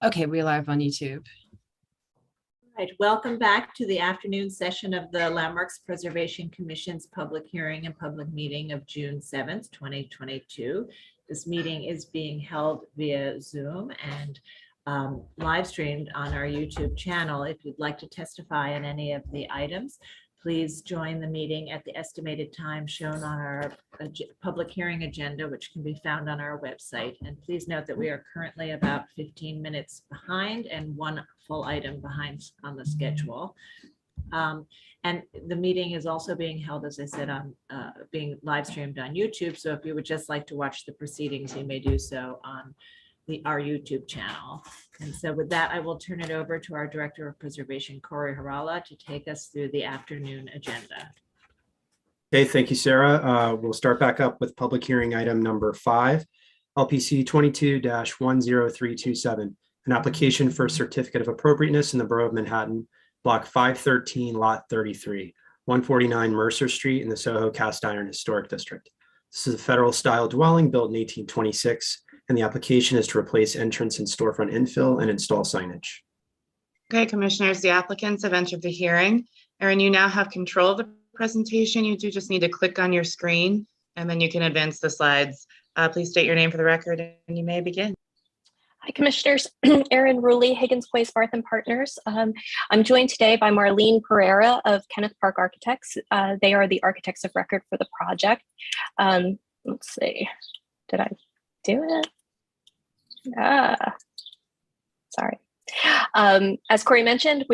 Okay, we're live on YouTube. All right, welcome back to the afternoon session of the Landmarks Preservation Commission's public hearing and public meeting of June 7th, 2022. This meeting is being held via Zoom and live streamed on our YouTube channel. If you'd like to testify on any of the items, please join the meeting at the estimated time shown on our public hearing agenda, which can be found on our website. And please note that we are currently about 15 minutes behind and one full item behind on the schedule. And the meeting is also being held, as I said, on being live streamed on YouTube. So if you would just like to watch the proceedings, you may do so on our YouTube channel. And so with that, I will turn it over to our Director of Preservation, Corey Harala, to take us through the afternoon agenda. Okay, thank you, Sarah. We'll start back up with public hearing item number 5, LPC 22-10327, an application for a certificate of appropriateness in the Borough of Manhattan, Block 513, Lot 33, 149 Mercer Street in the Soho Cast Iron Historic District. This is a federal style dwelling built in 1826. And the application is to replace entrance and storefront infill and install signage. Okay, commissioners, the applicants have entered the hearing. Erin, you now have control of the presentation. You do just need to click on your screen and then you can advance the slides. Please state your name for the record and you may begin. Hi, Commissioners. Erin Ruley, Higgins Place Barth and Partners. I'm joined today by Marlene Pereira of Kenneth Park Architects. They are the architects of record for the project. Let's see, did I do it? Sorry. As Corey mentioned,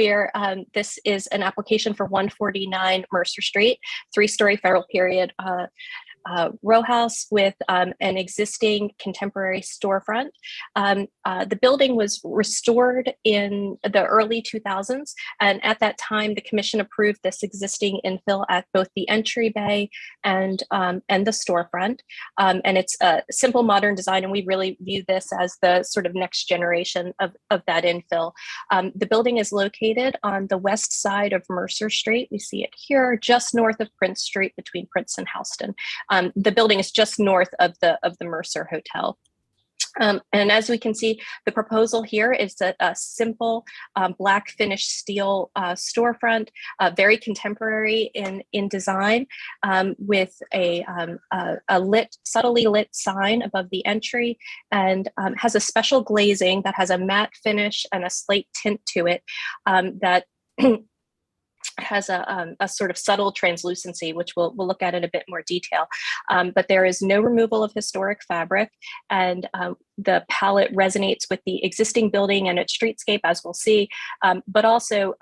this is an application for 149 Mercer Street, 3-story federal period row house with an existing contemporary storefront. The building was restored in the early 2000s, and at that time, the commission approved this existing infill at both the entry bay and the storefront. And it's a simple modern design, and we really view this as the sort of next generation of that infill. The building is located on the west side of Mercer Street. We see it here, just north of Prince Street between Prince and Houston. The building is just north of the Mercer Hotel. And as we can see, the proposal here is a simple black finished steel storefront, very contemporary in design, with a subtly lit sign above the entry, and has a special glazing that has a matte finish and a slate tint to it that has a sort of subtle translucency, which we'll look at in a bit more detail. But there is no removal of historic fabric, and the palette resonates with the existing building and its streetscape, as we'll see. But also,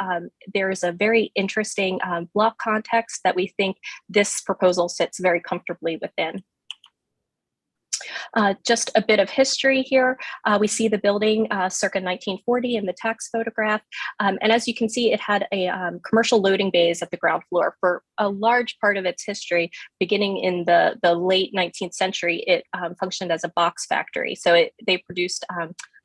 there is a very interesting block context that we think this proposal sits very comfortably within. Just a bit of history here. We see the building circa 1940 in the tax photograph. And as you can see, it had a commercial loading bays at the ground floor. For a large part of its history, beginning in the late 19th century, it functioned as a box factory. So they produced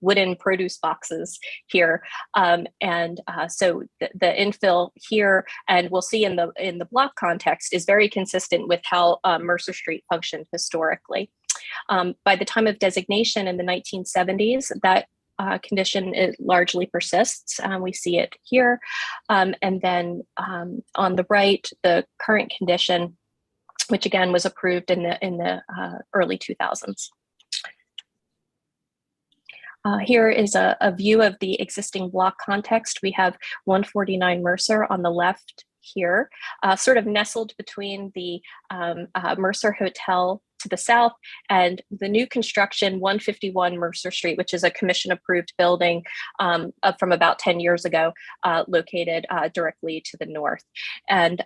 wooden produce boxes here. So the infill here, and we'll see in the block context, is very consistent with how Mercer Street functioned historically. By the time of designation in the 1970s, that condition largely persists. We see it here. And then on the right, the current condition, which again was approved in the early 2000s. Here is a view of the existing block context. We have 149 Mercer on the left here, sort of nestled between the Mercer Hotel to the south and the new construction 151 Mercer Street, which is a commission approved building from about 10 years ago, located directly to the north. And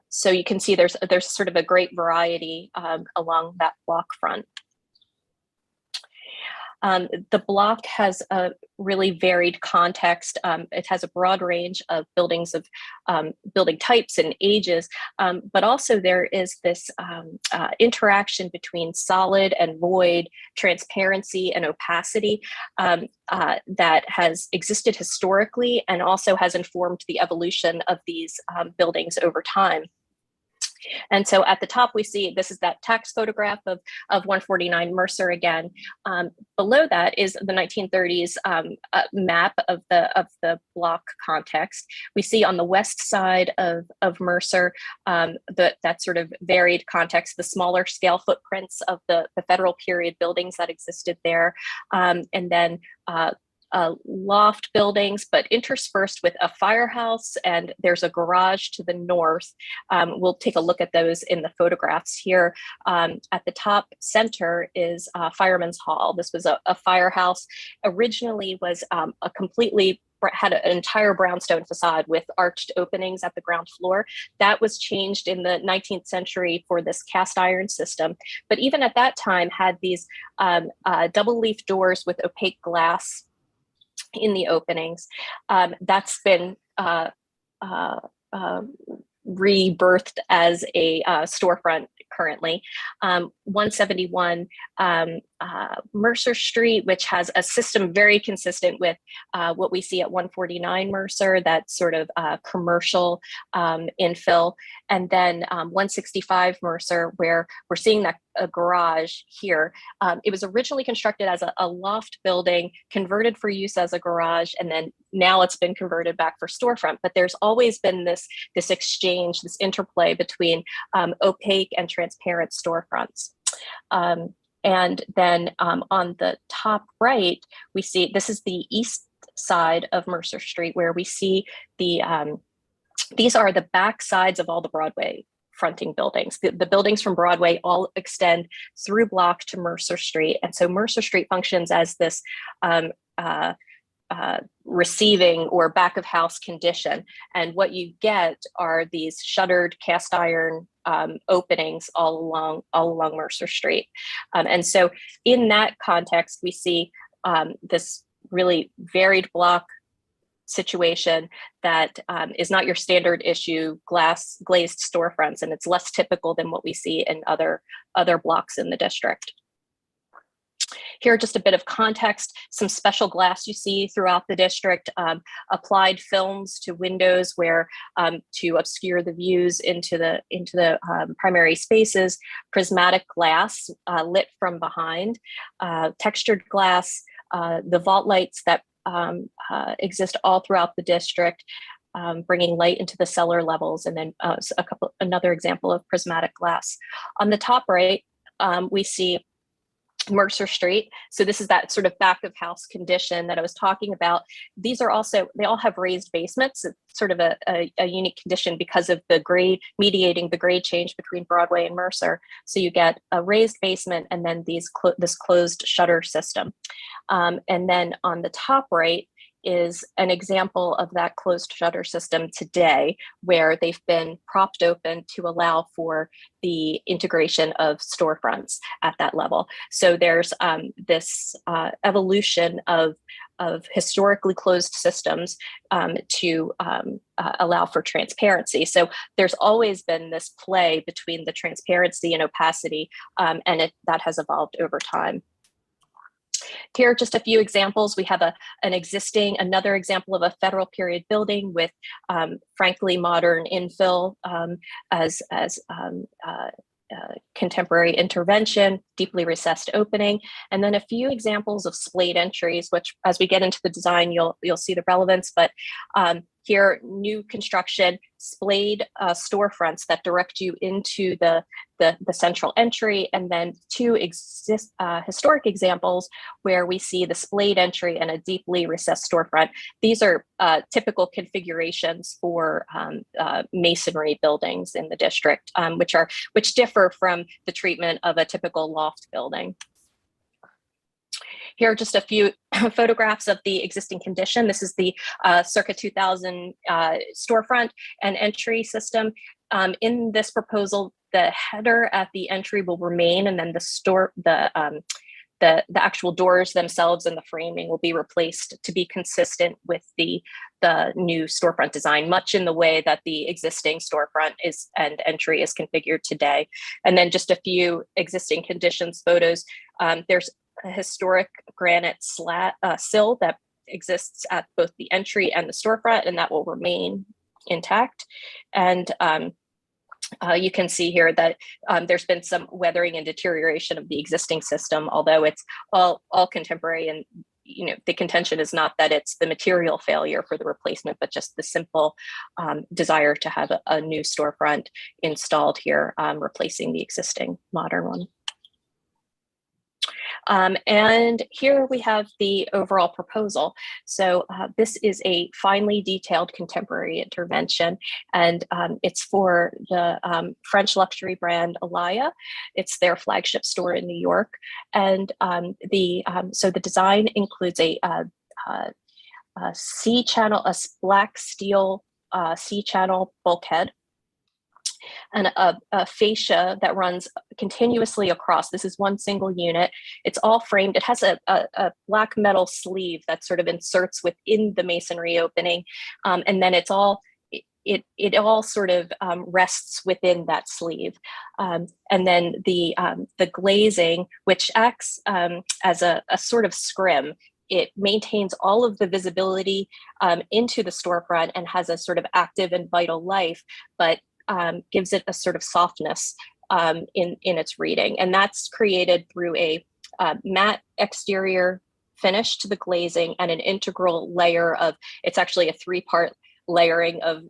so you can see there's sort of a great variety along that block front. The block has a really varied context. It has a broad range of buildings of building types and ages, but also there is this interaction between solid and void, transparency and opacity that has existed historically and also has informed the evolution of these buildings over time. And so at the top, we see this is that tax photograph of 149 Mercer again. Below that is the 1930s map of the block context. We see on the west side of Mercer that sort of varied context, the smaller scale footprints of the federal period buildings that existed there, and then loft buildings, but interspersed with a firehouse, and there's a garage to the north. We'll take a look at those in the photographs here. At the top center is Fireman's Hall. This was a firehouse. Originally was a completely had an entire brownstone facade with arched openings at the ground floor. That was changed in the 19th century for this cast iron system. But even at that time had these double leaf doors with opaque glass in the openings. That's been rebirthed as a storefront currently. 171 Mercer Street, which has a system very consistent with what we see at 149 Mercer, that sort of commercial infill. And then 165 Mercer, where we're seeing that a garage here. It was originally constructed as a loft building, converted for use as a garage, and then now it's been converted back for storefront. But there's always been this exchange, this interplay between opaque and transparent storefronts. And then on the top right, we see this is the east side of Mercer Street, where we see the these are the back sides of all the Broadway fronting buildings. The buildings from Broadway all extend through block to Mercer Street. And so Mercer Street functions as this receiving or back of house condition. And what you get are these shuttered cast iron openings all along Mercer Street. And so in that context, we see this really varied block situation that is not your standard issue glazed storefronts, and it's less typical than what we see in other blocks in the district. Here, just a bit of context, some special glass you see throughout the district, applied films to windows where to obscure the views into the primary spaces, prismatic glass lit from behind, textured glass, the vault lights that exist all throughout the district, bringing light into the cellar levels, and then another example of prismatic glass. On the top right, we see Mercer Street. So this is that sort of back of house condition that I was talking about. These are also, they all have raised basements. It's sort of a unique condition because of the grade, mediating the grade change between Broadway and Mercer. So you get a raised basement and then this closed shutter system. And then on the top right is an example of that closed shutter system today, where they've been propped open to allow for the integration of storefronts at that level. So there's this evolution of historically closed systems to allow for transparency. So there's always been this play between the transparency and opacity, and that has evolved over time. Here are just a few examples. We have another example of a federal period building with frankly modern infill as contemporary intervention, deeply recessed opening, and then a few examples of splayed entries, which as we get into the design, you'll see the relevance. But here, new construction, splayed storefronts that direct you into the central entry, and then two historic examples where we see the splayed entry and a deeply recessed storefront. These are typical configurations for masonry buildings in the district, which differ from the treatment of a typical loft building. Here are just a few photographs of the existing condition. This is the circa 2000 storefront and entry system. In this proposal, the header at the entry will remain, and then the actual doors themselves and the framing will be replaced to be consistent with the new storefront design, much in the way that the existing storefront and entry is configured today. And then just a few existing conditions photos. There's a historic granite sill that exists at both the entry and the storefront, and that will remain intact. And You can see here that there's been some weathering and deterioration of the existing system, although it's all contemporary. And the contention is not that it's the material failure for the replacement, but just the simple desire to have a new storefront installed here, replacing the existing modern one. And here we have the overall proposal. So this is a finely detailed contemporary intervention, and it's for the French luxury brand Alaya. It's their flagship store in New York. And so the design includes a C-channel, a black steel C-channel bulkhead, and a fascia that runs continuously across. This is one single unit. It's all framed. It has a black metal sleeve that sort of inserts within the masonry opening. And then it all sort of rests within that sleeve. And then the glazing, which acts as a sort of scrim, it maintains all of the visibility into the storefront and has a sort of active and vital life, but gives it a sort of softness in its reading. And that's created through a matte exterior finish to the glazing and an integral layer of, it's actually a 3-part layering of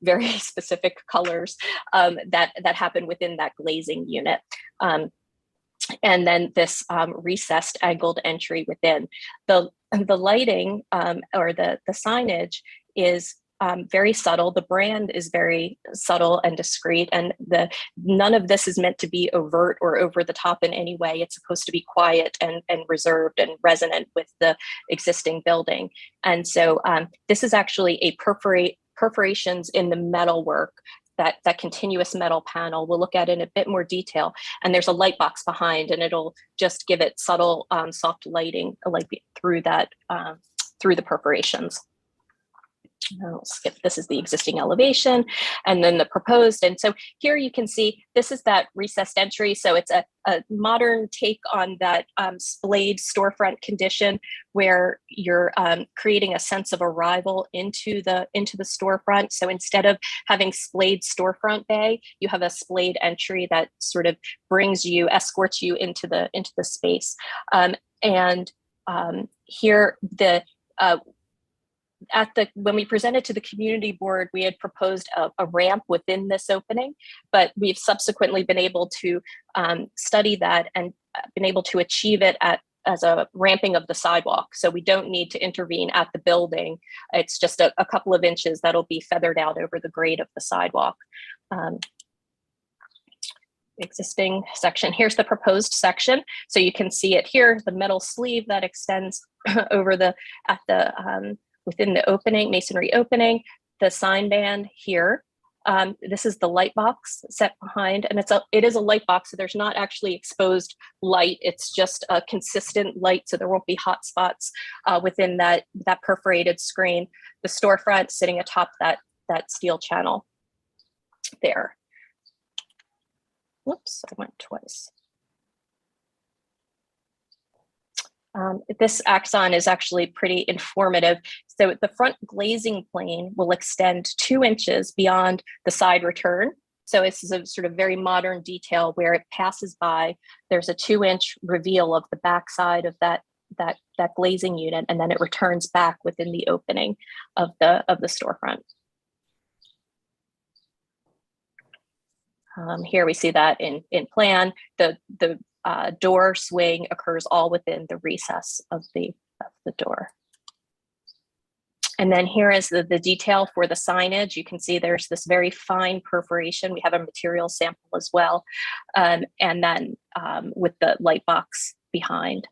very specific colors that happen within that glazing unit. And then this recessed angled entry within. The lighting or the signage is very subtle. The brand is very subtle and discreet, and none of this is meant to be overt or over the top in any way. It's supposed to be quiet and reserved and resonant with the existing building. And so this is actually a perforations in the metalwork. That continuous metal panel we'll look at in a bit more detail. And there's a light box behind, and it'll just give it subtle, soft lighting through that, through the perforations. I'll skip. This is the existing elevation and then the proposed. And so here you can see this is that recessed entry. So it's a modern take on that splayed storefront condition where you're creating a sense of arrival into the storefront. So instead of having splayed storefront bay, you have a splayed entry that sort of escorts you into the space. Here when we presented to the community board, we had proposed a ramp within this opening, but we've subsequently been able to study that and been able to achieve it as a ramping of the sidewalk. So we don't need to intervene at the building. It's just a couple of inches that'll be feathered out over the grade of the sidewalk. Existing section. Here's the proposed section. So you can see it here, the metal sleeve that extends over within the opening, masonry opening, the sign band here. This is the light box set behind, and it is a light box, so there's not actually exposed light. It's just a consistent light, so there won't be hot spots within that perforated screen. The storefront sitting atop that steel channel there. Whoops, I went twice. This axon is actually pretty informative. So the front glazing plane will extend 2 inches beyond the side return. So this is a sort of very modern detail where it passes by. There's a 2-inch reveal of the backside of that glazing unit, and then it returns back within the opening of the storefront. Here we see that in plan. The door swing occurs all within the recess of the door. And then here is the detail for the signage. You can see there's this very fine perforation. We have a material sample as well. And then with the light box behind.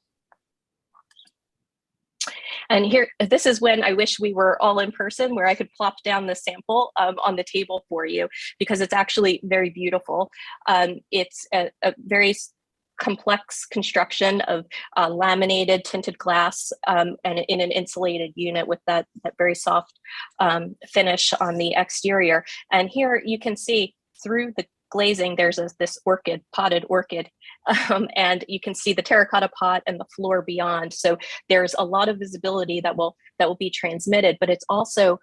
And here, this is when I wish we were all in person, where I could plop down the sample on the table for you, because it's actually very beautiful. It's a very complex construction of laminated tinted glass and in an insulated unit with that very soft finish on the exterior. And here you can see through the glazing, there's this potted orchid, and you can see the terracotta pot and the floor beyond. So there's a lot of visibility that will be transmitted, but it's also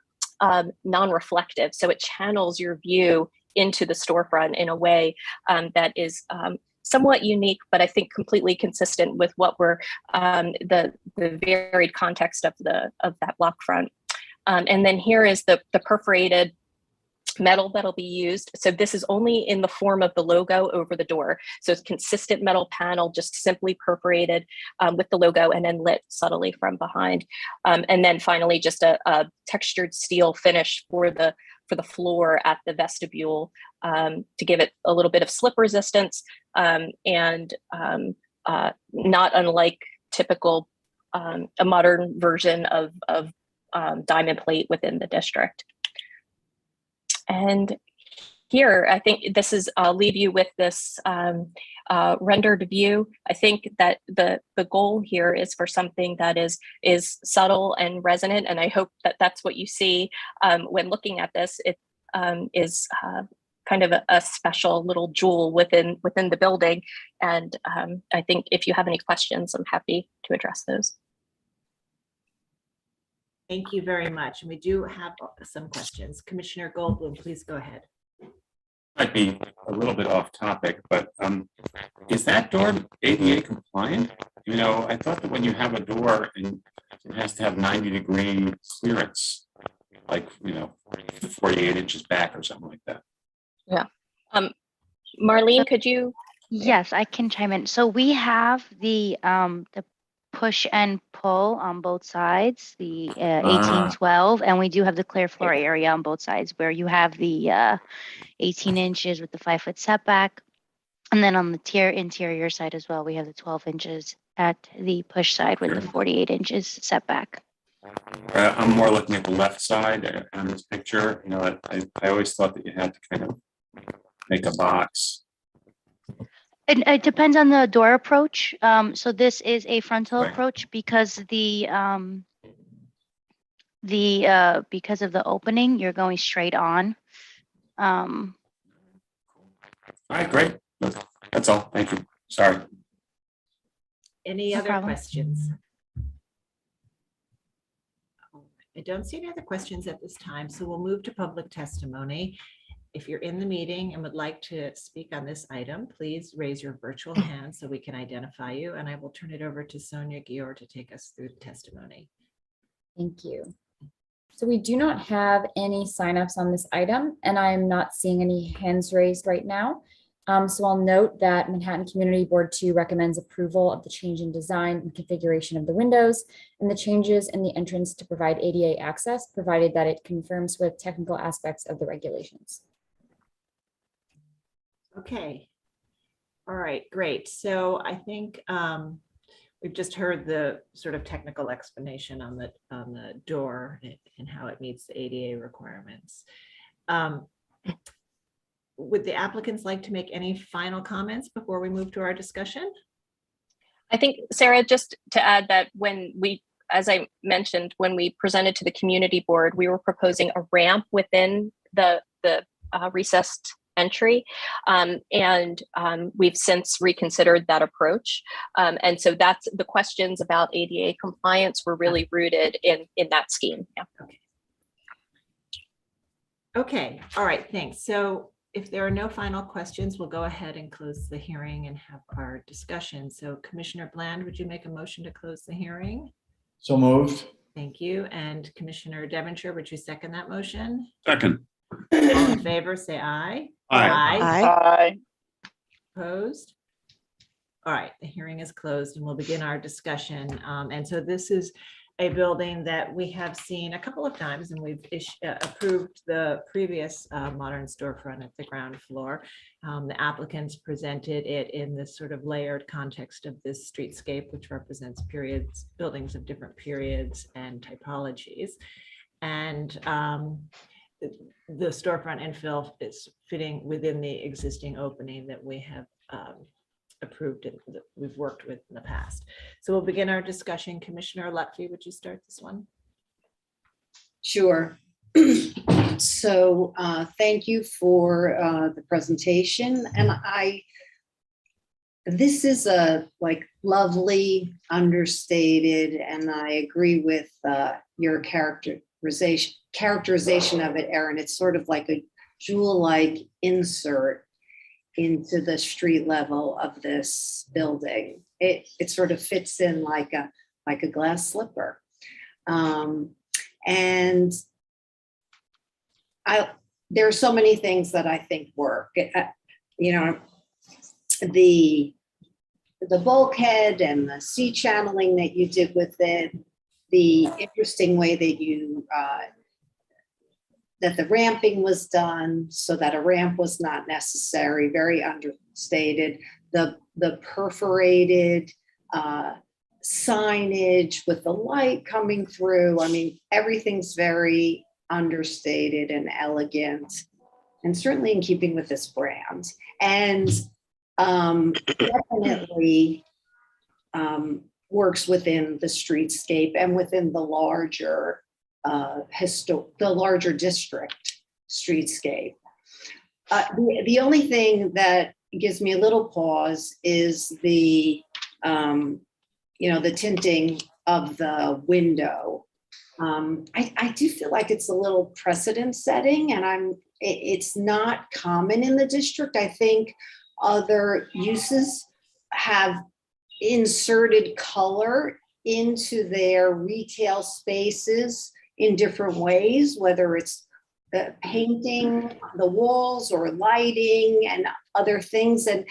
non-reflective. So it channels your view into the storefront in a way that is somewhat unique, but I think completely consistent with what we're the varied context of that block front. And then here is the perforated metal that'll be used. So this is only in the form of the logo over the door. So it's consistent metal panel, just simply perforated with the logo and then lit subtly from behind. And then finally, just a textured steel finish for the floor at the vestibule to give it a little bit of slip resistance and not unlike typical a modern version of diamond plate within the district. And here, I think this is, I'll leave you with this rendered view. I think that the goal here is for something that is subtle and resonant, and I hope that that's what you see when looking at this. It is kind of a special little jewel within the building, and I think if you have any questions, I'm happy to address those. Thank you very much. And we do have some questions. Commissioner Goldblum, please go ahead. Might be a little bit off topic, but is that door ADA compliant? You know, I thought that when you have a door and it has to have 90-degree clearance, like, you know, 48 inches back or something like that. Yeah. Marlene, could you? Yes, I can chime in. So we have the push and pull on both sides, the 1812, and we do have the clear floor area on both sides where you have the 18 inches with the 5-foot setback. And then on the interior side as well, we have the 12 inches at the push side with the 48 inches setback. I'm more looking at the left side on this picture. You know, I always thought that you had to kind of make a box. It depends on the door approach. So this is a frontal approach because because of the opening, you're going straight on. All right, great. That's all. Thank you. Sorry. Any No other problem. questions? I don't see any other questions at this time, so we'll move to public testimony. If you're in the meeting and would like to speak on this item, please raise your virtual hand so we can identify you, and I will turn it over to Sonia Gior to take us through the testimony. Thank you. So we do not have any signups on this item, and I'm not seeing any hands raised right now. So I'll note that Manhattan Community Board 2 recommends approval of the change in design and configuration of the windows and the changes in the entrance to provide ADA access, provided that it confirms with technical aspects of the regulations. Okay. All right, great. So I think we've just heard the sort of technical explanation on the door and how it meets the ADA requirements. Would the applicants like to make any final comments before we move to our discussion? I think, Sarah, just to add that as I mentioned, when we presented to the community board, we were proposing a ramp within the recessed entry, and we've since reconsidered that approach, and so that's the questions about ADA compliance were really rooted in that scheme. Yeah. Okay. All right, thanks. So if there are no final questions, we'll go ahead and close the hearing and have our discussion. So Commissioner Bland, would you make a motion to close the hearing? So moved. Thank you. And Commissioner Devonshire, would you second that motion? Second. All in favor, say aye. Aye. Aye. Opposed? All right, the hearing is closed and we'll begin our discussion. And so this is a building that we have seen a couple of times, and we've approved the previous modern storefront at the ground floor. The applicants presented it in this sort of layered context of this streetscape, which represents periods, buildings of different periods and typologies. And the storefront infill is fitting within the existing opening that we have approved and that we've worked with in the past. So we'll begin our discussion. Commissioner Lutfi, would you start this one? Sure. So thank you for the presentation. And this is a lovely, understated, and I agree with your characterization of it, Erin. It's sort of like a jewel-like insert into the street level of this building. It sort of fits in like a glass slipper. And there are so many things that I think work. You know, the bulkhead and the sea channeling that you did with it, the interesting way that you that the ramping was done so that a ramp was not necessary, very understated. The perforated signage with the light coming through. I mean, everything's very understated and elegant, and certainly in keeping with this brand. And definitely works within the streetscape and within the larger district streetscape. The only thing that gives me a little pause is the the tinting of the window. I do feel like it's a little precedent setting, and it's not common in the district. I think other uses have inserted color into their retail spaces in different ways, whether it's painting the walls or lighting and other things. And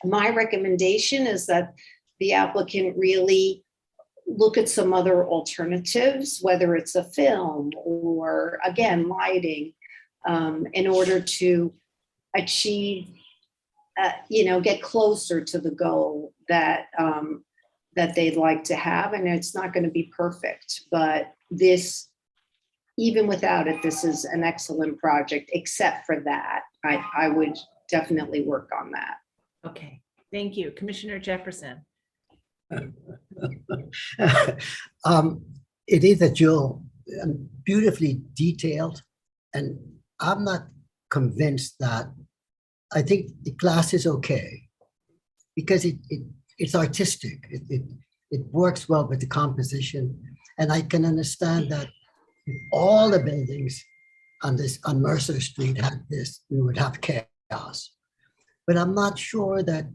my recommendation is that the applicant really look at some other alternatives, whether it's a film or, again, lighting, in order to achieve, get closer to the goal that they'd like to have. And it's not going to be perfect, but this, even without it, this is an excellent project. Except for that, I would definitely work on that. Okay, thank you. Commissioner Jefferson. It is a jewel, beautifully detailed, and I'm not convinced that. I think the glass is okay because it's artistic. It works well with the composition, and I can understand that if all the buildings on Mercer Street had this, we would have chaos. But I'm not sure that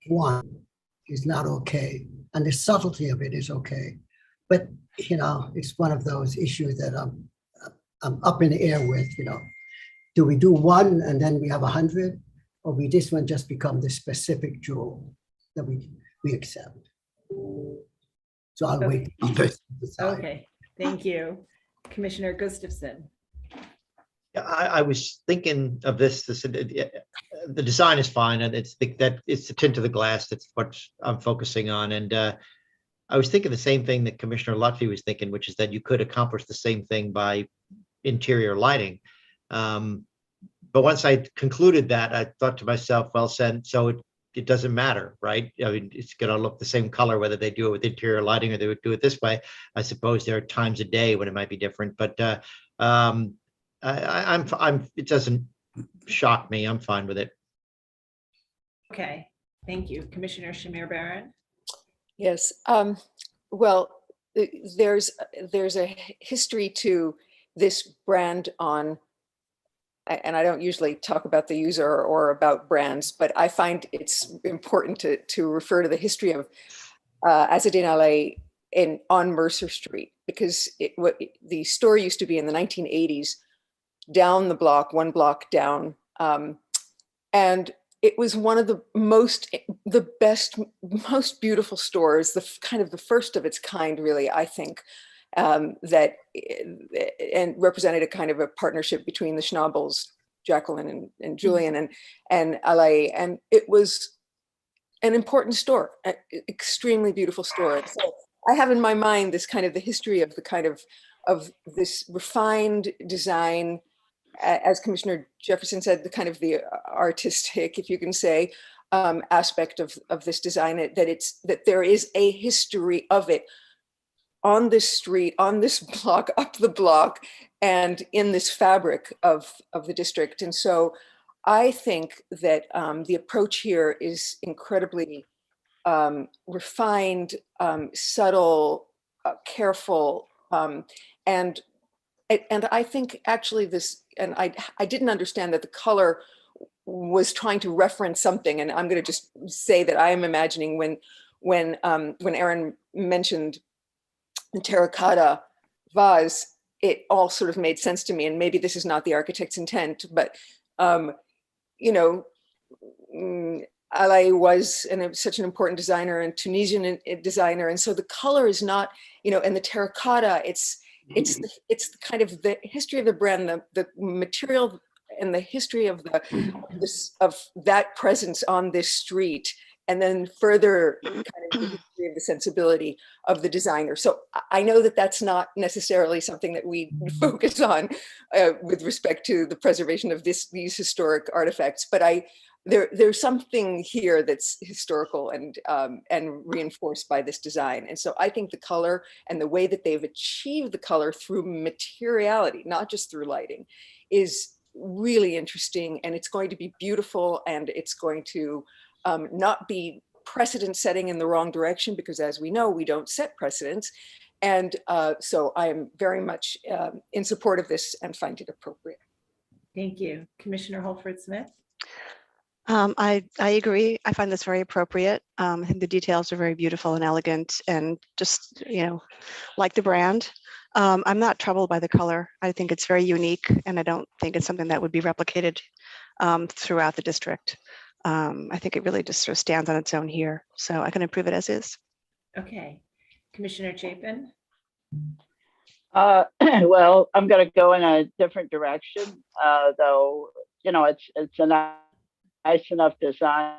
one is not okay, and the subtlety of it is okay. But it's one of those issues that I'm up in the air with. Do we do one and then we have 100, or we this one just become the specific jewel that we accept? So I'll wait. Okay, thank you. Commissioner Gustafson. Yeah, I was thinking of this. The design is fine, and it's the tint of the glass that's what I'm focusing on. And I was thinking the same thing that Commissioner Lutfi was thinking, which is that you could accomplish the same thing by interior lighting. But once I concluded that, I thought to myself, well, so it doesn't matter, right? I mean, it's going to look the same color whether they do it with interior lighting or they would do it this way. I suppose there are times a day when it might be different, but it doesn't shock me. I'm fine with it. Okay, thank you. Commissioner Shamir Baran. Yes. Well, there's a history to this brand on, and I don't usually talk about the user or about brands, but I find it's important to refer to the history of Azzedine Alley on Mercer Street, because the store used to be in the 1980s down the block, one block down, and it was one of the best, most beautiful stores, the first of its kind, really, I think, that and represented a kind of a partnership between the Schnabels, Jacqueline and Julian and Alley, and it was an important store, an extremely beautiful store. So I have in my mind this kind of the history of of this refined design, as Commissioner Jefferson said, the kind of the artistic, if you can say, aspect of this design, that there is a history of it on this street, on this block, up the block, and in this fabric of the district. And so I think that the approach here is incredibly refined, subtle, careful, and and I think actually this, and I didn't understand that the color was trying to reference something, and I'm going to just say that I am imagining when Erin mentioned the terracotta vase, it all sort of made sense to me, and maybe this is not the architect's intent, but you know, Ali was such an important designer and Tunisian designer, and so the color is not, you know, and the terracotta, it's the kind of the history of the brand, the material and the history of of that presence on this street, and then further kind of the history of the sensibility of the designer. So I know that that's not necessarily something that we focus on with respect to the preservation of these historic artifacts, but there's something here that's historical and reinforced by this design. And so I think the color and the way that they've achieved the color through materiality, not just through lighting, is really interesting, and it's going to be beautiful, and it's going to not be precedent setting in the wrong direction, because as we know, we don't set precedents. And so I am very much in support of this and find it appropriate. Thank you. Commissioner Holford Smith. I agree. I find this very appropriate. I think the details are very beautiful and elegant, and just, you know, like the brand. I'm not troubled by the color. I think it's very unique, and I don't think it's something that would be replicated throughout the district. I think it really just sort of stands on its own here. So I can approve it as is. Okay. Commissioner Chapin. Well, I'm going to go in a different direction, though, you know, it's a nice enough design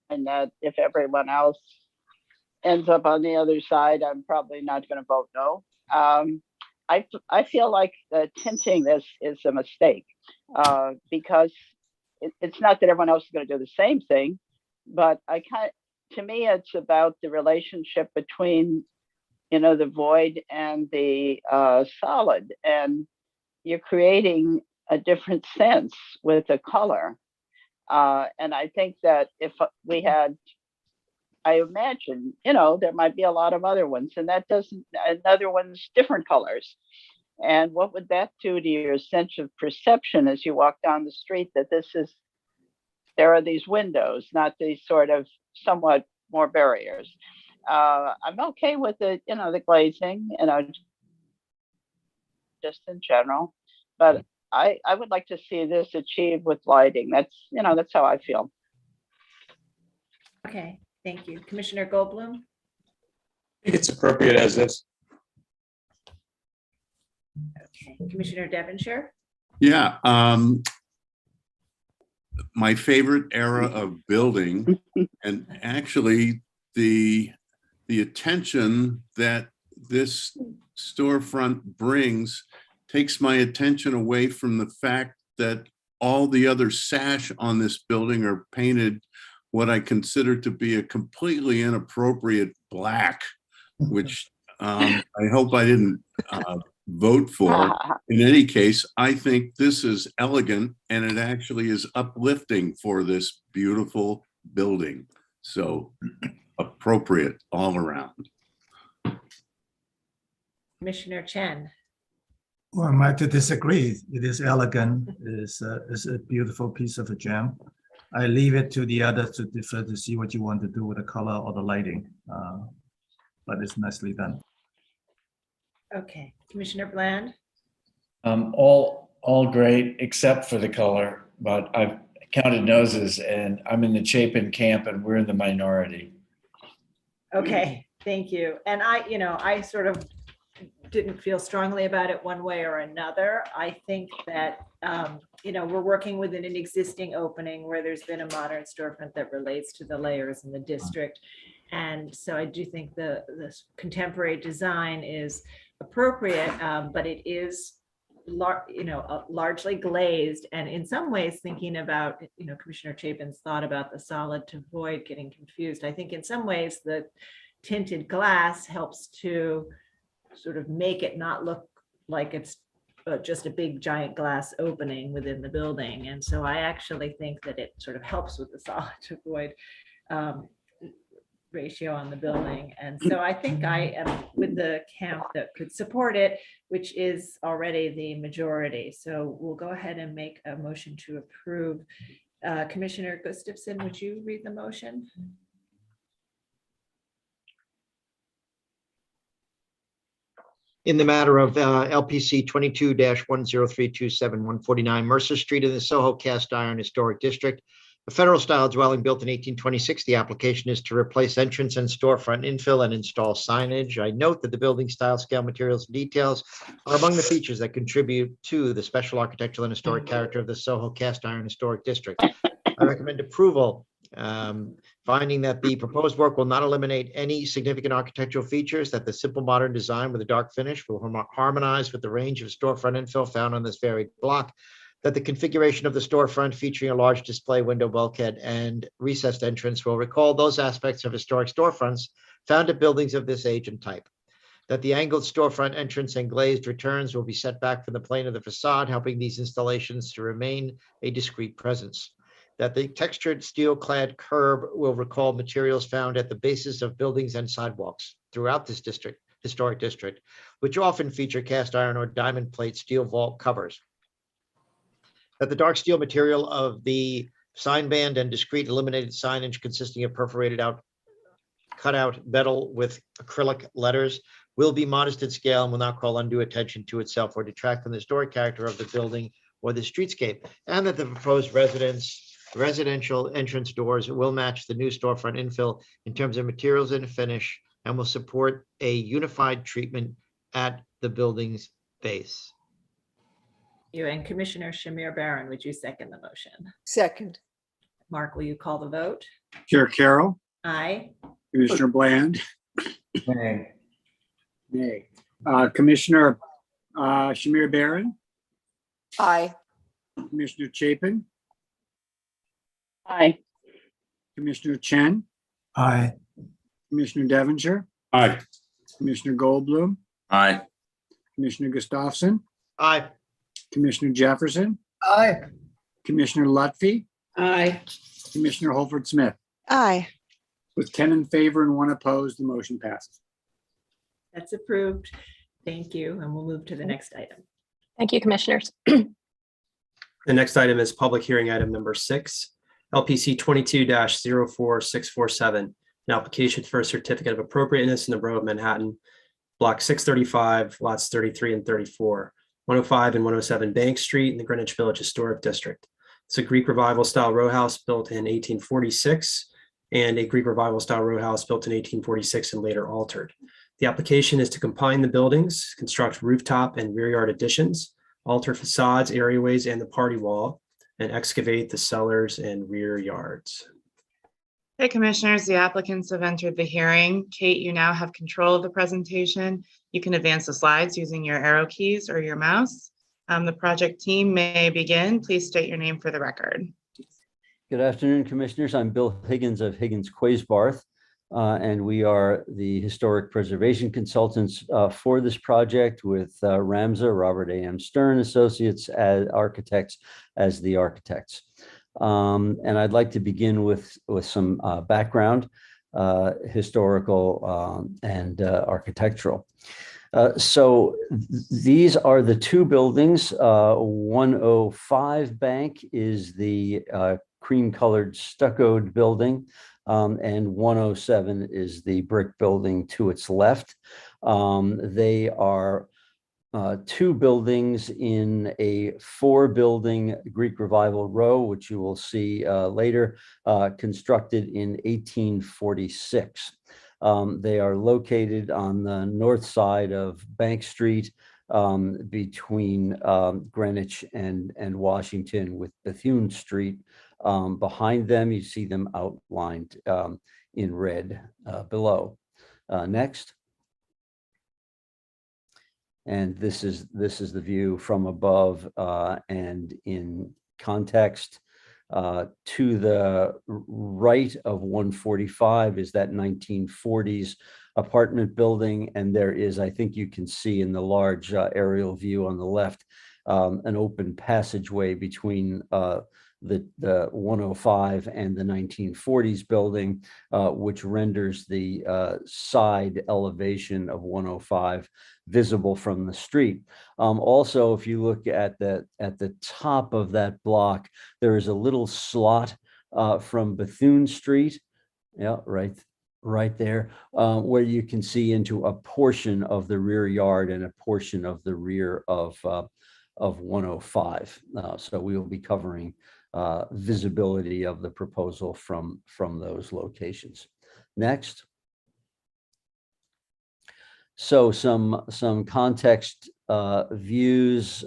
that if everyone else ends up on the other side, I'm probably not going to vote no. I feel like the tinting this is a mistake because it's not that everyone else is going to do the same thing, but to me, it's about the relationship between, you know, the void and the solid, and you're creating a different sense with the color. And I think that if we had, I imagine, you know, there might be a lot of other ones, and another one's different colors. And what would that do to your sense of perception as you walk down the street, that there are these windows, not these sort of somewhat more barriers. I'm okay with the, you know, the glazing, you know, just in general, but I would like to see this achieved with lighting. That's, you know, that's how I feel. Okay, thank you. Commissioner Goldblum. I think it's appropriate as is. Okay, Commissioner Devonshire. Yeah, my favorite era of building, and actually the attention that this storefront brings takes my attention away from the fact that all the other sash on this building are painted what I consider to be a completely inappropriate black, which I hope I didn't vote for. In any case, I think this is elegant, and it actually is uplifting for this beautiful building. So appropriate all around. Commissioner Chen. Well, I'm to disagree. It is elegant. It is a beautiful piece of a gem. I leave it to the others to differ to see what you want to do with the color or the lighting. But it's nicely done. Okay, Commissioner Bland. All great except for the color, but I've counted noses, and I'm in the Chapin camp, and we're in the minority. Okay, thank you. And I sort of didn't feel strongly about it one way or another. I think that, we're working within an existing opening where there's been a modern storefront that relates to the layers in the district. And so I do think the contemporary design is appropriate, but it is largely glazed, and in some ways thinking about, Commissioner Chapin's thought about the solid to void getting confused. I think in some ways the tinted glass helps to sort of make it not look like it's just a big giant glass opening within the building. And so I actually think that it sort of helps with the solid to void ratio on the building. And so I think I am with the camp that could support it, which is already the majority. So we'll go ahead and make a motion to approve. Commissioner Gustafson, would you read the motion? In the matter of LPC 22-10327-149 Mercer Street in the Soho Cast Iron Historic District, a federal style dwelling built in 1826. The application is to replace entrance and storefront infill and install signage. I note that the building style, scale, materials, and details are among the features that contribute to the special architectural and historic character of the Soho Cast Iron Historic District. I recommend approval, finding that the proposed work will not eliminate any significant architectural features, that the simple modern design with a dark finish will harmonize with the range of storefront infill found on this varied block, that the configuration of the storefront featuring a large display window, bulkhead, and recessed entrance will recall those aspects of historic storefronts found at buildings of this age and type, that the angled storefront entrance and glazed returns will be set back from the plane of the facade, helping these installations to remain a discrete presence, that the textured steel-clad curb will recall materials found at the bases of buildings and sidewalks throughout this historic district, which often feature cast iron or diamond plate steel vault covers, that the dark steel material of the sign band and discrete illuminated signage consisting of perforated cutout metal with acrylic letters will be modest in scale and will not call undue attention to itself or detract from the historic character of the building or the streetscape, and that the proposed residential entrance doors will match the new storefront infill in terms of materials and finish and will support a unified treatment at the building's base. You and Commissioner Shamir Barron, would you second the motion? Second. Mark, will you call the vote? Chair Carroll, Aye. Commissioner Bland, Nay. nay. Commissioner Shamir Barron, Aye. Commissioner Chapin, Aye. Commissioner Chen, Aye. Commissioner Devonshire, Aye. Commissioner Goldblum, Aye. Commissioner Gustafson, Aye. Commissioner Jefferson, Aye. Commissioner Lutfi, Aye. Commissioner Holford Smith. Aye. With 10 in favor and 1 opposed, the motion passes. That's approved. Thank you. And we'll move to the next item. Thank you, commissioners. The next item is public hearing item number 6, LPC 22-04647, an application for a certificate of appropriateness in the borough of Manhattan, block 635, lots 33 and 34, 105 and 107 Bank Street in the Greenwich Village Historic District. It's a Greek Revival style row house built in 1846 and a Greek Revival style row house built in 1846 and later altered. The application is to combine the buildings, construct rooftop and rear yard additions, alter facades, areaways, and the party wall, and excavate the cellars and rear yards. Okay, commissioners, the applicants have entered the hearing. Kate, you now have control of the presentation. You can advance the slides using your arrow keys or your mouse. The project team may begin. Please state your name for the record. Good afternoon, commissioners. I'm Bill Higgins of Higgins Quaysbarth, and we are the historic preservation consultants for this project with Ramza, Robert A.M. Stern Associates as architects, as the architects. And I'd like to begin with some background, historical and architectural. So these are the two buildings. 105 Bank is the cream-colored stuccoed building, and 107 is the brick building to its left. They are two buildings in a 4-building Greek Revival row, which you will see later, constructed in 1846. They are located on the north side of Bank Street between Greenwich and Washington, with Bethune Street behind them. You see them outlined in red below. Next. And this is the view from above and in context. To the right of 145 is that 1940s apartment building. And there is, I think you can see in the large aerial view on the left, an open passageway between the 105 and the 1940s building, which renders the side elevation of 105 visible from the street. Also, if you look at the top of that block, there is a little slot from Bethune Street. Yeah, right there, where you can see into a portion of the rear yard and a portion of the rear of 105. So we will be covering visibility of the proposal from those locations. Next. So some context views.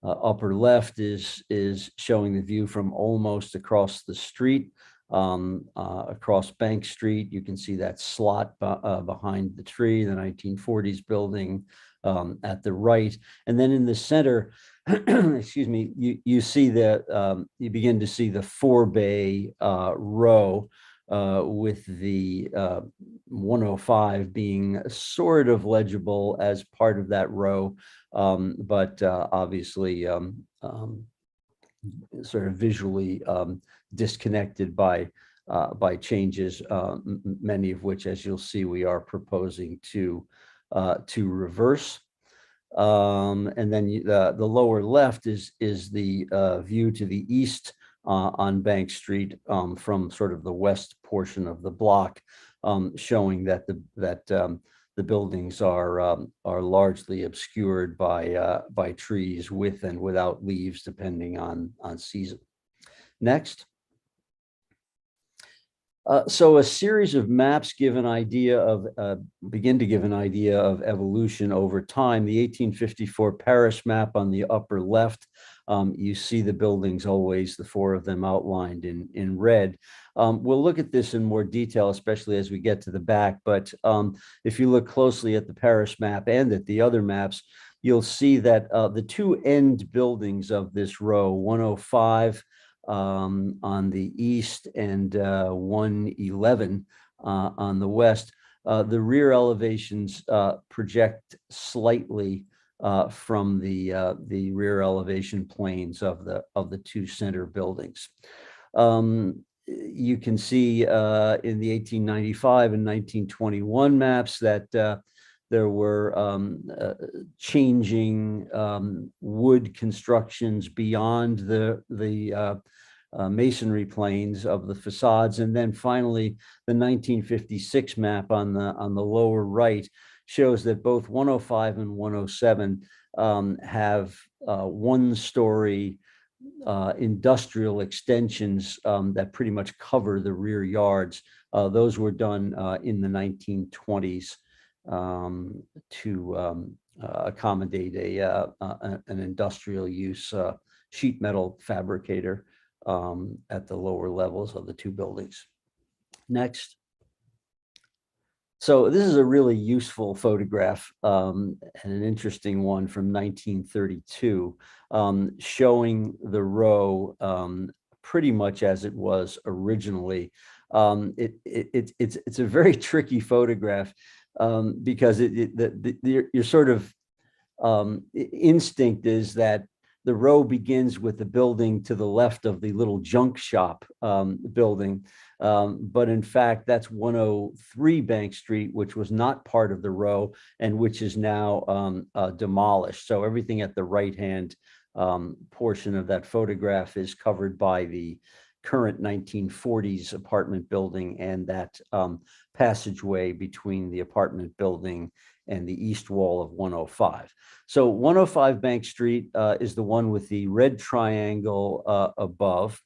Upper left is showing the view from almost across the street, across Bank Street. You can see that slot behind the tree, the 1940s building at the right. And then in the center, excuse me, you see that you begin to see the 4-bay row with the 105 being sort of legible as part of that row, but obviously sort of visually disconnected by changes, many of which, as you'll see, we are proposing to reverse. And then the lower left is the view to the east on Bank Street from sort of the west portion of the block, showing that the buildings are largely obscured by trees with and without leaves, depending on season. Next. So a series of maps give an idea of begin to give an idea of evolution over time. The 1854 Paris map on the upper left, you see the buildings always, the 4 of them outlined in red. We'll look at this in more detail, especially as we get to the back. But if you look closely at the Paris map and at the other maps, you'll see that the 2 end buildings of this row, 105 on the east and 111 on the west, the rear elevations project slightly from the rear elevation planes of the 2 center buildings. You can see in the 1895 and 1921 maps that there were changing wood constructions beyond the masonry planes of the facades. And then finally, the 1956 map on the lower right shows that both 105 and 107 have 1-story industrial extensions that pretty much cover the rear yards. Those were done in the 1920s to accommodate an industrial use sheet metal fabricator at the lower levels of the 2 buildings. Next. So this is a really useful photograph and an interesting one from 1932, showing the row pretty much as it was originally. It's a very tricky photograph because your sort of instinct is that the row begins with the building to the left of the little junk shop building. But in fact, that's 103 Bank Street, which was not part of the row and which is now demolished. So everything at the right-hand portion of that photograph is covered by the current 1940s apartment building and that passageway between the apartment building and the east wall of 105. So 105 Bank Street is the one with the red triangle above.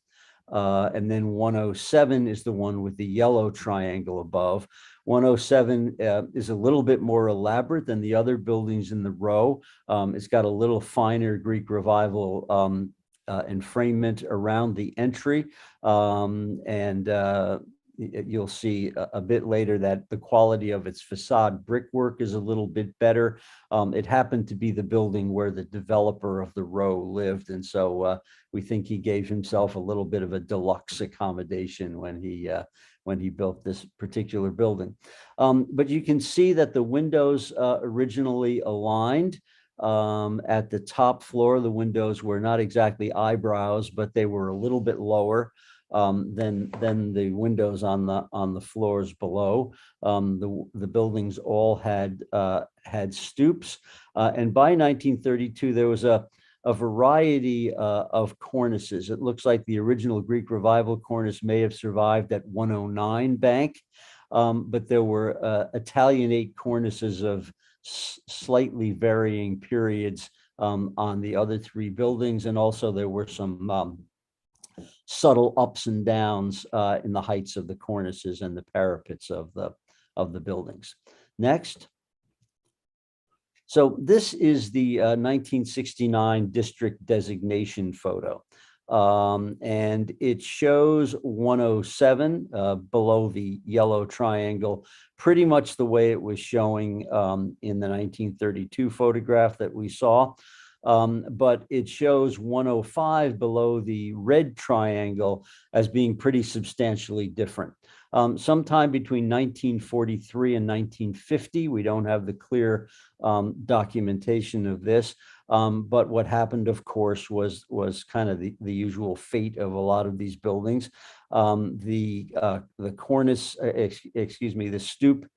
And then 107 is the one with the yellow triangle above. 107 is a little bit more elaborate than the other buildings in the row. It's got a little finer Greek Revival enfrainment around the entry. You'll see a bit later that the quality of its facade brickwork is a little bit better. It happened to be the building where the developer of the row lived. And so we think he gave himself a little bit of a deluxe accommodation when he built this particular building. But you can see that the windows originally aligned At the top floor, the windows were not exactly eyebrows, but they were a little bit lower than the windows on the floors below. The buildings all had stoops, and by 1932 there was a variety of cornices. It looks like the original Greek Revival cornice may have survived at 109 Bank, but there were Italianate cornices of slightly varying periods on the other three buildings, and also there were some subtle ups and downs in the heights of the cornices and the parapets of the buildings. Next. So this is the 1969 district designation photo. And it shows 107 below the yellow triangle, pretty much the way it was showing in the 1932 photograph that we saw. But it shows 105 below the red triangle as being pretty substantially different. Sometime between 1943 and 1950, we don't have the clear documentation of this. But what happened, of course, was kind of the usual fate of a lot of these buildings. The cornice, the stoop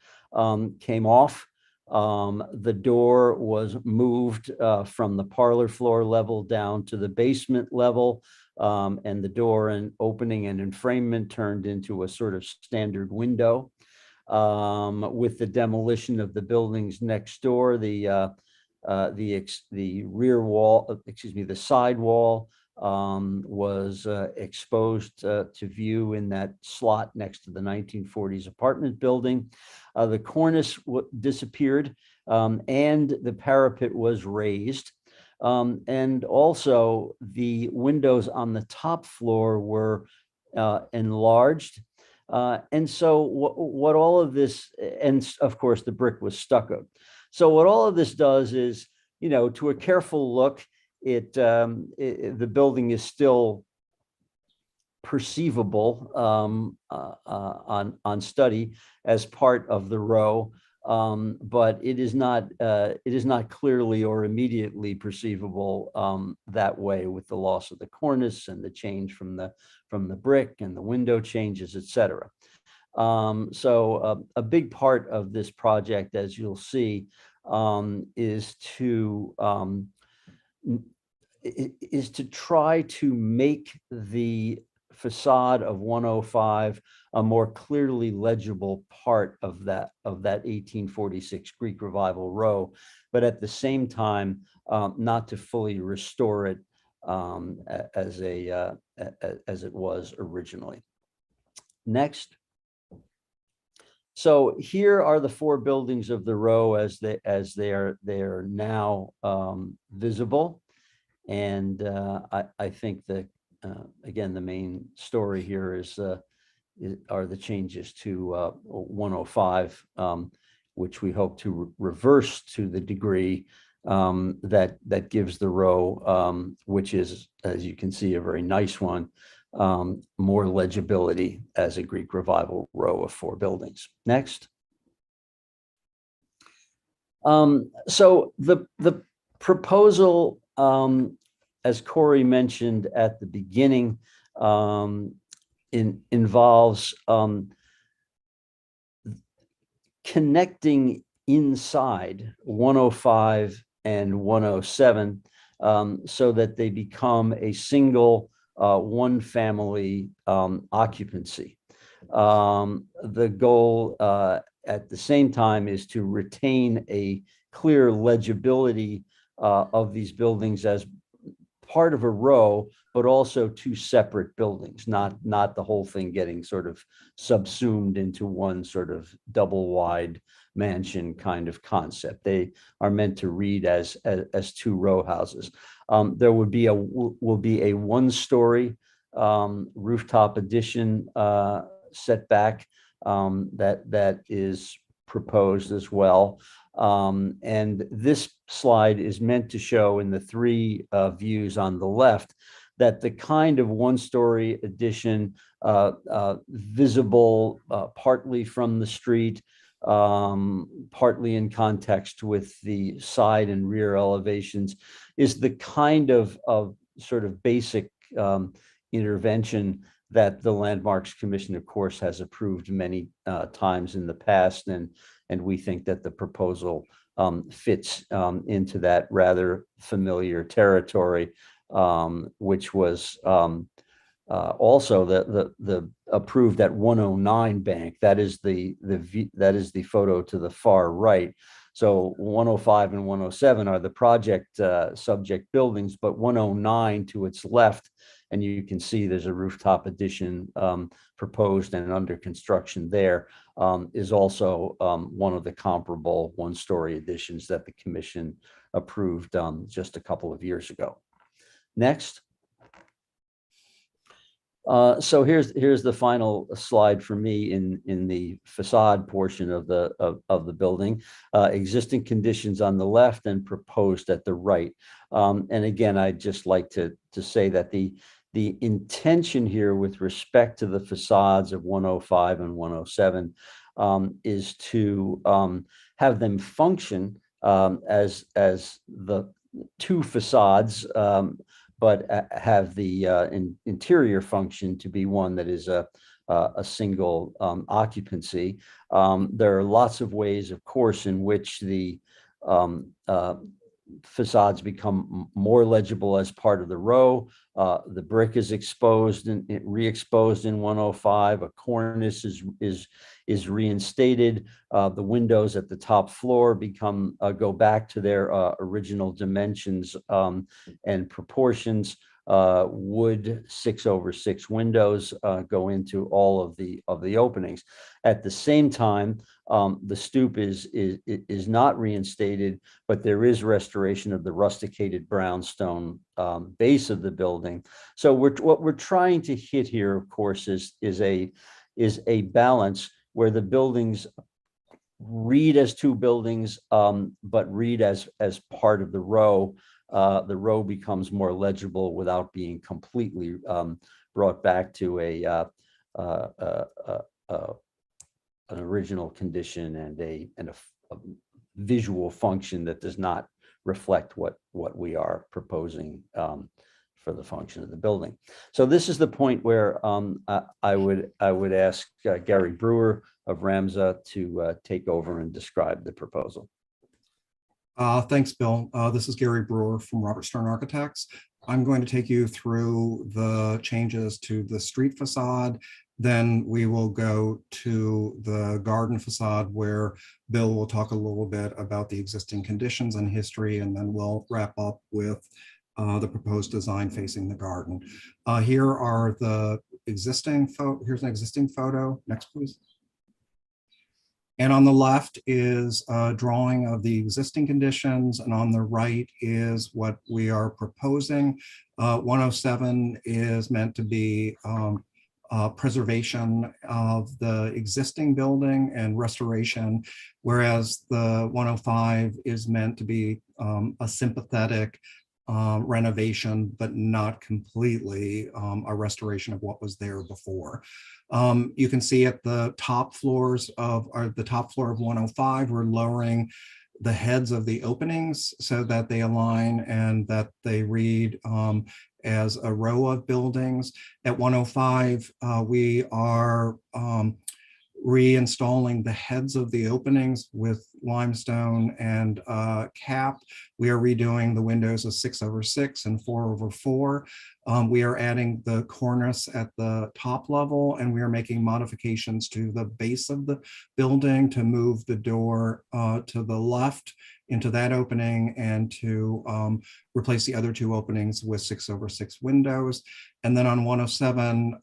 came off. The door was moved from the parlor floor level down to the basement level, and the door and opening and enframement turned into a sort of standard window. With the demolition of the buildings next door, the rear wall, the side wall was exposed to view in that slot next to the 1940s apartment building. The cornice disappeared, and the parapet was raised. And also the windows on the top floor were enlarged. And so what all of this, and of course the brick was stuccoed. So what all of this does is, to a careful look, the building is still perceivable on study as part of the row, but it is not clearly or immediately perceivable that way, with the loss of the cornice and the change from the brick and the window changes, etc. So a big part of this project, as you'll see, is to try to make the facade of 105 a more clearly legible part of that 1846 Greek Revival row, but at the same time not to fully restore it as it was originally. Next. So here are the four buildings of the row as they are now visible, and I think that again the main story here are the changes to 105, which we hope to reverse to the degree that gives the row, which is, as you can see, a very nice one, more legibility as a Greek Revival row of four buildings. Next. So the proposal, as Corey mentioned at the beginning, involves connecting inside 105 and 107 so that they become a single one family occupancy. The goal at the same time is to retain a clear legibility of these buildings as part of a row, but also two separate buildings, not the whole thing getting sort of subsumed into one sort of double wide mansion kind of concept. They are meant to read as two row houses. There will be a one-story rooftop addition setback that is proposed as well. And this slide is meant to show in the three views on the left that the kind of one-story addition visible partly from the street partly in context with the side and rear elevations, is the kind of sort of basic intervention that the Landmarks Commission, of course, has approved many times in the past, and we think that the proposal fits into that rather familiar territory, which was also the approved at 109 Bank. That is the photo to the far right. So 105 and 107 are the project subject buildings, but 109 to its left, and you can see there's a rooftop addition proposed and under construction there, is also one of the comparable one-story additions that the commission approved just a couple of years ago. Next. So here's the final slide for me in the facade portion of the building. Existing conditions on the left and proposed at the right. And again, I'd just like to say that the intention here with respect to the facades of 105 and 107 is to have them function as the two facades, but have the interior function to be one that is a single occupancy. There are lots of ways, of course, in which the facades become more legible as part of the row. The brick is exposed and re-exposed in 105. A cornice is reinstated. The windows at the top floor go back to their original dimensions and proportions. Wood 6/6 windows go into all of the openings. At the same time, the stoop is not reinstated, but there is restoration of the rusticated brownstone base of the building. So what we're trying to hit here, of course, is a balance where the buildings read as two buildings, but read as part of the row. The row becomes more legible without being completely brought back to an original condition and a visual function that does not reflect what we are proposing for the function of the building. So this is the point where I would ask Gary Brewer of Ramsey to take over and describe the proposal. Thanks, Bill. This is Gary Brewer from Robert Stern Architects. I'm going to take you through the changes to the street facade. Then we will go to the garden facade, where Bill will talk a little bit about the existing conditions and history, and then we'll wrap up with the proposed design facing the garden. Here are the existing here's an existing photo. Next, please. And on the left is a drawing of the existing conditions, and on the right is what we are proposing. 107 is meant to be preservation of the existing building and restoration, whereas the 105 is meant to be a sympathetic renovation, but not completely a restoration of what was there before. You can see at the top floors of the top floor of 105, we're lowering the heads of the openings so that they align and that they read as a row of buildings. At 105, we are reinstalling the heads of the openings with limestone and cap. We are redoing the windows of 6/6 and 4/4. We are adding the cornice at the top level, and we are making modifications to the base of the building to move the door to the left into that opening and to replace the other two openings with 6/6 windows. And then on 107,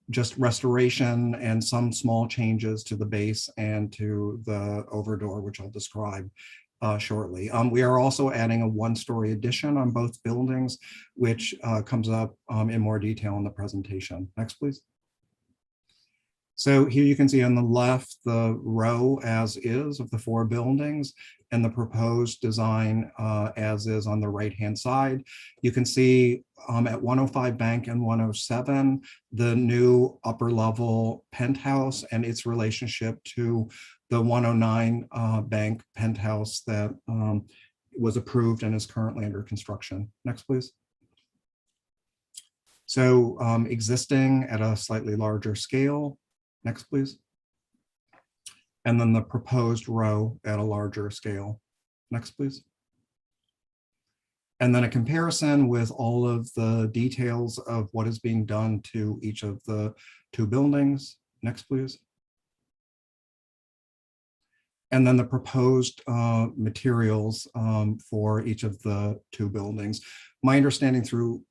just restoration and some small changes to the base and to the overdoor, which I'll describe shortly. We are also adding a one-story addition on both buildings, which comes up in more detail in the presentation. Next, please. So here you can see on the left the row as is of the four buildings and the proposed design as is on the right-hand side. You can see at 105 Bank and 107, the new upper level penthouse and its relationship to the 109 bank penthouse that was approved and is currently under construction. Next, please. So existing at a slightly larger scale. Next, please. And then the proposed row at a larger scale. Next, please. And then a comparison with all of the details of what is being done to each of the two buildings. Next, please. And then the proposed materials for each of the two buildings. My understanding through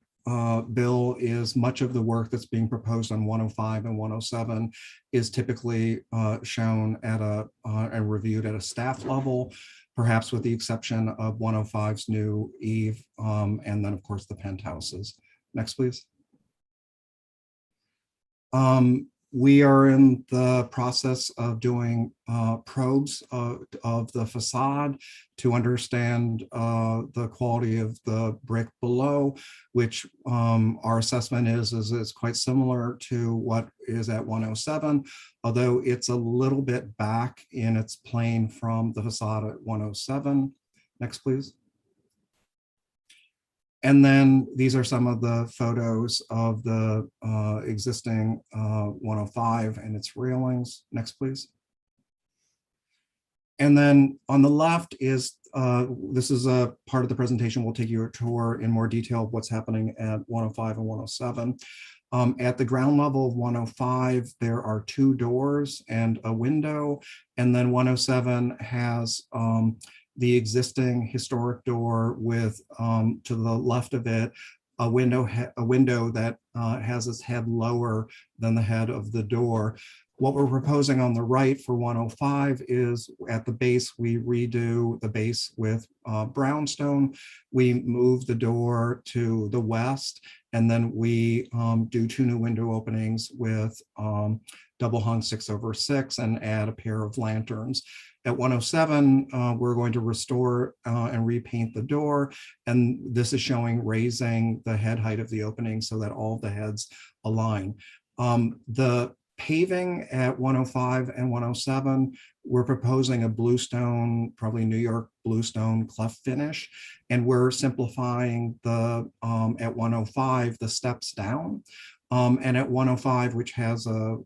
Bill is much of the work that's being proposed on 105 and 107 is typically shown at and reviewed at a staff level, perhaps with the exception of 105's new Eve, and then of course the penthouses. Next, please. We are in the process of doing probes of the facade to understand the quality of the brick below, which our assessment is quite similar to what is at 107, although it's a little bit back in its plane from the facade at 107. Next, please. And then these are some of the photos of the existing 105 and its railings. Next, please. And then on the left is, this is a part of the presentation. We'll take you a tour in more detail of what's happening at 105 and 107. At the ground level of 105, there are two doors and a window, and then 107 has the existing historic door with, to the left of it, a window that has its head lower than the head of the door. What we're proposing on the right for 105 is at the base, we redo the base with brownstone. We move the door to the west, and then we do two new window openings with double hung 6/6 and add a pair of lanterns. At 107, we're going to restore and repaint the door. And this is showing raising the head height of the opening so that all the heads align. The paving at 105 and 107, we're proposing a bluestone, probably New York bluestone cleft finish. And we're simplifying the, at 105, the steps down. And at 105, which has a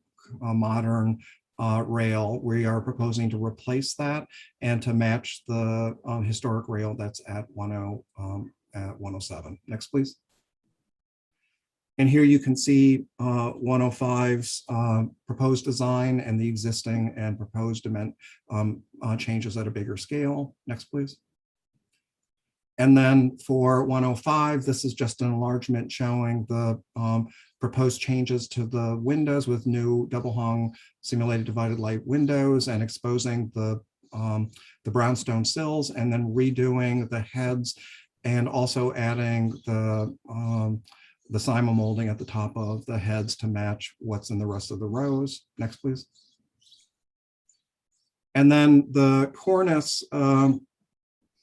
modern rail, we are proposing to replace that and to match the historic rail that's at 107. Next, please. And here you can see 105's proposed design and the existing and proposed changes at a bigger scale. Next, please. And then for 105, this is just an enlargement showing the proposed changes to the windows with new double hung simulated divided light windows and exposing the brownstone sills, and then redoing the heads and also adding the cyma molding at the top of the heads to match what's in the rest of the rows. Next, please. And then the cornice,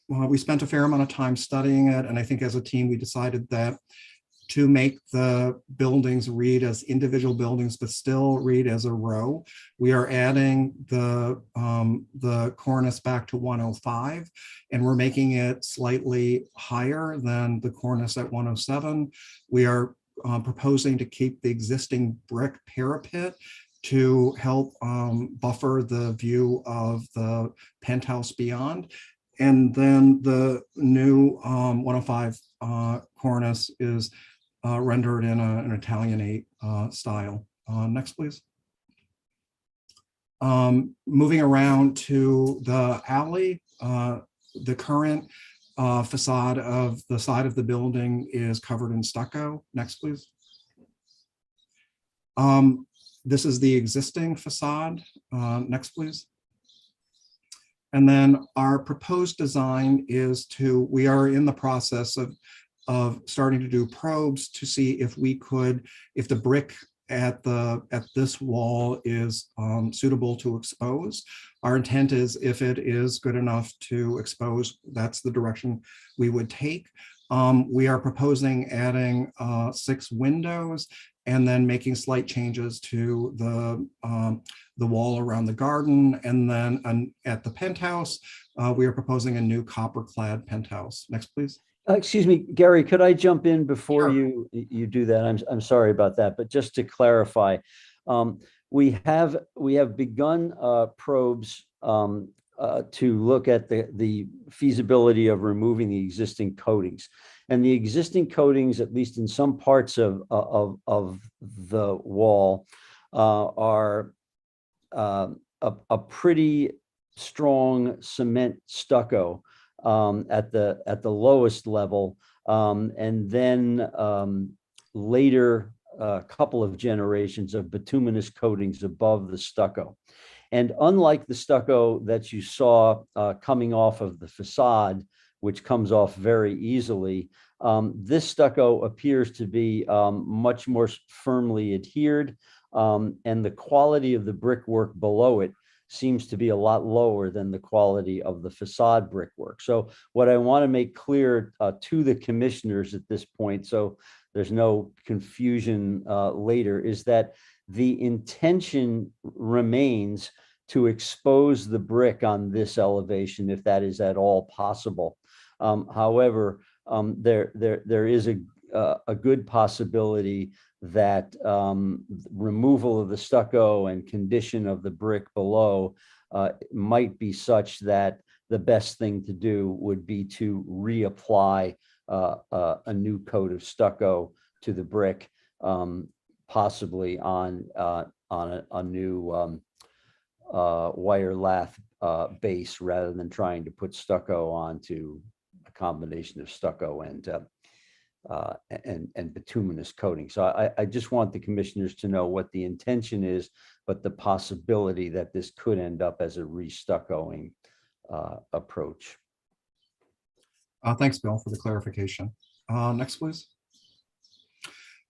we spent a fair amount of time studying it, and I think as a team we decided that to make the buildings read as individual buildings but still read as a row, we are adding the cornice back to 105, and we're making it slightly higher than the cornice at 107. We are proposing to keep the existing brick parapet to help buffer the view of the penthouse beyond. And then the new 105 cornice is rendered in an Italianate style. Next, please. Moving around to the alley, the current facade of the side of the building is covered in stucco. Next, please. This is the existing facade. Next, please. And then our proposed design is we are in the process of starting to do probes to see if we could, if the brick at this wall is suitable to expose. Our intent is if it is good enough to expose, that's the direction we would take. We are proposing adding 6 windows and then making slight changes to the wall around the garden. And then at the penthouse, we are proposing a new copper clad penthouse. Next, please. Excuse me, Gary, could I jump in before Sure. you do that? I'm sorry about that, but just to clarify, we have begun probes to look at the feasibility of removing the existing coatings, and the existing coatings, at least in some parts of the wall, are a pretty strong cement stucco at the lowest level, and then later couple of generations of bituminous coatings above the stucco. And unlike the stucco that you saw coming off of the facade, which comes off very easily, this stucco appears to be much more firmly adhered, and the quality of the brickwork below it seems to be a lot lower than the quality of the facade brickwork. So what I want to make clear to the commissioners at this point, so there's no confusion later, is that the intention remains to expose the brick on this elevation if that is at all possible. However, there is a good possibility that removal of the stucco and condition of the brick below might be such that the best thing to do would be to reapply a new coat of stucco to the brick, possibly on a new wire lath base, rather than trying to put stucco onto a combination of stucco and bituminous coating. So I just want the commissioners to know what the intention is, but the possibility that this could end up as a restuccoing approach. Thanks, Bill, for the clarification. Next, please.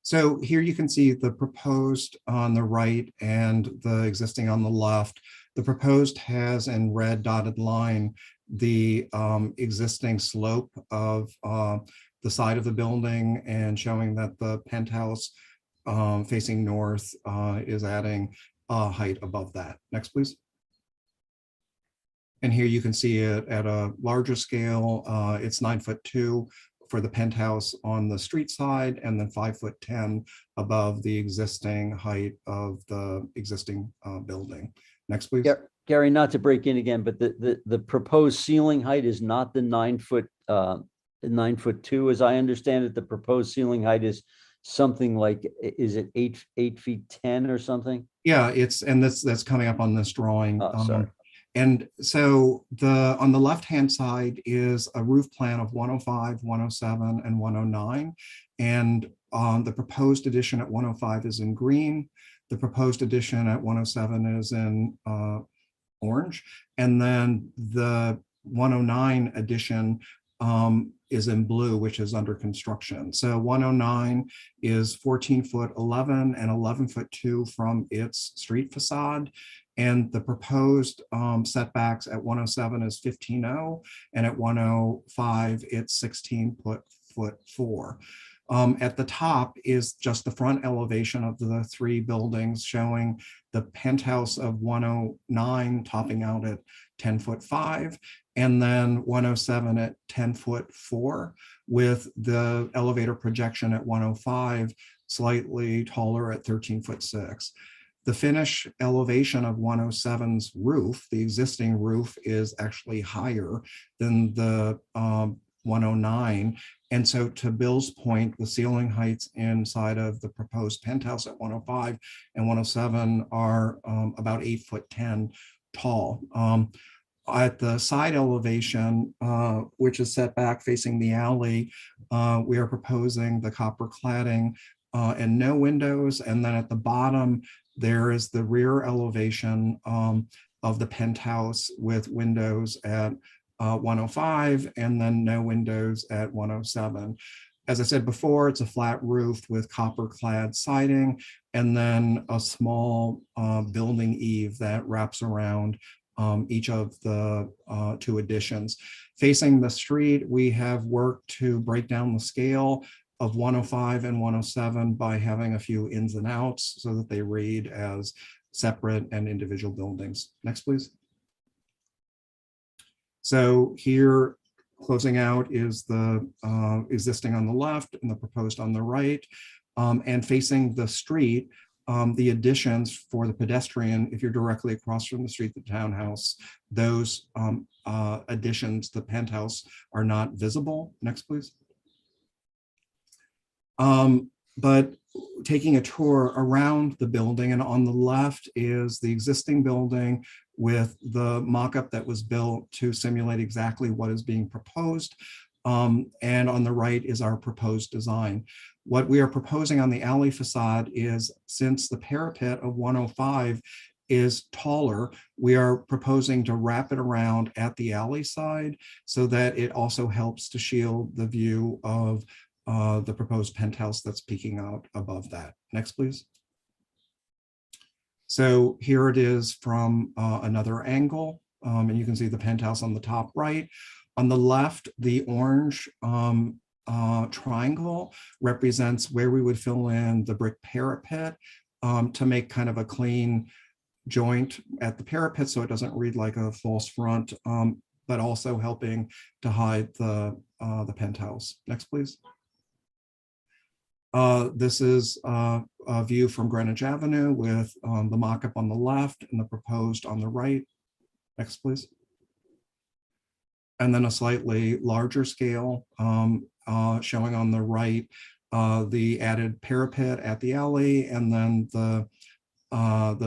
So here you can see the proposed on the right and the existing on the left. The proposed has in red dotted line the existing slope of the side of the building, and showing that the penthouse facing north is adding height above that. Next, please. And here you can see it at a larger scale. It's 9'2" for the penthouse on the street side, and then 5'10" above the existing height of the existing building. Next, please. Gary, not to break in again, but the proposed ceiling height is not the 9'2", as I understand it. The proposed ceiling height is something like, is it 8 feet 10 or something? Yeah, that's coming up on this drawing. Sorry. And so on the left-hand side is a roof plan of 105, 107, and 109. And the proposed addition at 105 is in green. The proposed addition at 107 is in orange. And then the 109 addition is in blue, which is under construction. So 109 is 14'11" and 11'2" from its street facade. And the proposed setbacks at 107 is 15'0", and at 105, it's 16'4". At the top is just the front elevation of the 3 buildings, showing the penthouse of 109 topping out at 10'5", and then 107 at 10'4", with the elevator projection at 105 slightly taller at 13'6". The finish elevation of 107's roof, the existing roof, is actually higher than the 109. And so, to Bill's point, the ceiling heights inside of the proposed penthouse at 105 and 107 are about 8'10" tall. At the side elevation, which is set back facing the alley, we are proposing the copper cladding and no windows. And then at the bottom, there is the rear elevation of the penthouse with windows at 105 and then no windows at 107. As I said before, it's a flat roof with copper clad siding, and then a small building eave that wraps around each of the two additions. Facing the street, we have worked to break down the scale of 105 and 107 by having a few ins and outs so that they read as separate and individual buildings. Next, please. So here, closing out is the existing on the left and the proposed on the right. And facing the street, the additions for the pedestrian, if you're directly across from the street, the townhouse, those additions, the penthouse, are not visible. Next, please. But taking a tour around the building, and on the left is the existing building with the mock-up that was built to simulate exactly what is being proposed. And on the right is our proposed design. What we are proposing on the alley facade is, since the parapet of 105 is taller, we are proposing to wrap it around at the alley side so that it also helps to shield the view of the proposed penthouse that's peeking out above that. Next, please. So here it is from another angle, and you can see the penthouse on the top right. On the left, the orange triangle represents where we would fill in the brick parapet to make kind of a clean joint at the parapet so it doesn't read like a false front, but also helping to hide the penthouse. Next, please. This is a view from Greenwich Avenue with the mock-up on the left and the proposed on the right. Next, please. And then a slightly larger scale showing on the right the added parapet at the alley, and then the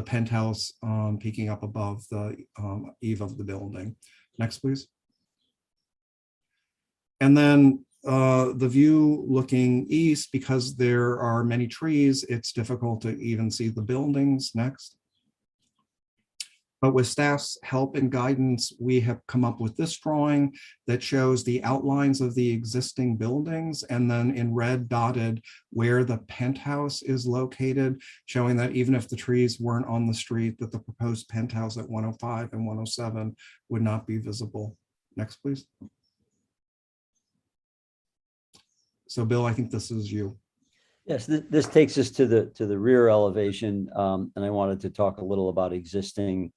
penthouse peeking up above the eave of the building. Next, please. And then the view looking east, because there are many trees, it's difficult to even see the buildings. Next. But with staff's help and guidance, we have come up with this drawing that shows the outlines of the existing buildings, and then in red dotted where the penthouse is located, showing that even if the trees weren't on the street, that the proposed penthouse at 105 and 107 would not be visible. Next, please. So Bill, I think this is you. Yes, this takes us to the rear elevation, and I wanted to talk a little about existing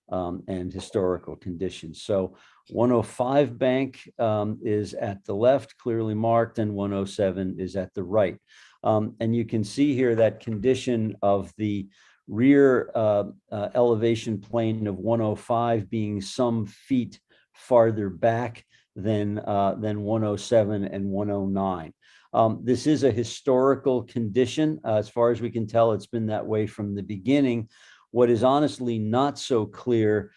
and historical conditions. So 105 Bank is at the left, clearly marked, and 107 is at the right. And you can see here that condition of the rear elevation plane of 105 being some feet farther back than 107 and 109. This is a historical condition. As far as we can tell, it's been that way from the beginning. What is honestly not so clear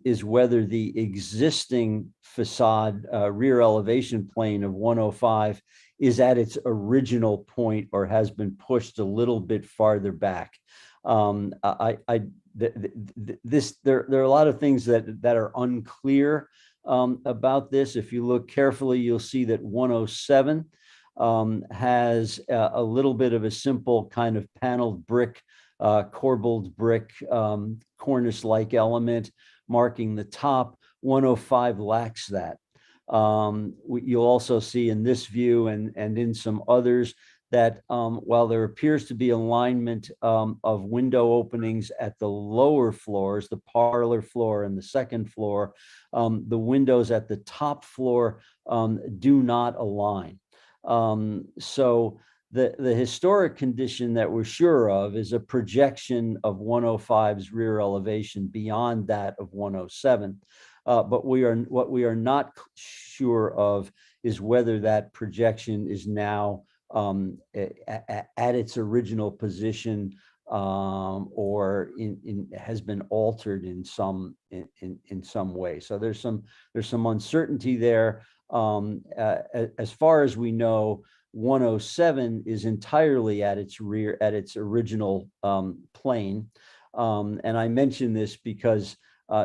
is whether the existing facade rear elevation plane of 105 is at its original point or has been pushed a little bit farther back. There are a lot of things that are unclear about this. If you look carefully, you'll see that 107 has a little bit of a simple kind of paneled brick, corbelled brick, cornice-like element marking the top. 105 lacks that. You'll also see in this view and in some others that while there appears to be alignment of window openings at the lower floors, the parlor floor and the second floor, the windows at the top floor do not align. So the historic condition that we're sure of is a projection of 105's rear elevation beyond that of 107. But what we are not sure of is whether that projection is now at its original position or has been altered in some way. So there's some uncertainty there. As far as we know, 107 is entirely at its original plane. And I mention this because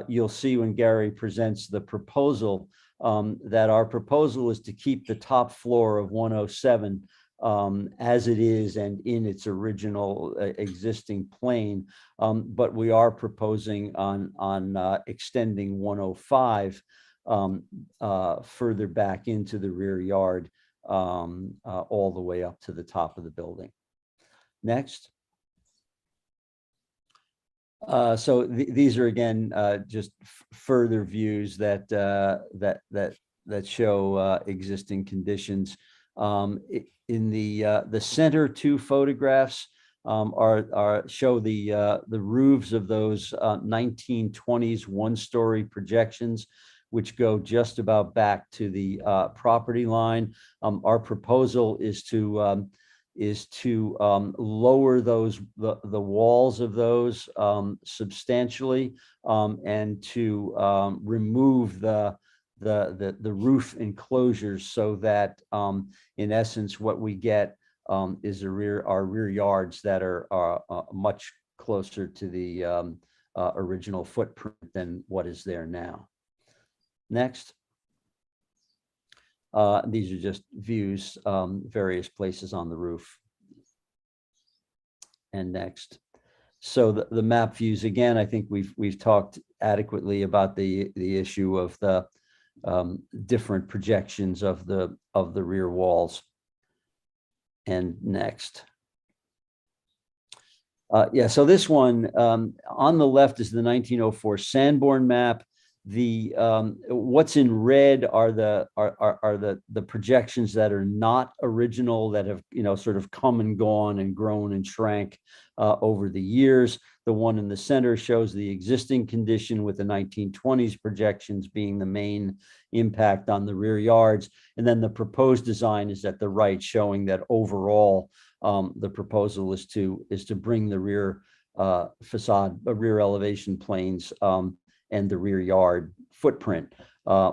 you'll see when Gary presents the proposal that our proposal is to keep the top floor of 107 as it is and in its original existing plane. But we are proposing on extending 105 further back into the rear yard, all the way up to the top of the building. Next. So these are again just further views that show existing conditions. In the center two photographs show the roofs of those 1920s one-story projections, which go just about back to the property line. Our proposal is to lower those the walls of those substantially, and to remove the roof enclosures, so that in essence what we get is our rear yards that are much closer to the original footprint than what is there now. Next. These are just views, various places on the roof. And next. So the map views, again, I think we've talked adequately about the issue of the different projections of the rear walls. And next. Yeah, so this one on the left is the 1904 Sanborn map. The what's in red are the projections that are not original, that have sort of come and gone and grown and shrank over the years. The one in the center shows the existing condition, with the 1920s projections being the main impact on the rear yards, and then the proposed design is at the right, showing that overall the proposal is to bring the rear facade, rear elevation planes, and the rear yard footprint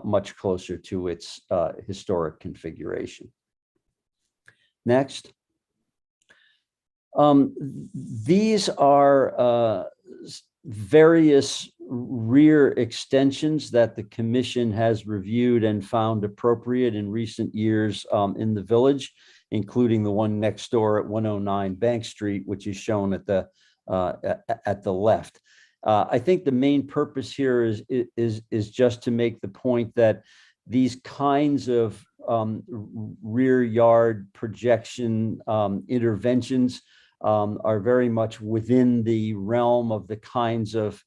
much closer to its historic configuration. Next. These are various rear extensions that the commission has reviewed and found appropriate in recent years in the village, including the one next door at 109 Bank Street, which is shown at the left. I think the main purpose here is just to make the point that these kinds of rear yard projection interventions are very much within the realm of the kinds of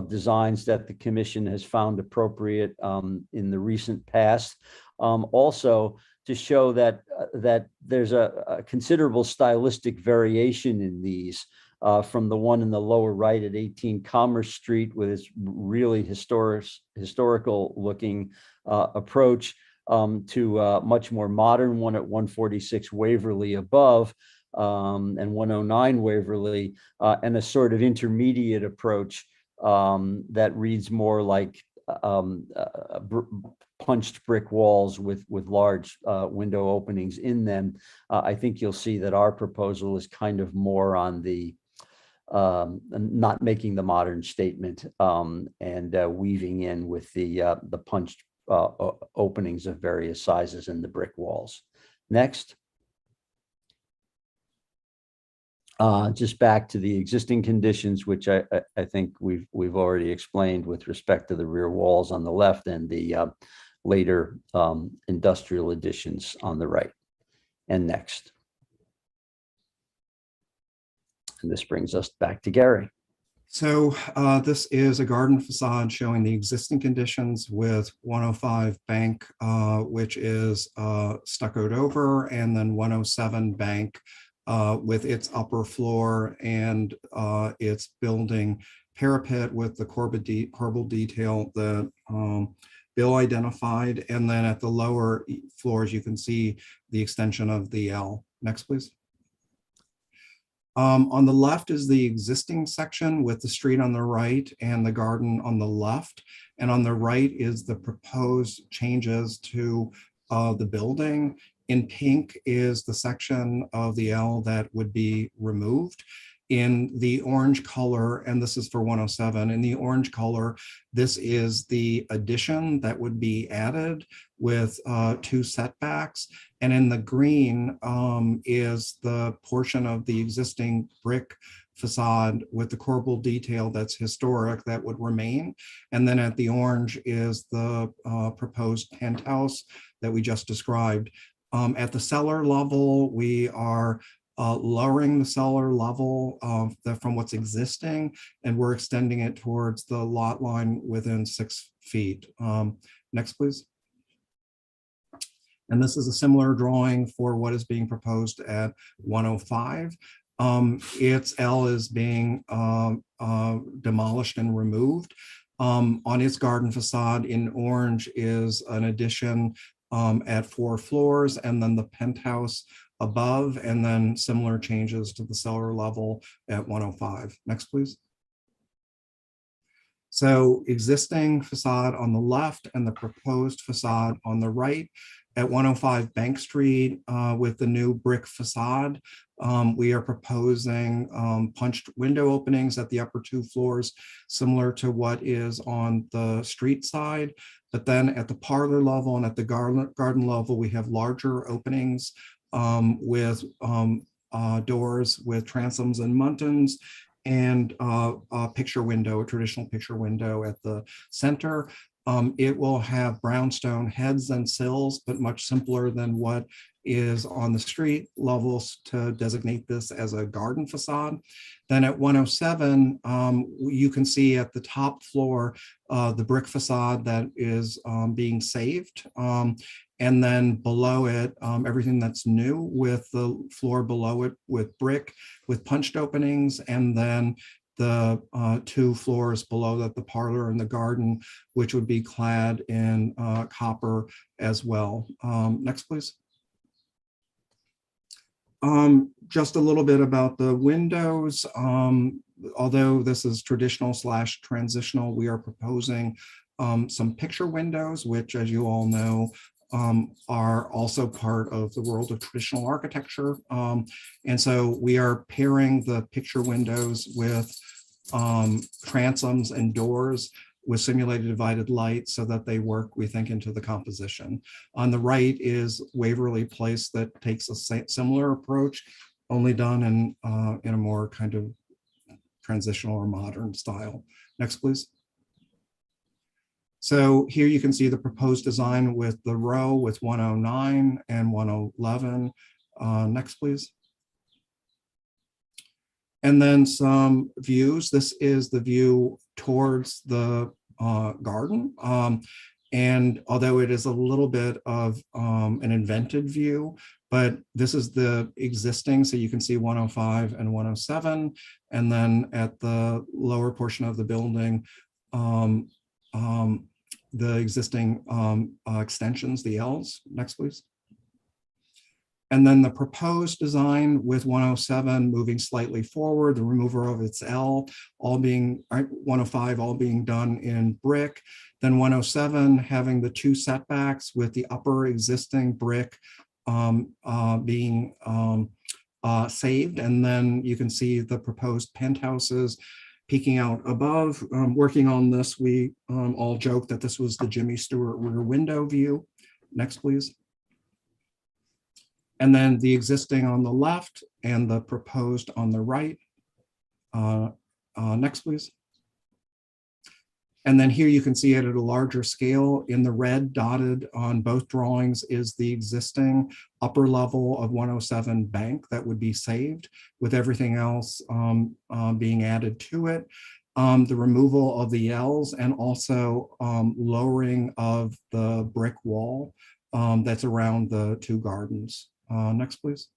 designs that the commission has found appropriate in the recent past. Also, to show that there's a considerable stylistic variation in these. From the one in the lower right at 18 Commerce Street, with its really historical looking approach, to a much more modern one at 146 Waverly above, and 109 Waverly, and a sort of intermediate approach that reads more like punched brick walls with large window openings in them. I think you'll see that our proposal is kind of more on the not making the modern statement, and weaving in with the punched openings of various sizes in the brick walls. Next. Just back to the existing conditions, which I think we've already explained with respect to the rear walls on the left and the later industrial additions on the right. And next. And this brings us back to Gary. So this is a garden facade showing the existing conditions with 105 Bank, which is stuccoed over, and then 107 Bank with its upper floor and its building parapet with the corbel detail that Bill identified. And then at the lower floors, you can see the extension of the L. Next, please. On the left is the existing section with the street on the right and the garden on the left. And on the right is the proposed changes to the building. In pink is the section of the L that would be removed. In the orange color, and this is for 107, in the orange color, this is the addition that would be added with 2 setbacks. And in the green is the portion of the existing brick facade with the corbel detail that's historic that would remain. And then at the orange is the proposed penthouse that we just described. At the cellar level, we are lowering the cellar level from what's existing, and we're extending it towards the lot line within 6 feet. Next, please. And this is a similar drawing for what is being proposed at 105. Its L is being demolished and removed. On its garden facade in orange is an addition at 4 floors, and then the penthouse above, and then similar changes to the cellar level at 105. Next, please. So existing facade on the left and the proposed facade on the right. At 105 Bank Street with the new brick facade, we are proposing punched window openings at the upper 2 floors, similar to what is on the street side. But then at the parlor level and at the garden level, we have larger openings with doors with transoms and muntins, and a picture window, a traditional picture window at the center. It will have brownstone heads and sills, but much simpler than what is on the street levels to designate this as a garden facade. Then at 107, you can see at the top floor the brick facade that is being saved. And then below it, everything that's new with the floor below it with brick, with punched openings, and then the 2 floors below that, the parlor and the garden, which would be clad in copper as well. Next, please. Just a little bit about the windows. Although this is traditional / transitional, we are proposing some picture windows, which, as you all know, are also part of the world of traditional architecture. And so we are pairing the picture windows with transoms and doors with simulated divided light so that they work, we think, into the composition. On the right is Waverly Place that takes a similar approach, only done in a more kind of transitional or modern style. Next, please. So here you can see the proposed design with the row with 109 and 111. Next, please. And then some views. This is the view towards the garden. And although it is a little bit of an invented view, but this is the existing, so you can see 105 and 107. And then at the lower portion of the building, the existing extensions, the Ls. Next, please. And then the proposed design with 107 moving slightly forward, the removal of its L, all being 105, all being done in brick. Then 107 having the 2 setbacks with the upper existing brick being saved. And then you can see the proposed penthouses peeking out above. Working on this, we all joked that this was the Jimmy Stewart rear window view. Next, please. And then the existing on the left and the proposed on the right. Next, please. And then here you can see it at a larger scale. In the red dotted on both drawings is the existing upper level of 107 bank that would be saved, with everything else being added to it. The removal of the Ls and also lowering of the brick wall that's around the 2 gardens. Next, please.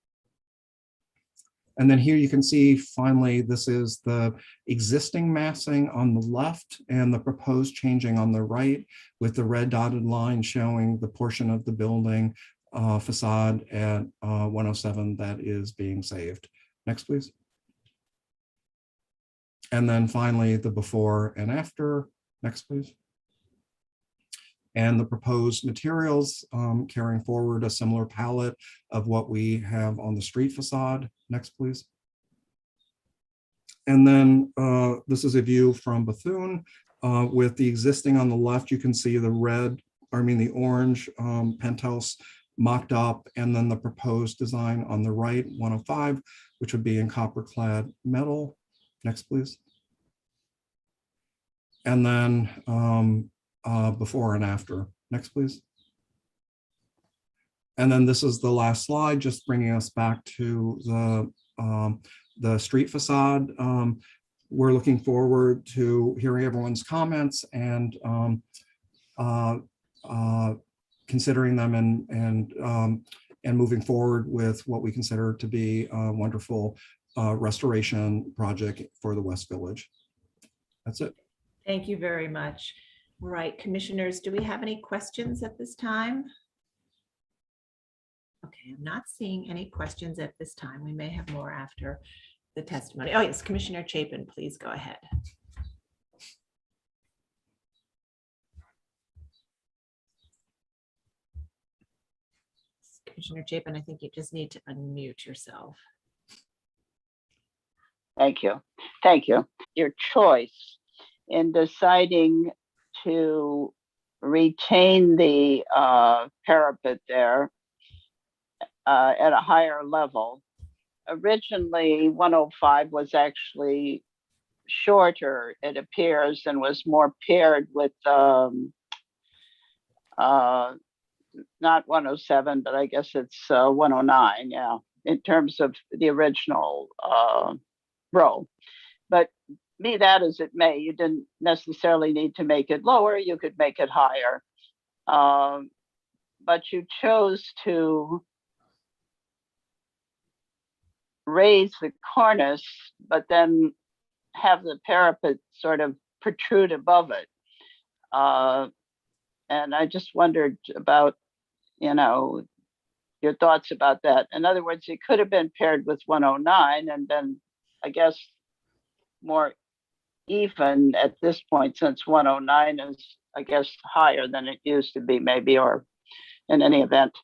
And then here you can see, finally, this is the existing massing on the left and the proposed changing on the right, with the red dotted line showing the portion of the building facade at 107 that is being saved. Next, please. And then finally, the before and after. Next, please. And the proposed materials carrying forward a similar palette of what we have on the street facade. Next, please. And then this is a view from Bethune with the existing on the left. You can see the the orange penthouse mocked up, and then the proposed design on the right, 105, which would be in copper clad metal. Next, please. And then before and after. Next, please. And then this is the last slide, just bringing us back to the street facade. We're looking forward to hearing everyone's comments and considering them and moving forward with what we consider to be a wonderful restoration project for the West Village. That's it. Thank you very much. All right, commissioners, do we have any questions at this time? Okay, I'm not seeing any questions at this time. We may have more after the testimony. Oh yes, Commissioner Chapin, please go ahead. Commissioner Chapin, I think you just need to unmute yourself. Thank you. Thank you. Your choice in deciding to retain the parapet there at a higher level. Originally, 105 was actually shorter, it appears, and was more paired with not 107, but I guess it's 109, yeah, in terms of the original row. But be that as it may, you didn't necessarily need to make it lower, you could make it higher. But you chose to raise the cornice, but then have the parapet sort of protrude above it. And I just wondered about, your thoughts about that. In other words, it could have been paired with 109 and then, I guess, more even at this point, since 109 is, I guess, higher than it used to be, maybe, or in any event.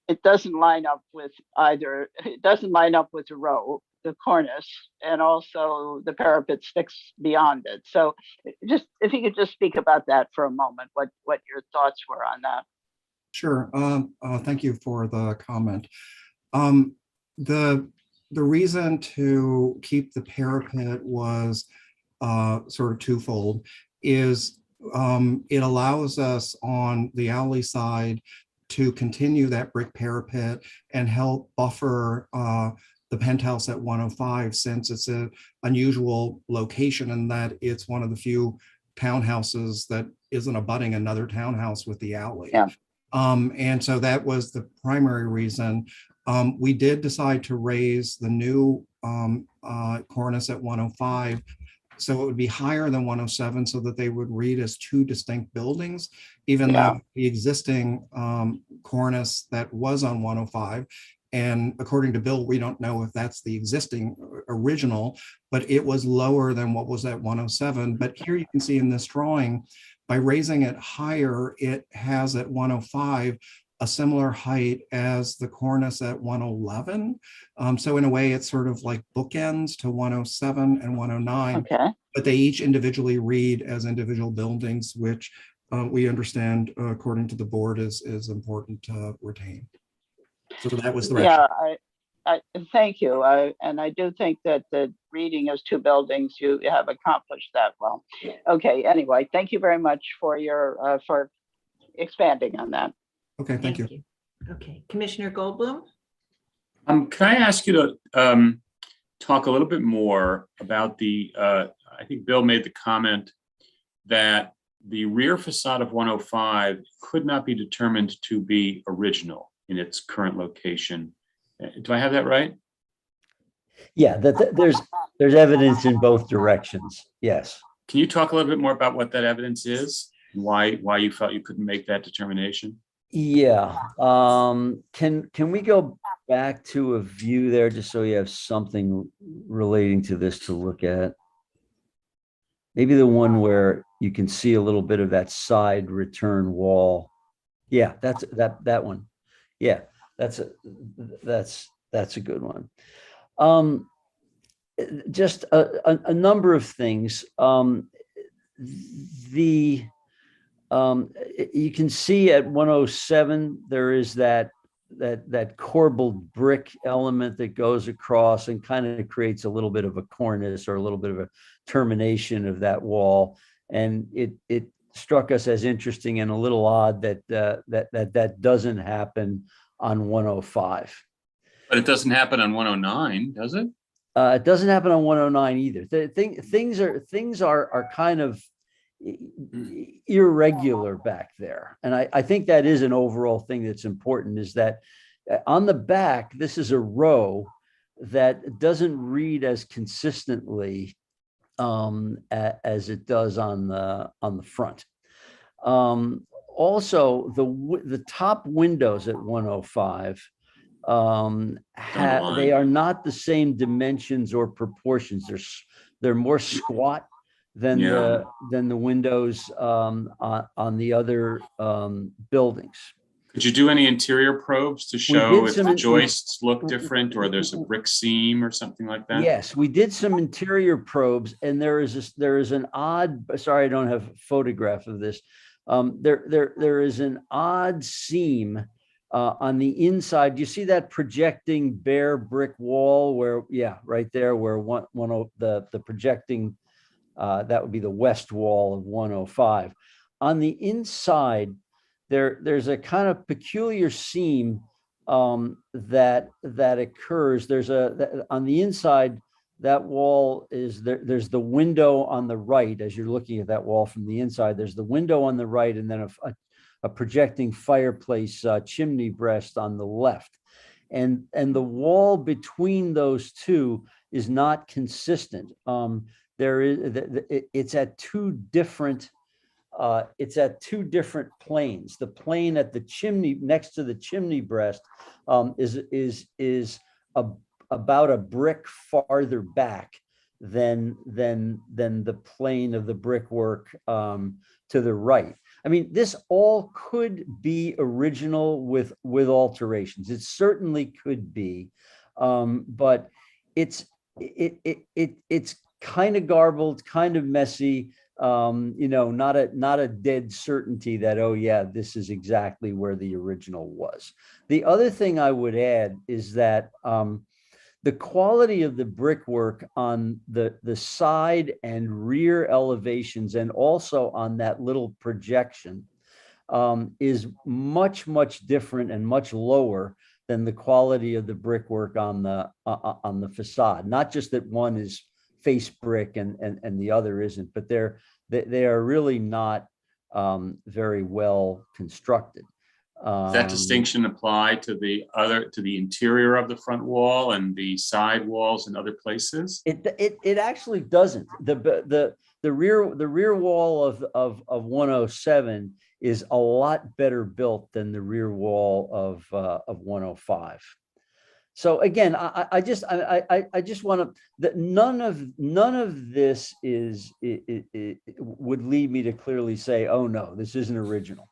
It doesn't line up with either, it doesn't line up with the row, the cornice, and also the parapet sticks beyond it. So just, if you could just speak about that for a moment, what your thoughts were on that. Sure. Thank you for the comment. The reason to keep the parapet was sort of twofold. Is it allows us on the alley side to continue that brick parapet and help buffer the penthouse at 105, since it's an unusual location in that it's one of the few townhouses that isn't abutting another townhouse with the alley. Yeah. And so that was the primary reason. We did decide to raise the new cornice at 105, so it would be higher than 107, so that they would read as two distinct buildings, even though the existing cornice that was on 105, and according to Bill, we don't know if that's the existing original, but it was lower than what was at 107. But here you can see in this drawing, by raising it higher, it has at 105 a similar height as the cornice at 111. So in a way, it's sort of like bookends to 107 and 109. Okay. But they each individually read as individual buildings, which we understand, according to the board, is important to retain. So that was the rationale. Yeah, I thank you. And I do think that the reading as two buildings, you have accomplished that well. Okay, anyway, thank you very much for your for expanding on that. Okay, thank you. Okay, Commissioner Goldblum. Can I ask you to talk a little bit more about the, I think Bill made the comment that the rear facade of 105 could not be determined to be original in its current location. Do I have that right? Yeah, there's evidence in both directions. Yes. Can you talk a little bit more about what that evidence is? And why you felt you couldn't make that determination? Yeah. Can we go back to a view there just so you have something relating to this to look at? Maybe the one where you can see a little bit of that side return wall. Yeah, that's that one. Yeah, that's a good one. just a number of things. You can see at 107 there is that corbelled brick element that goes across and kind of creates a little bit of a cornice or a little bit of a termination of that wall, and it struck us as interesting and a little odd that doesn't happen on 105. But it doesn't happen on 109, does it? It doesn't happen on 109 either. Things are kind of irregular back there, and I think that is an overall thing that's important. Is that on the back, this is a row that doesn't read as consistently as it does on the front. Also, the top windows at 105. They are not the same dimensions or proportions. They're more squat than the windows on the other buildings. Could you do any interior probes to show if the joists look different or there's a brick seam or something like that? Yes, we did some interior probes, and there is an odd. Sorry, I don't have a photograph of this. There is an odd seam on the inside. You see that projecting bare brick wall where, right there where the projecting, that would be the west wall of 105. On the inside, there's a kind of peculiar seam that occurs. On the inside, that wall is there. There's the window on the right as you're looking at that wall from the inside. There's the window on the right, and then a projecting fireplace chimney breast on the left, and the wall between those two is not consistent. It's at two different planes. The plane at the chimney next to the chimney breast is about a brick farther back than the plane of the brickwork to the right. I mean, this all could be original with alterations. It certainly could be, but it's kind of garbled, kind of messy. Not a dead certainty that, oh yeah, this is exactly where the original was. The other thing I would add is that the quality of the brickwork on the side and rear elevations, and also on that little projection, is much different and much lower than the quality of the brickwork on the facade. Not just that one is face brick and the other isn't, but they are really not very well constructed. Does that distinction apply to the interior of the front wall and the side walls in other places? It actually doesn't. The rear wall of 107 is a lot better built than the rear wall of 105. So again, I just want to, none of this would lead me to clearly say, oh no, this isn't original.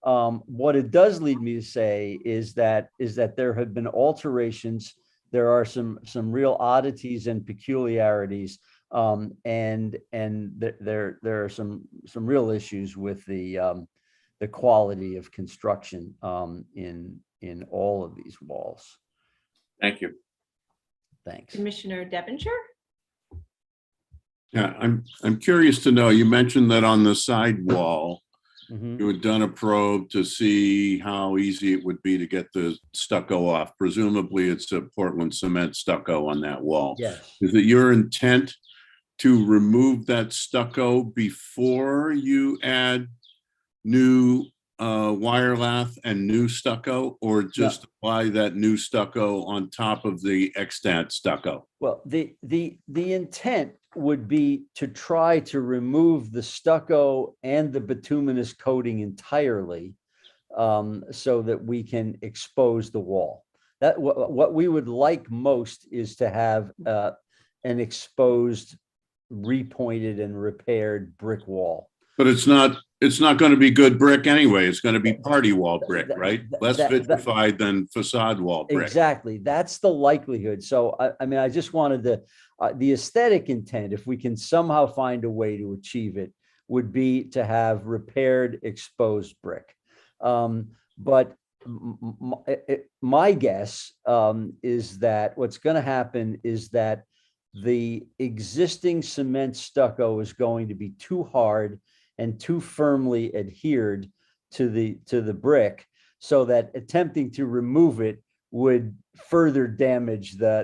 What it does lead me to say is that there have been alterations. There are some real oddities and peculiarities, and there are some real issues with the quality of construction in all of these walls. Thank you. Thanks. Commissioner Devonshire? Yeah, I'm curious to know, you mentioned that on the side wall, you had done a probe to see how easy it would be to get the stucco off. Presumably it's a Portland cement stucco on that wall. Yes. Is it your intent to remove that stucco before you add new wire lath and new stucco, or just apply that new stucco on top of the extant stucco? Well, the intent would be to try to remove the stucco and the bituminous coating entirely, so that we can expose the wall. That what we would like most is to have an exposed, repointed and repaired brick wall. But it's not going to be good brick anyway. It's going to be party wall brick, right? Less vitrified than facade wall brick. Exactly. That's the likelihood. So, I mean, I just wanted to, the aesthetic intent, if we can somehow find a way to achieve it, would be to have repaired exposed brick. But my guess is that what's going to happen is that the existing cement stucco is going to be too hard and too firmly adhered to the brick, so that attempting to remove it would further damage the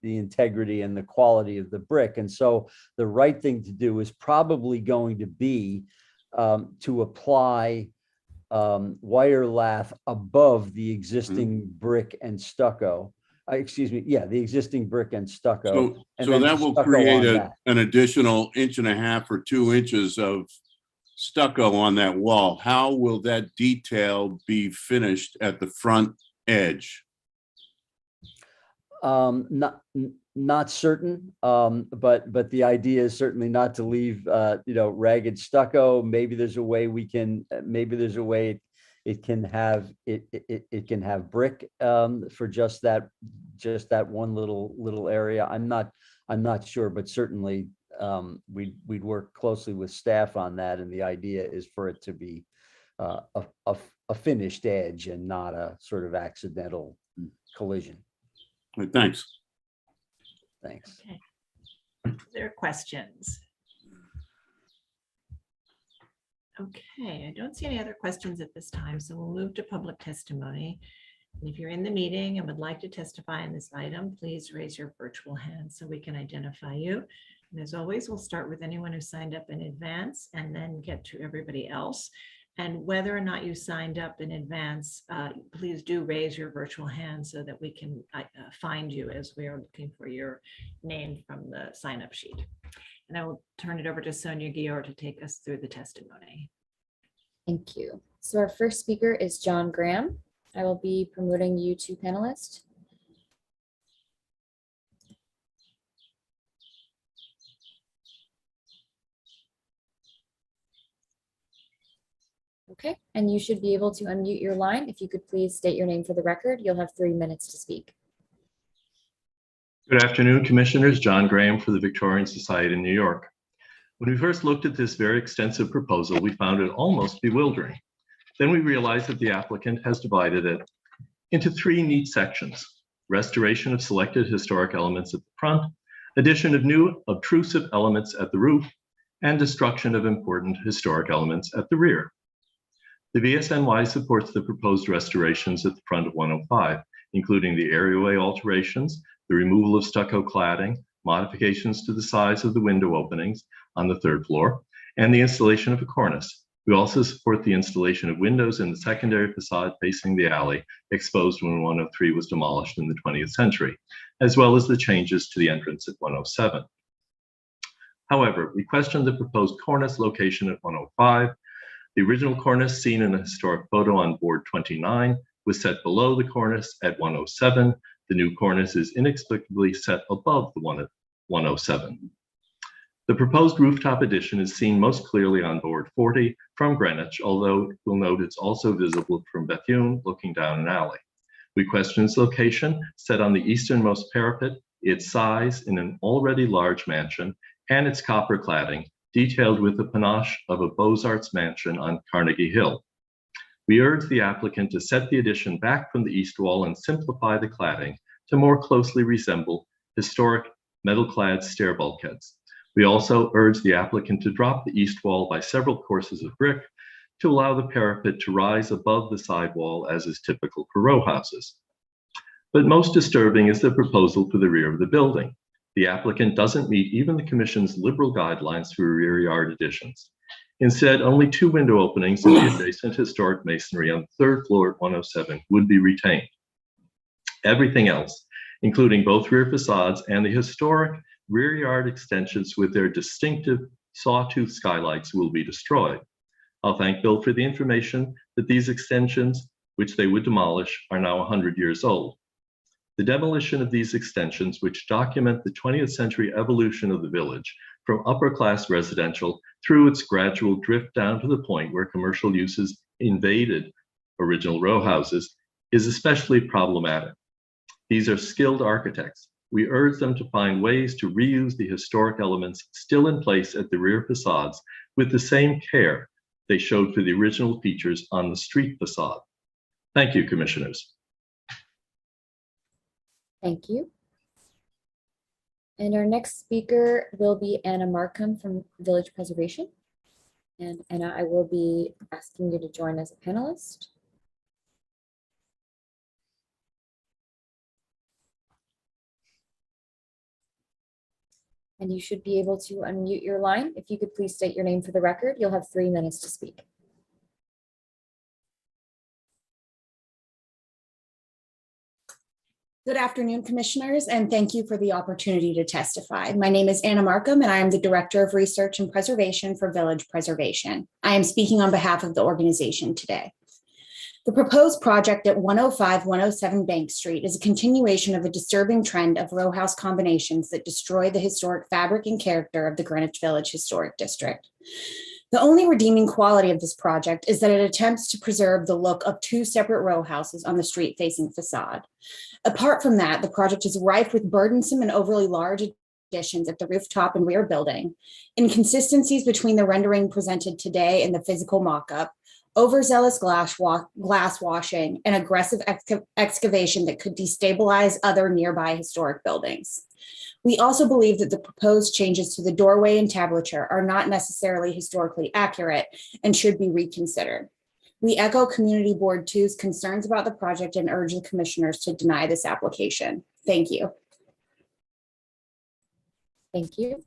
integrity and the quality of the brick. And so the right thing to do is probably going to be to apply wire lath above the existing brick and stucco. The existing brick and stucco. So that will create an additional 1.5 or 2 inches of stucco on that wall. How will that detail be finished at the front edge? Not certain, but the idea is certainly not to leave ragged stucco. Maybe there's a way we can. Maybe there's a way it can have brick for just that one little area. I'm not sure, but certainly we'd work closely with staff on that. And the idea is for it to be a finished edge and not a sort of accidental collision. Thanks. Okay. Are there questions? Okay, I don't see any other questions at this time, so we'll move to public testimony. And if you're in the meeting and would like to testify on this item, please raise your virtual hand so we can identify you. And as always, we'll start with anyone who signed up in advance and then get to everybody else. And whether or not you signed up in advance, please do raise your virtual hand so that we can find you as we are looking for your name from the sign-up sheet. And I will turn it over to Sonia Guillor to take us through the testimony. Thank you. So our first speaker is John Graham. I will be promoting you to panelist. Okay, and you should be able to unmute your line. If you could please state your name for the record, you'll have 3 minutes to speak. Good afternoon, Commissioners. John Graham for the Victorian Society in New York. When we first looked at this very extensive proposal, we found it almost bewildering. Then we realized that the applicant has divided it into 3 neat sections: restoration of selected historic elements at the front, addition of new obtrusive elements at the roof, and destruction of important historic elements at the rear. The VSNY supports the proposed restorations at the front of 105, including the areaway alterations, the removal of stucco cladding, modifications to the size of the window openings on the 3rd floor, and the installation of a cornice. We also support the installation of windows in the secondary facade facing the alley, exposed when 103 was demolished in the 20th century, as well as the changes to the entrance at 107. However, we question the proposed cornice location at 105. The original cornice seen in a historic photo on board 29 was set below the cornice at 107. The new cornice is inexplicably set above the one at 107. The proposed rooftop addition is seen most clearly on board 40 from Greenwich, although you'll note it's also visible from Bethune looking down an alley. We question its location, set on the easternmost parapet, its size in an already large mansion, and its copper cladding, detailed with the panache of a Beaux-Arts mansion on Carnegie Hill. We urge the applicant to set the addition back from the east wall and simplify the cladding to more closely resemble historic metal-clad stair bulkheads. We also urge the applicant to drop the east wall by several courses of brick to allow the parapet to rise above the side wall, as is typical for row houses. But most disturbing is the proposal for the rear of the building. The applicant doesn't meet even the Commission's liberal guidelines for rear yard additions. Instead, only 2 window openings in the adjacent historic masonry on the 3rd floor at 107 would be retained. Everything else, including both rear facades and the historic rear yard extensions with their distinctive sawtooth skylights, will be destroyed. I'll thank Bill for the information that these extensions, which they would demolish, are now 100 years old. The demolition of these extensions, which document the 20th century evolution of the village, from upper-class residential through its gradual drift down to the point where commercial uses invaded original row houses is especially problematic. These are skilled architects. We urge them to find ways to reuse the historic elements still in place at the rear facades with the same care they showed for the original features on the street facade. Thank you, commissioners. Thank you. And our next speaker will be Anna Markham from Village Preservation. And Anna, I will be asking you to join as a panelist. And you should be able to unmute your line. If you could please state your name for the record, you'll have 3 minutes to speak. Good afternoon, commissioners, and thank you for the opportunity to testify. My name is Anna Markham, and I am the Director of Research and Preservation for Village Preservation. I am speaking on behalf of the organization today. The proposed project at 105-107 Bank Street is a continuation of a disturbing trend of row house combinations that destroy the historic fabric and character of the Greenwich Village Historic District. The only redeeming quality of this project is that it attempts to preserve the look of 2 separate row houses on the street-facing facade. Apart from that, the project is rife with burdensome and overly large additions at the rooftop and rear building, inconsistencies between the rendering presented today and the physical mock-up, overzealous glass washing, and aggressive excavation that could destabilize other nearby historic buildings. We also believe that the proposed changes to the doorway and tablature are not necessarily historically accurate and should be reconsidered. We echo Community Board 2's concerns about the project and urge the commissioners to deny this application. Thank you. Thank you.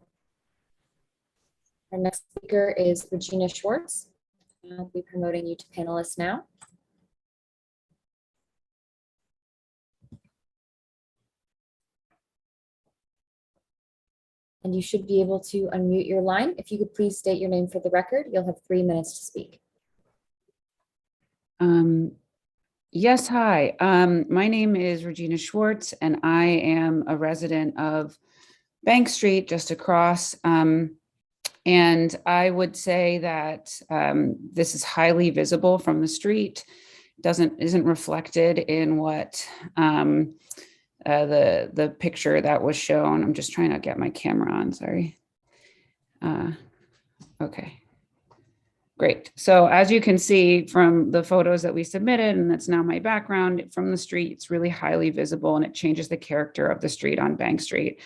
Our next speaker is Regina Schwartz. I'll be promoting you to panelist now. And you should be able to unmute your line. If you could please state your name for the record, you'll have 3 minutes to speak. Yes, hi. My name is Regina Schwartz, and I am a resident of Bank Street just across. And I would say that this is highly visible from the street. Isn't reflected in what the picture that was shown. I'm just trying to get my camera on, sorry. Okay, great. So as you can see from the photos that we submitted, and that's now my background from the street, it's really highly visible and it changes the character of the street on Bank Street.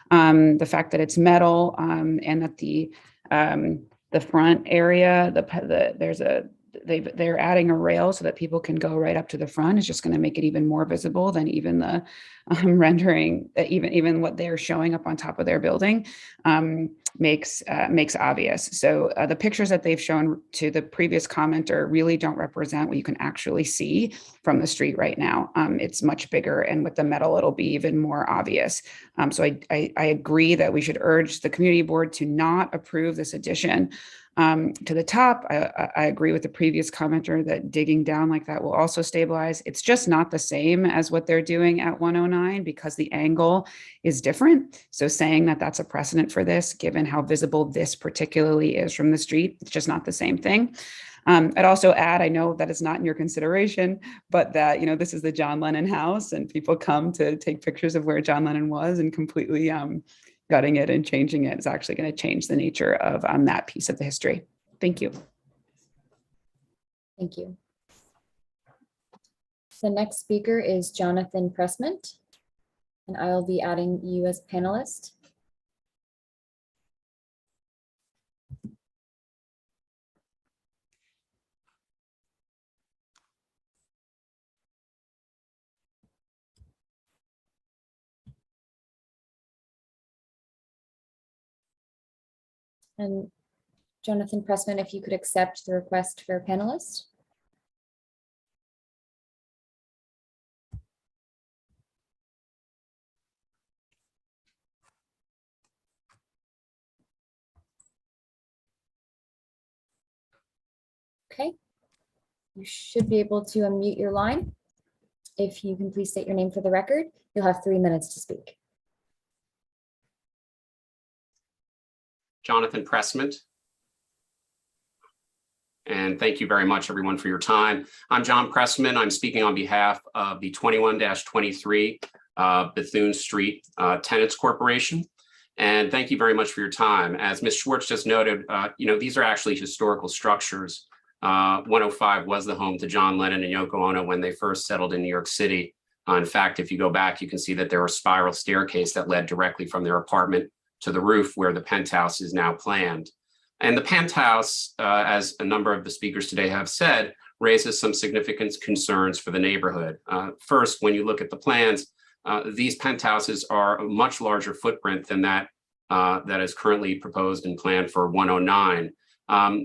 The fact that it's metal and that the front area, they're adding a rail so that people can go right up to the front is just going to make it even more visible than even the rendering, even what they're showing up on top of their building makes obvious. So the pictures that they've shown to the previous commenter really don't represent what you can actually see from the street right now. It's much bigger, and with the metal, it'll be even more obvious. So I agree that we should urge the community board to not approve this addition. To the top, I agree with the previous commenter that digging down like that will also stabilize. It's just not the same as what they're doing at 109 because the angle is different. So saying that that's a precedent for this, given how visible this particularly is from the street, it's just not the same thing. I'd also add, I know that it's not in your consideration, but that, this is the John Lennon house and people come to take pictures of where John Lennon was, and completely gutting it and changing it is actually going to change the nature of that piece of the history. Thank you. Thank you. The next speaker is Jonathan Pressment, and I'll be adding you as panelist. And Jonathan Pressman, if you could accept the request for a panelist. Okay, you should be able to unmute your line. If you can please state your name for the record, you'll have 3 minutes to speak. Jonathan Pressman. And thank you very much, everyone, for your time. I'm John Pressman. I'm speaking on behalf of the 21-23 Bethune Street Tenants Corporation. And thank you very much for your time. As Ms. Schwartz just noted, these are actually historical structures. 105 was the home to John Lennon and Yoko Ono when they first settled in New York City. In fact, if you go back, you can see that there was a spiral staircase that led directly from their apartment to the roof where the penthouse is now planned. And the penthouse, as a number of the speakers today have said, raises some significant concerns for the neighborhood. First, when you look at the plans, these penthouses are a much larger footprint than that is currently proposed and planned for 109.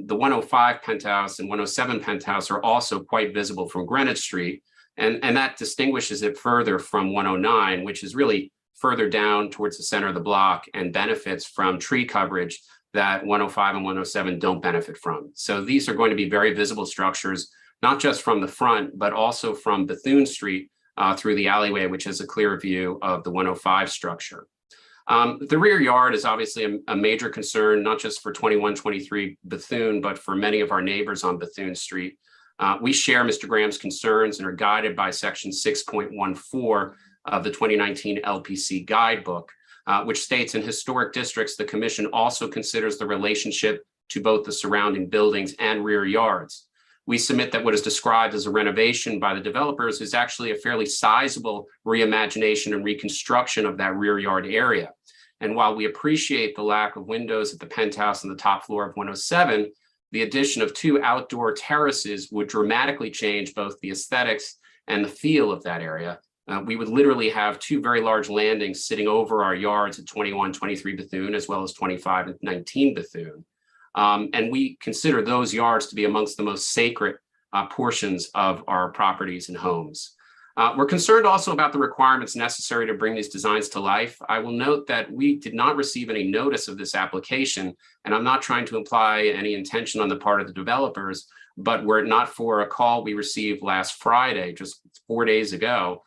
The 105 penthouse and 107 penthouse are also quite visible from Greenwich Street, and that distinguishes it further from 109, which is really further down towards the center of the block and benefits from tree coverage that 105 and 107 don't benefit from. So these are going to be very visible structures, not just from the front, but also from Bethune Street through the alleyway, which has a clear view of the 105 structure. The rear yard is obviously a major concern, not just for 21-23 Bethune, but for many of our neighbors on Bethune Street. We share Mr. Graham's concerns and are guided by section 6.14 of the 2019 LPC guidebook, which states in historic districts, the commission also considers the relationship to both the surrounding buildings and rear yards. We submit that what is described as a renovation by the developers is actually a fairly sizable reimagination and reconstruction of that rear yard area. And while we appreciate the lack of windows at the penthouse on the top floor of 107, the addition of 2 outdoor terraces would dramatically change both the aesthetics and the feel of that area. We would literally have 2 very large landings sitting over our yards at 21-23 Bethune, as well as 25 and 19 Bethune. And we consider those yards to be amongst the most sacred portions of our properties and homes. We're concerned also about the requirements necessary to bring these designs to life. I will note that we did not receive any notice of this application, and I'm not trying to imply any intention on the part of the developers, but were it not for a call we received last Friday, just 4 days ago,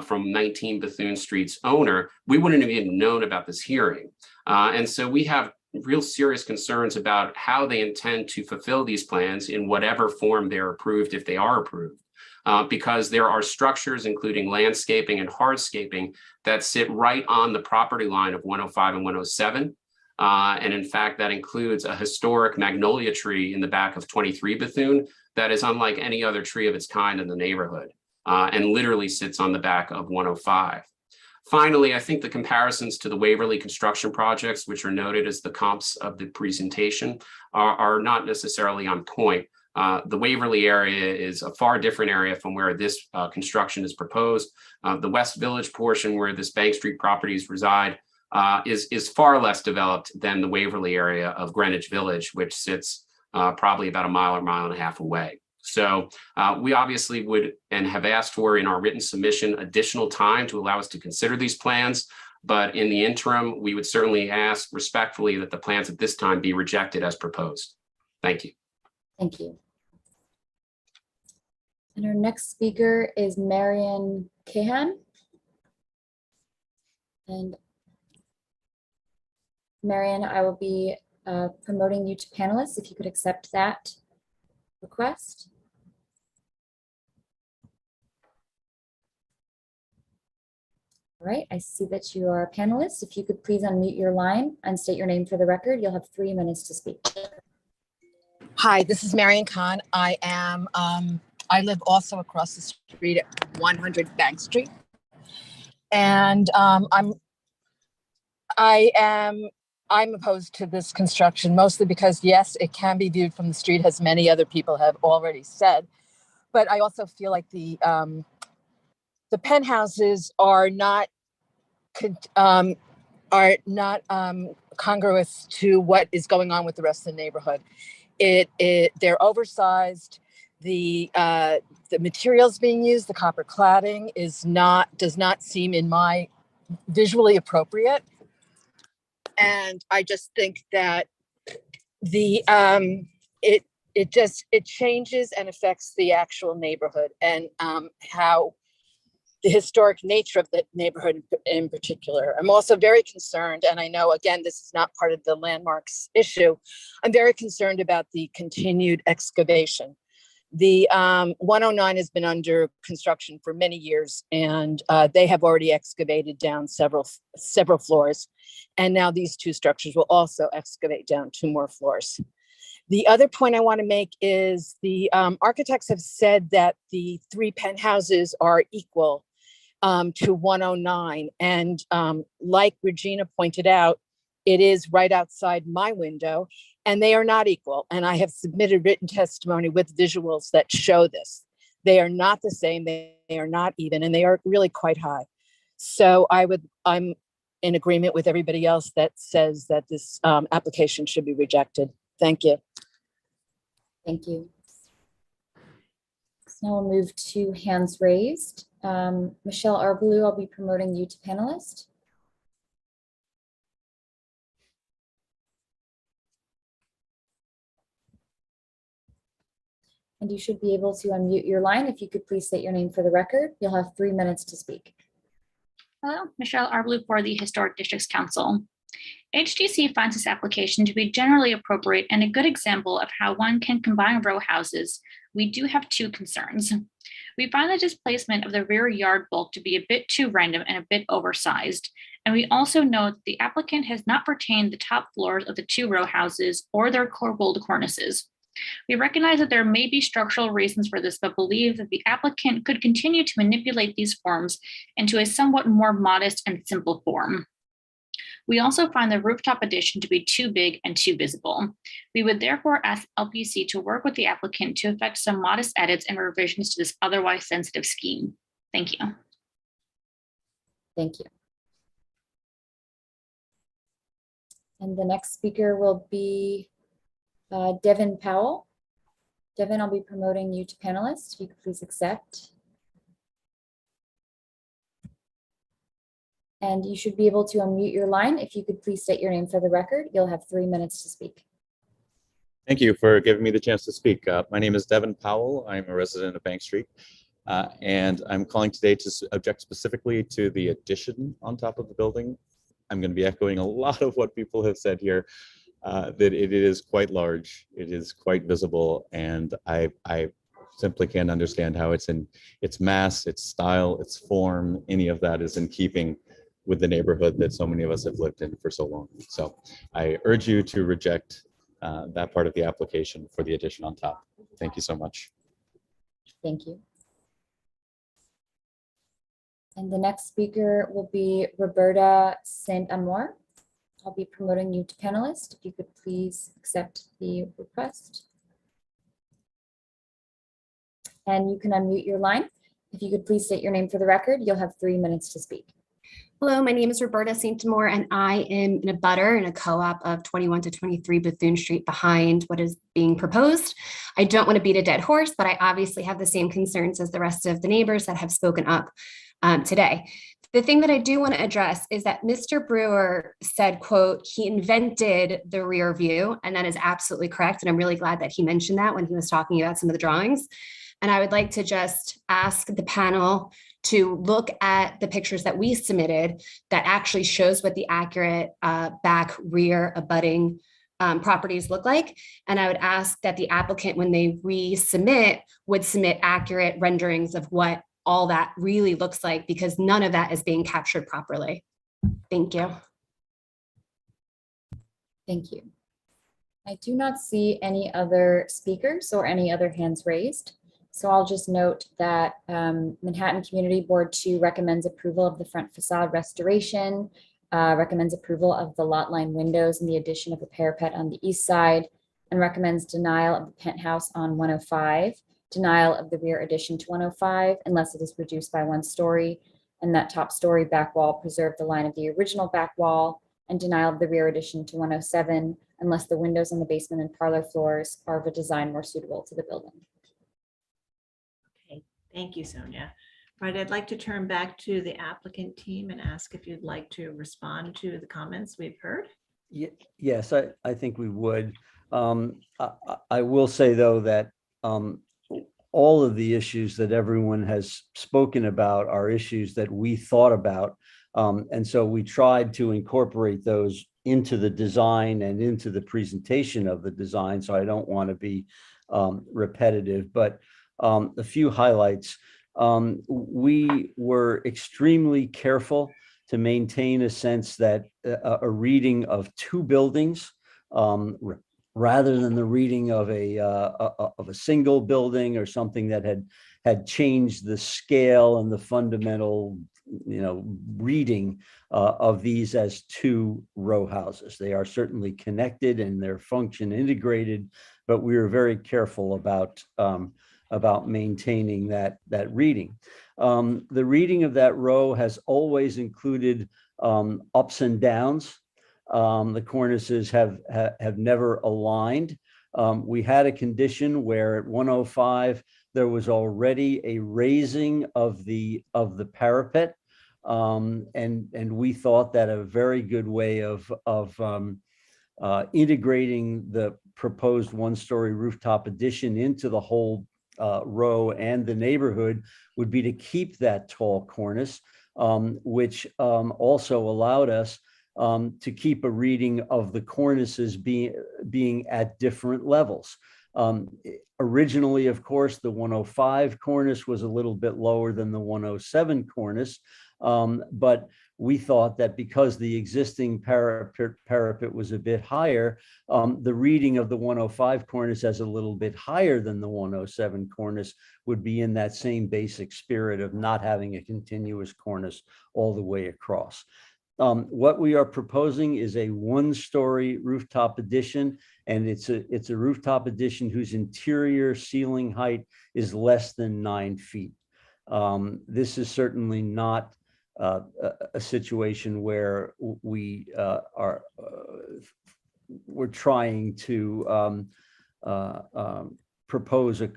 from 19 Bethune Street's owner, we wouldn't have even known about this hearing. And so we have real serious concerns about how they intend to fulfill these plans in whatever form they're approved, if they are approved. Because there are structures, including landscaping and hardscaping, that sit right on the property line of 105 and 107. And in fact, that includes a historic magnolia tree in the back of 23 Bethune that is unlike any other tree of its kind in the neighborhood, and literally sits on the back of 105. Finally, I think the comparisons to the Waverly construction projects, which are noted as the comps of the presentation, are not necessarily on point. The Waverly area is a far different area from where this construction is proposed. The West Village portion where this Bank Street properties reside is far less developed than the Waverly area of Greenwich Village, which sits probably about a mile or mile and a half away. So we obviously would and have asked for in our written submission additional time to allow us to consider these plans. But in the interim, we would certainly ask respectfully that the plans at this time be rejected as proposed. Thank you. Thank you. And our next speaker is Marian Kahan. And Marian, I will be promoting you to panelists if you could accept that request. All right, I see that you are a panelist. If you could please unmute your line and state your name for the record, you'll have 3 minutes to speak. Hi, this is Marian Khan. I am, I live also across the street at 100 Bank Street. And I'm opposed to this construction, mostly because yes, it can be viewed from the street, as many other people have already said. But I also feel like the penthouses are not congruous to what is going on with the rest of the neighborhood. They're oversized. The materials being used, the copper cladding, does not seem in my visually appropriate. And I just think that it changes and affects the actual neighborhood and how the historic nature of the neighborhood in particular. I'm also very concerned, and I know, again, this is not part of the landmarks issue. I'm very concerned about the continued excavation. The 109 has been under construction for many years, and they have already excavated down several floors. And now these two structures will also excavate down 2 more floors. The other point I want to make is the architects have said that the 3 penthouses are equal to 109. And like Regina pointed out, it is right outside my window, and they are not equal. And I have submitted written testimony with visuals that show this. They are not the same, they are not even, and they are really quite high. So I'm in agreement with everybody else that says that this application should be rejected. Thank you. Thank you. So now we'll move to hands raised. Michelle Arbalou, I'll be promoting you to panelist. And you should be able to unmute your line. If you could please state your name for the record. You'll have 3 minutes to speak. Hello, Michelle Arbalou for the Historic Districts Council. HDC finds this application to be generally appropriate and a good example of how one can combine row houses. We do have 2 concerns. We find the displacement of the rear yard bulk to be a bit too random and a bit oversized. And we also note that the applicant has not retained the top floors of the 2 row houses or their corbelled cornices. We recognize that there may be structural reasons for this, but believe that the applicant could continue to manipulate these forms into a somewhat more modest and simple form. We also find the rooftop addition to be too big and too visible. We would therefore ask LPC to work with the applicant to effect some modest edits and revisions to this otherwise sensitive scheme. Thank you. Thank you. And the next speaker will be Devin Powell. Devin, I'll be promoting you to panelist. If you could please accept. And you should be able to unmute your line. If you could please state your name for the record. You'll have 3 minutes to speak. Thank you for giving me the chance to speak. My name is Devin Powell. I'm a resident of Bank Street. And I'm calling today to object specifically to the addition on top of the building. I'm going to be echoing a lot of what people have said here, that it is quite large, it is quite visible, and I simply can't understand how it's in its mass, its style, its form, any of that is in keeping with the neighborhood that so many of us have lived in for so long. So I urge you to reject that part of the application for the addition on top. Thank you so much. Thank you. And the next speaker will be Roberta Saint-Amour. I'll be promoting you to panelist. If you could please accept the request. And you can unmute your line. If you could please state your name for the record, you'll have 3 minutes to speak. Hello, my name is Roberta Saint-Amour, and I am in a butter in a co-op of 21 to 23 Bethune Street behind what is being proposed. I don't want to beat a dead horse, but I obviously have the same concerns as the rest of the neighbors that have spoken up today. The thing that I do want to address is that Mr. Brewer said, quote, he invented the rear view, and that is absolutely correct. And I'm really glad that he mentioned that when he was talking about some of the drawings. And I would like to just ask the panel to look at the pictures that we submitted that actually shows what the accurate back, rear, abutting properties look like. And I would ask that the applicant, when they resubmit, would submit accurate renderings of what all that really looks like, because none of that is being captured properly. Thank you. Thank you. I do not see any other speakers or any other hands raised. So I'll just note that Manhattan Community Board 2 recommends approval of the front facade restoration, recommends approval of the lot line windows and the addition of a parapet on the east side, and recommends denial of the penthouse on 105, denial of the rear addition to 105 unless it is reduced by 1 story, and that top story back wall preserve the line of the original back wall, and denial of the rear addition to 107 unless the windows on the basement and parlor floors are of a design more suitable to the building. Thank you, Sonia. Right, I'd like to turn back to the applicant team and ask if you'd like to respond to the comments we've heard. Yes, I think we would. I will say, though, that all of the issues that everyone has spoken about are issues that we thought about. And so we tried to incorporate those into the design and into the presentation of the design. So I don't want to be repetitive, but a few highlights. We were extremely careful to maintain a sense that a reading of two buildings rather than the reading of a single building or something that had changed the scale and the fundamental, reading of these as two row houses. They are certainly connected and their function integrated, but we were very careful about maintaining that reading. The reading of that row has always included ups and downs. The cornices have never aligned. We had a condition where at 105 there was already a raising of the parapet, and we thought that a very good way of integrating the proposed one-story rooftop addition into the whole row and the neighborhood would be to keep that tall cornice, which also allowed us to keep a reading of the cornices being at different levels. Originally, of course, the 105 cornice was a little bit lower than the 107 cornice, but we thought that because the existing parapet was a bit higher, the reading of the 105 cornice as a little bit higher than the 107 cornice would be in that same basic spirit of not having a continuous cornice all the way across. What we are proposing is a one-story rooftop addition, and it's a rooftop addition whose interior ceiling height is less than 9 feet. This is certainly not a situation where we're trying to propose a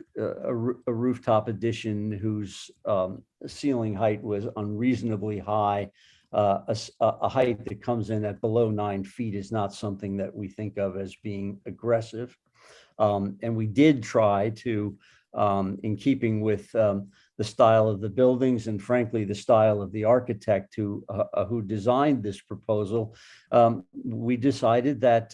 rooftop addition whose ceiling height was unreasonably high. A height that comes in at below 9 feet is not something that we think of as being aggressive. And we did try to, in keeping with the style of the buildings and frankly, the style of the architect who designed this proposal, we decided that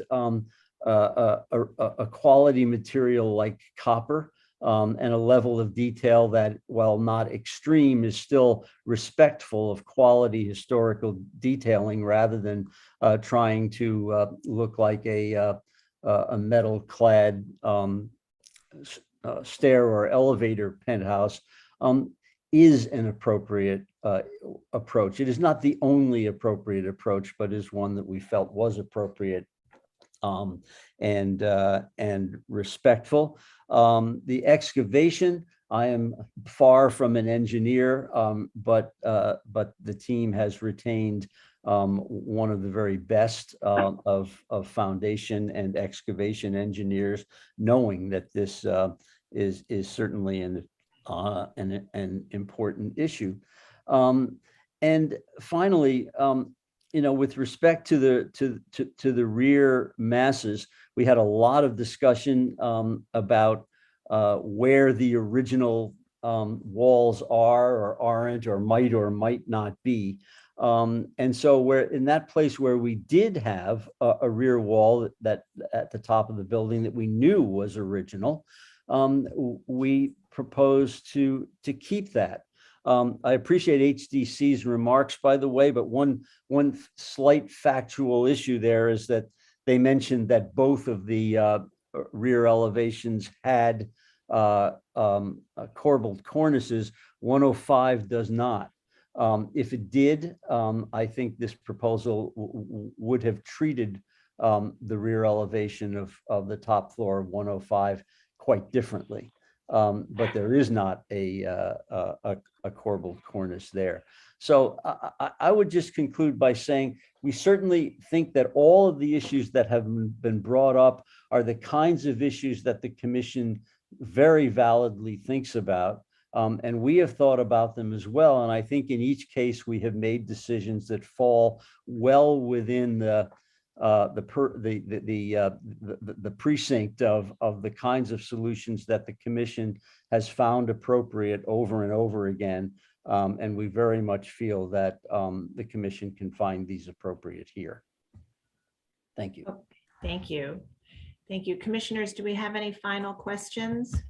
a quality material like copper and a level of detail that, while not extreme, is still respectful of quality historical detailing rather than trying to look like a metal-clad stair or elevator penthouse, is an appropriate approach. It is not the only appropriate approach, but is one that we felt was appropriate and respectful. The excavation, I am far from an engineer, but the team has retained one of the very best of foundation and excavation engineers, knowing that this is certainly an important issue. And finally, with respect to the rear masses, we had a lot of discussion about where the original walls are or aren't or might not be. And so we're in that place where we did have a rear wall that at the top of the building that we knew was original, we proposed to keep that. I appreciate HDC's remarks, by the way, but one slight factual issue there is that they mentioned that both of the rear elevations had corbelled cornices. 105 does not. If it did, I think this proposal would have treated the rear elevation of the top floor of 105 quite differently. But there is not a corbelled cornice there. So I would just conclude by saying we certainly think that all of the issues that have been brought up are the kinds of issues that the commission very validly thinks about. And we have thought about them as well. And I think in each case, we have made decisions that fall well within the the precinct of the kinds of solutions that the commission has found appropriate over and over again. And we very much feel that the commission can find these appropriate here. Thank you. Thank you. Thank you. Commissioners, do we have any final questions?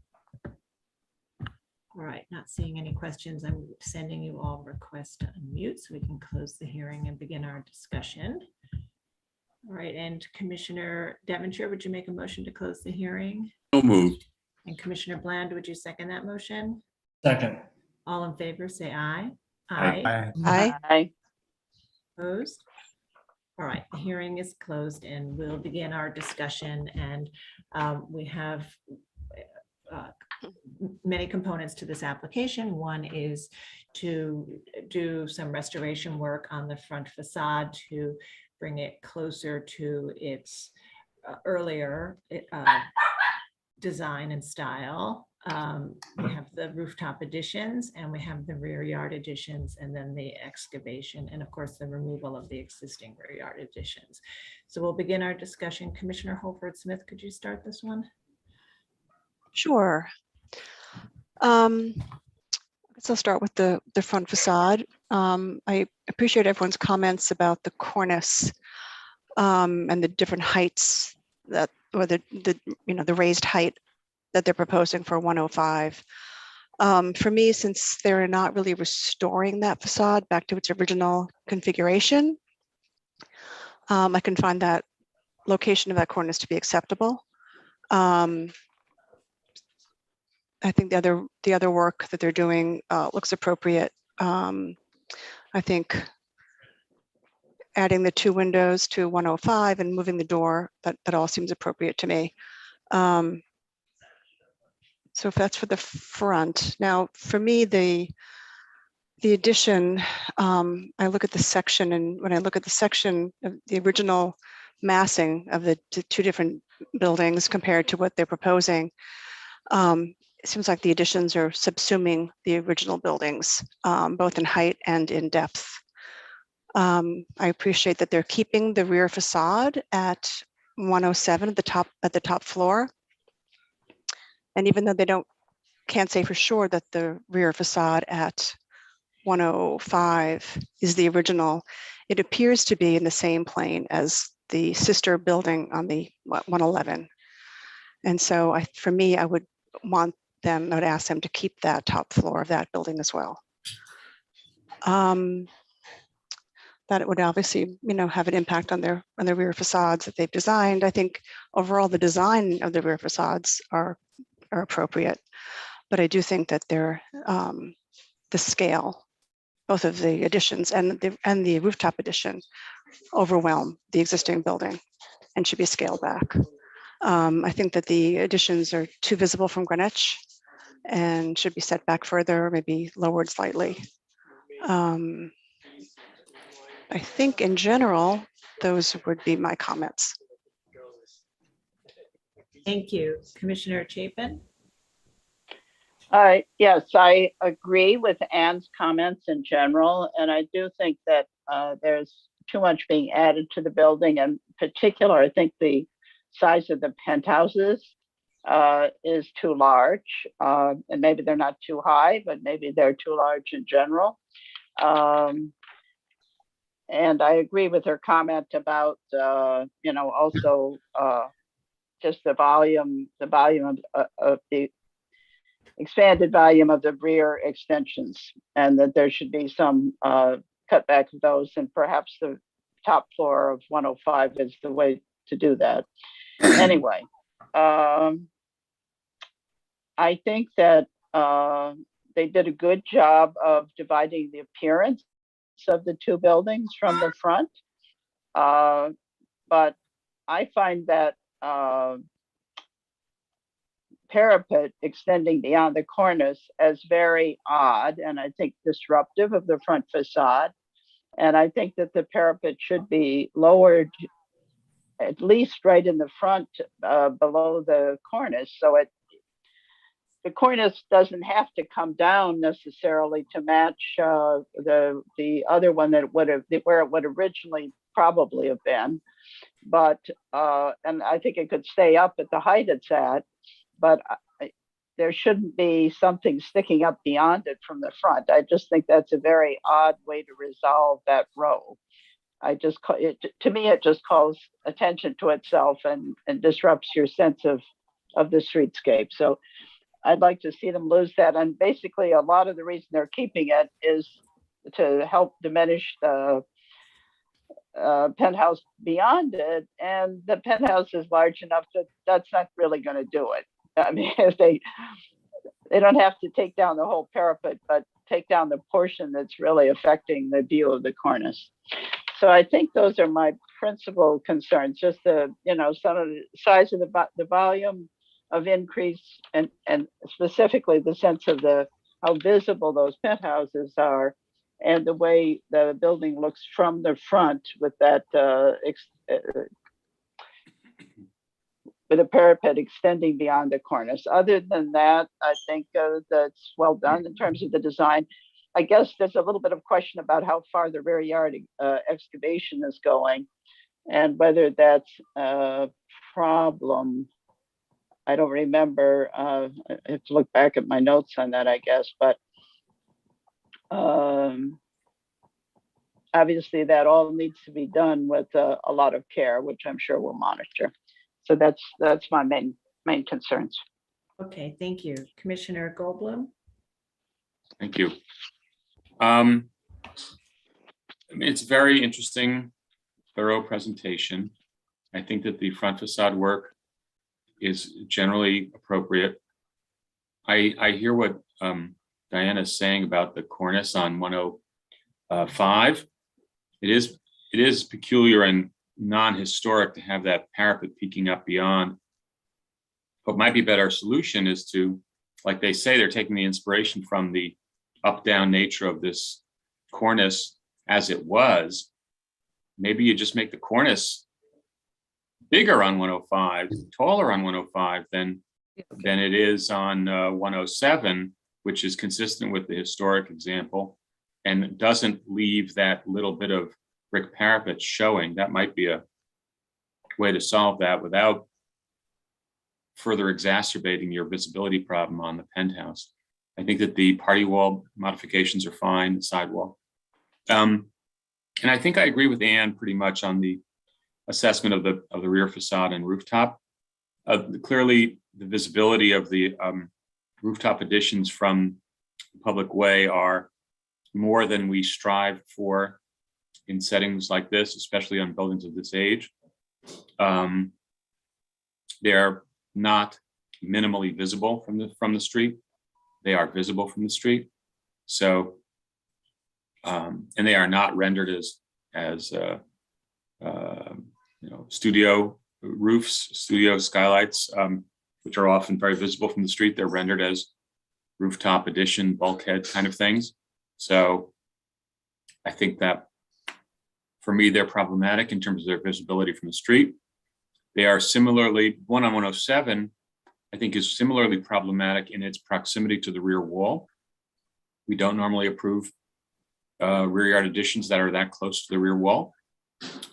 All right, not seeing any questions. I'm sending you all requests to unmute so we can close the hearing and begin our discussion. All right, and Commissioner Devonshire, would you make a motion to close the hearing? So moved. And Commissioner Bland, would you second that motion? Second. All in favor, say aye. Aye. Aye. Opposed? All right, the hearing is closed and we'll begin our discussion. And we have many components to this application. One is to do some restoration work on the front facade to bring it closer to its earlier design and style. We have the rooftop additions and we have the rear yard additions and then the excavation and of course the removal of the existing rear yard additions. So we'll begin our discussion. Commissioner Holford Smith, could you start this one? Sure. So I'll start with the front facade. I appreciate everyone's comments about the cornice and the different heights that, or the raised height that they're proposing for 105. For me, since they're not really restoring that facade back to its original configuration, I can find that location of that cornice to be acceptable. I think the other work that they're doing looks appropriate. I think adding the 2 windows to 105 and moving the door, that all seems appropriate to me. So if that's for the front. Now, for me, the addition, I look at the section, and when I look at the section of the original massing of the 2 different buildings compared to what they're proposing, it seems like the additions are subsuming the original buildings, both in height and in depth. I appreciate that they're keeping the rear facade at 107 at the top floor. And even though they can't say for sure that the rear facade at 105 is the original, it appears to be in the same plane as the sister building on the 111. And so for me, I would ask them to keep that top floor of that building as well. That it would obviously, have an impact on their rear facades that they've designed. I think overall the design of the rear facades are appropriate, but I do think that they're the scale, both of the additions and the rooftop addition, overwhelm the existing building and should be scaled back. I think that the additions are too visible from Greenwich and should be set back further, maybe lowered slightly. I think in general, those would be my comments. Thank you. Commissioner Chapin? Yes, I agree with Anne's comments in general, and I do think that there's too much being added to the building. In particular, I think the size of the penthouses is too large, and maybe they're not too high, but maybe they're too large in general. And I agree with her comment about, also just the volume of the expanded volume of the rear extensions, and that there should be some cutback of those, and perhaps the top floor of 105 is the way to do that. Anyway, I think that they did a good job of dividing the appearance of the 2 buildings from the front, but I find that parapet extending beyond the cornice as very odd, and I think disruptive of the front facade. And I think that the parapet should be lowered at least right in the front, below the cornice, so the cornice doesn't have to come down necessarily to match the other one that where it would originally probably have been. but, and I think it could stay up at the height it's at, but there shouldn't be something sticking up beyond it from the front. I just think that's a very odd way to resolve that row. To me, it just calls attention to itself and disrupts your sense of the streetscape. So I'd like to see them lose that. And basically, a lot of the reason they're keeping it is to help diminish the penthouse beyond it. And the penthouse is large enough that that's not really going to do it. I mean, if they don't have to take down the whole parapet, but take down the portion that's really affecting the view of the cornice. So I think those are my principal concerns, just the, some of the size of the volume of increase and specifically the sense of how visible those penthouses are and the way the building looks from the front with that with a parapet extending beyond the cornice. Other than that, I think that's well done in terms of the design. I guess there's a little bit of question about how far the rear yard excavation is going and whether that's a problem. I don't remember. I have to look back at my notes on that, I guess, but obviously that all needs to be done with a lot of care, which I'm sure we'll monitor. So that's my main concerns. Okay, thank you. Commissioner Goldblum. Thank you. I mean, it's a very interesting, thorough presentation. I think that the front facade work is generally appropriate. I hear what Diana is saying about the cornice on 105. It is peculiar and non-historic to have that parapet peeking up beyond. What might be a better solution is to, like they say, they're taking the inspiration from the up-down nature of this cornice as it was. Maybe you just make the cornice bigger on 105, taller on 105 than it is on 107, which is consistent with the historic example and doesn't leave that little bit of brick parapet showing. That might be a way to solve that without further exacerbating your visibility problem on the penthouse. I think that the party wall modifications are fine, the sidewall. And I think I agree with Anne pretty much on the assessment of the rear facade and rooftop. Clearly, the visibility of the rooftop additions from the public way are more than we strive for in settings like this, especially on buildings of this age. They're not minimally visible from the street. They are visible from the street. So, and they are not rendered as studio roofs, studio skylights, which are often very visible from the street. They're rendered as rooftop addition, bulkhead kind of things. So I think that for me, they're problematic in terms of their visibility from the street. They are similarly, one on 107, I think is similarly problematic in its proximity to the rear wall. We don't normally approve rear yard additions that are that close to the rear wall.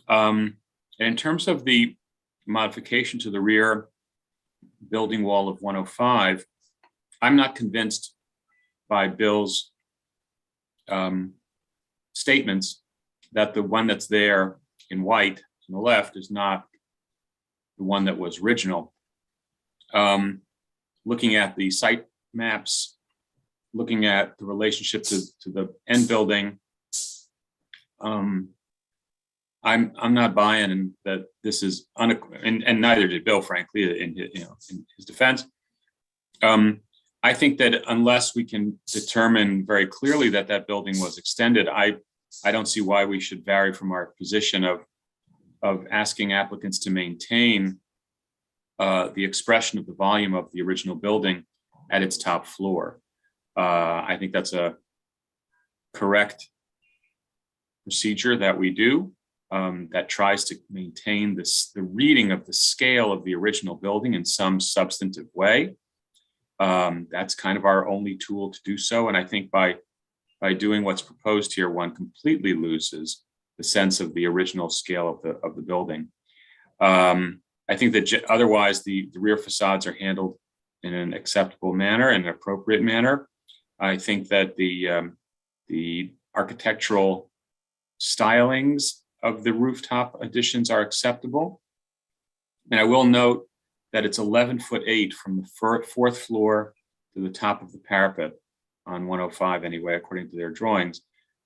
And in terms of the modification to the rear building wall of 105, I'm not convinced by Bill's statements that the one that's there in white on the left is not the one that was original. Looking at the site maps, looking at the relationship to the end building, I'm not buying that this is and neither did Bill, frankly, in his defense. I think that unless we can determine very clearly that that building was extended, I don't see why we should vary from our position of asking applicants to maintain the expression of the volume of the original building at its top floor. I think that's a correct procedure that we do that tries to maintain the reading of the scale of the original building in some substantive way. That's kind of our only tool to do so. And I think by doing what's proposed here, one completely loses the sense of the original scale of the building. I think that otherwise the rear facades are handled in an acceptable manner and an appropriate manner. I think that the architectural stylings of the rooftop additions are acceptable. And I will note that it's 11'8" from the fourth floor to the top of the parapet on 105 anyway, according to their drawings,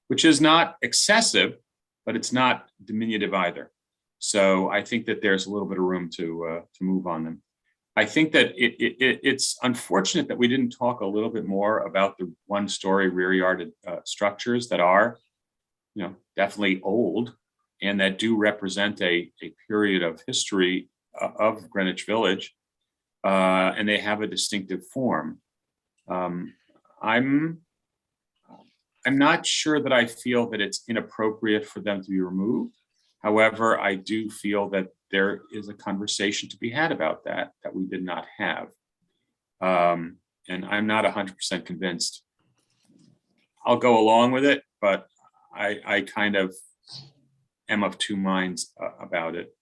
which is not excessive, but it's not diminutive either. So I think that there's a little bit of room to move on them. I think that it's unfortunate that we didn't talk a little bit more about the one-story rear yard structures that are, definitely old and that do represent a period of history of Greenwich Village, and they have a distinctive form. I'm not sure that I feel that it's inappropriate for them to be removed. However, I do feel that there is a conversation to be had about that we did not have. And I'm not 100% convinced. I'll go along with it, but I kind of am of two minds about it.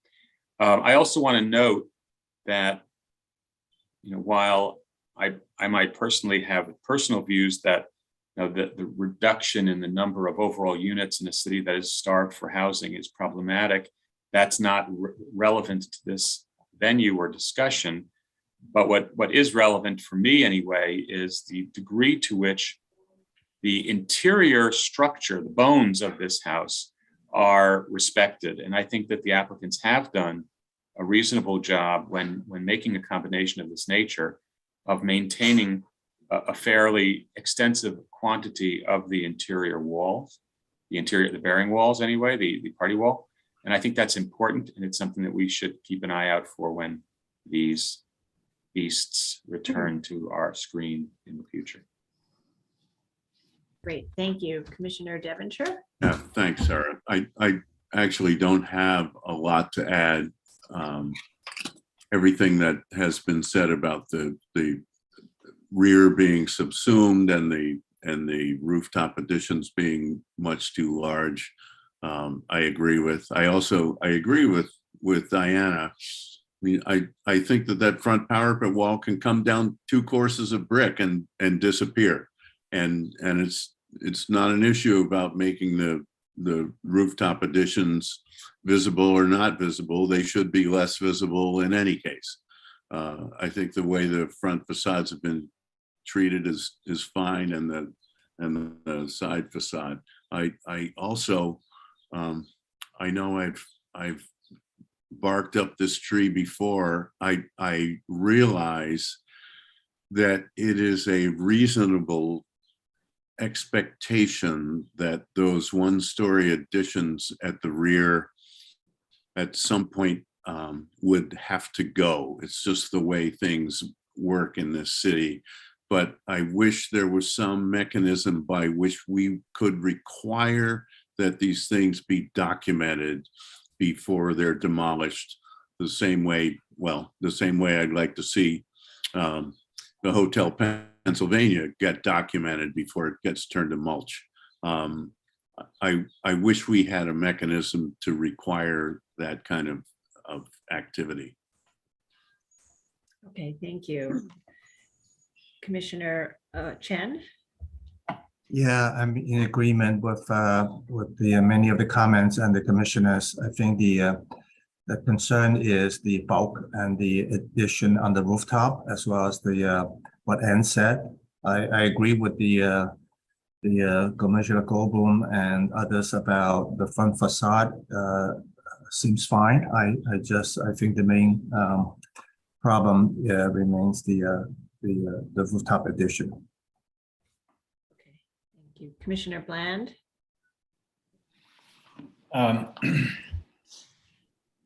I also want to note that, while I might personally have personal views that the reduction in the number of overall units in a city that is starved for housing is problematic, that's not relevant to this venue or discussion. But what is relevant for me anyway is the degree to which the interior structure, the bones of this house, are respected. And I think that the applicants have done a reasonable job when making a combination of this nature of maintaining a fairly extensive quantity of the interior walls, the bearing walls anyway, the party wall. And I think that's important, and it's something that we should keep an eye out for when these beasts return to our screen in the future. Great, thank you. Commissioner Devonshire? Yeah, thanks, Sarah. I actually don't have a lot to add. Everything that has been said about the rear being subsumed and the rooftop additions being much too large, I agree with. I agree with Diana. I mean, I think that front parapet wall can come down 2 courses of brick and disappear, and it's not an issue about making the rooftop additions visible or not visible. They should be less visible in any case. I think the way the front facades have been treated is fine, and the side facade. I also I know I've barked up this tree before. I realize that it is a reasonable expectation that those 1-story additions at the rear at some point would have to go. It's just the way things work in this city. But I wish there was some mechanism by which we could require that these things be documented before they're demolished, the same way I'd like to see the Hotel Pennsylvania get documented before it gets turned to mulch. I wish we had a mechanism to require that kind of activity. Okay, thank you. Commissioner Chen? Yeah, I'm in agreement with the many of the comments and the commissioners. I think the concern is the bulk and the addition on the rooftop, as well as the what Ann said. I agree with the Commissioner Goldblum and others about the front facade. Seems fine. I think the main problem remains the rooftop addition. Thank you. Commissioner Bland?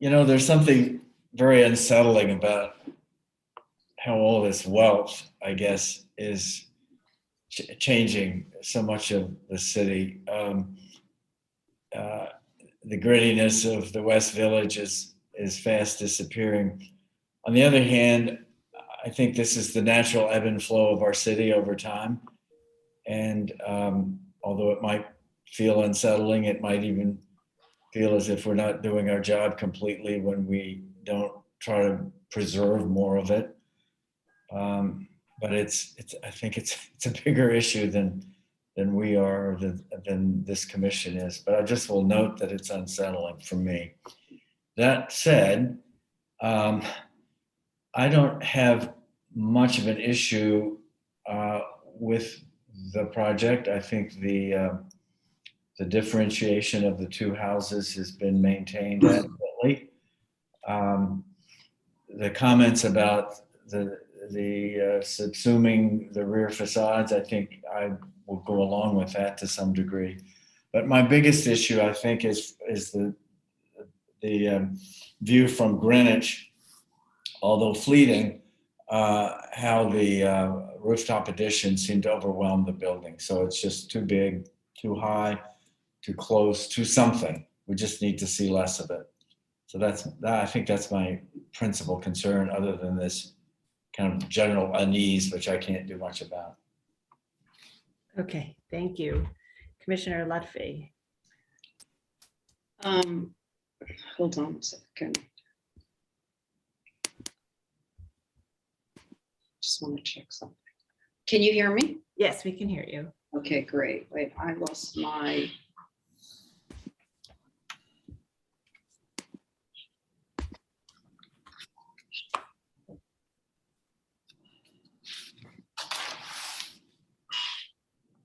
There's something very unsettling about how all this wealth, I guess, is changing so much of the city. The grittiness of the West Village is fast disappearing. On the other hand, I think this is the natural ebb and flow of our city over time. And although it might feel unsettling, it might even feel as if we're not doing our job completely when we don't try to preserve more of it. But I think it's a bigger issue than we are, than this commission is. But I just will note that it's unsettling for me. That said, I don't have much of an issue with the project. I think the differentiation of the two houses has been maintained adequately. The comments about the subsuming the rear facades, I think I will go along with that to some degree. But my biggest issue, I think, is the view from Greenwich, although fleeting, how the rooftop additions seem to overwhelm the building. So it's just too big, too high, too close, too something. We just need to see less of it. So I think that's my principal concern, other than this kind of general unease, which I can't do much about. Okay, thank you. Commissioner Lutfi. Hold on a second. Just want to check something. Can you hear me? Yes, we can hear you. Okay, great. Wait, I lost my.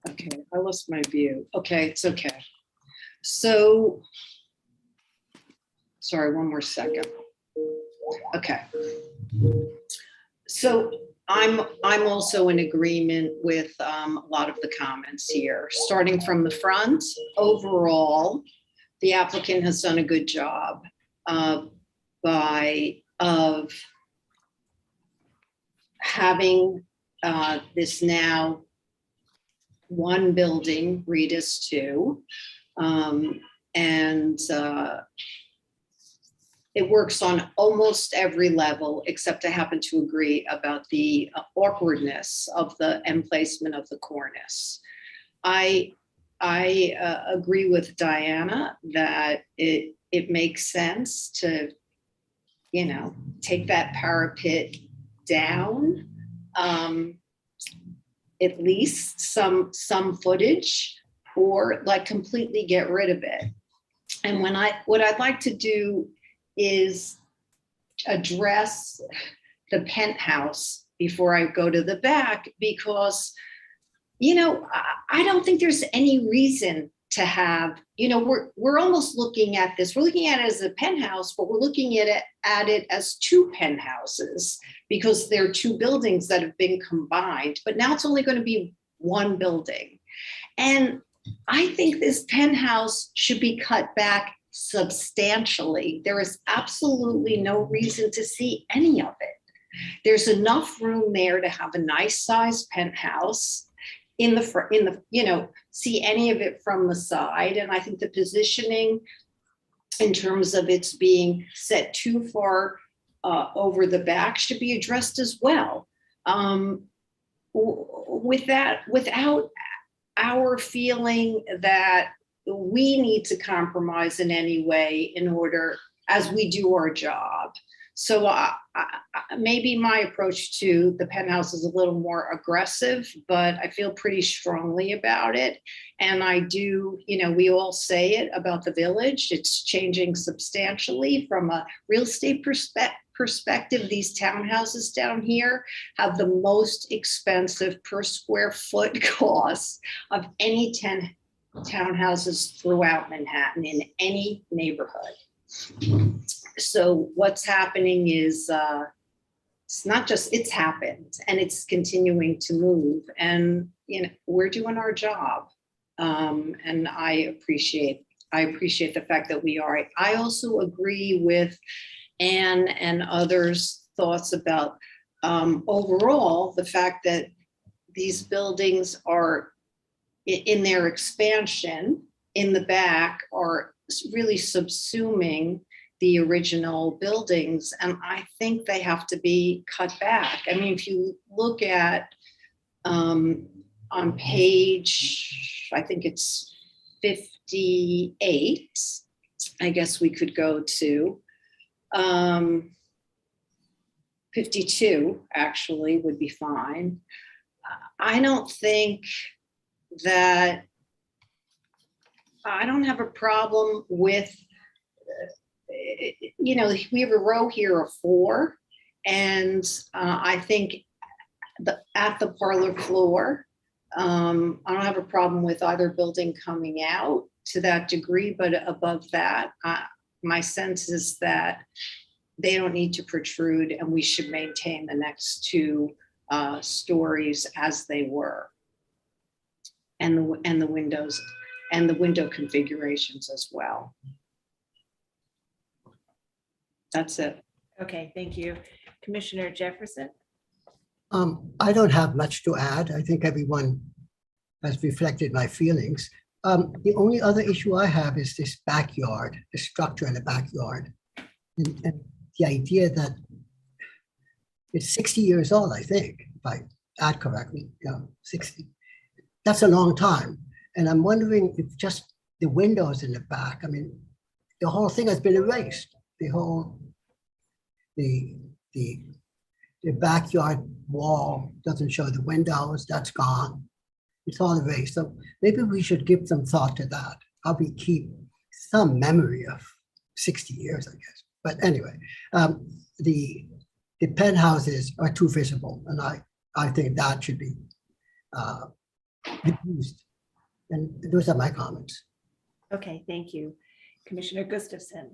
Okay, I lost my view. Okay, it's okay. So, sorry, one more second. Okay. So I'm also in agreement with a lot of the comments here. Starting from the front, overall, the applicant has done a good job of having this now one building, Reedus 2, and it works on almost every level, except I happen to agree about the awkwardness of the emplacement of the cornice. I agree with Diana that it makes sense to, take that parapet down, at least some footage, or like completely get rid of it. And what I'd like to do is address the penthouse before I go to the back, because, I don't think there's any reason to have, we're almost looking at this, we're looking at it as a penthouse, but we're looking at it as two penthouses, because there are two buildings that have been combined, but now it's only going to be one building. And I think this penthouse should be cut back substantially. There is absolutely no reason to see any of it. There's enough room there to have a nice sized penthouse in the see any of it from the side. And I think the positioning in terms of its being set too far over the back should be addressed as well. Without our feeling that we need to compromise in any way in order, as we do our job. So maybe my approach to the penthouse is a little more aggressive, but I feel pretty strongly about it. And I do, we all say it about the village. It's changing substantially from a real estate perspective. These townhouses down here have the most expensive per square foot costs of any 10 townhouses throughout Manhattan in any neighborhood. So what's happening is it's not just, it's happened and it's continuing to move, and we're doing our job. And I appreciate the fact that we are. I also agree with Anne and others' thoughts about overall the fact that these buildings are in their expansion in the back are really subsuming the original buildings. And I think they have to be cut back. I mean, if you look at on page, I think it's 58, I guess we could go to, 52 actually would be fine. I don't think that, I don't have a problem with, we have a row here of 4, and I think at the parlor floor, I don't have a problem with either building coming out to that degree, but above that, my sense is that they don't need to protrude, and we should maintain the next 2 stories as they were, and the windows and the window configurations as well. That's it. Okay, thank you. Commissioner Jefferson? I don't have much to add. I think everyone has reflected my feelings. The only other issue I have is this backyard, the structure in the backyard. And the idea that it's 60 years old, I think, if I add correctly, 60. That's a long time. And I'm wondering if just the windows in the back, I mean, the whole thing has been erased. The backyard wall doesn't show the windows, that's gone. It's all erased. So maybe we should give some thought to that. How we keep some memory of 60 years, I guess. But anyway, the penthouses are too visible, and I think that should be reduced. And those are my comments. Okay, thank you. Commissioner Gustafson?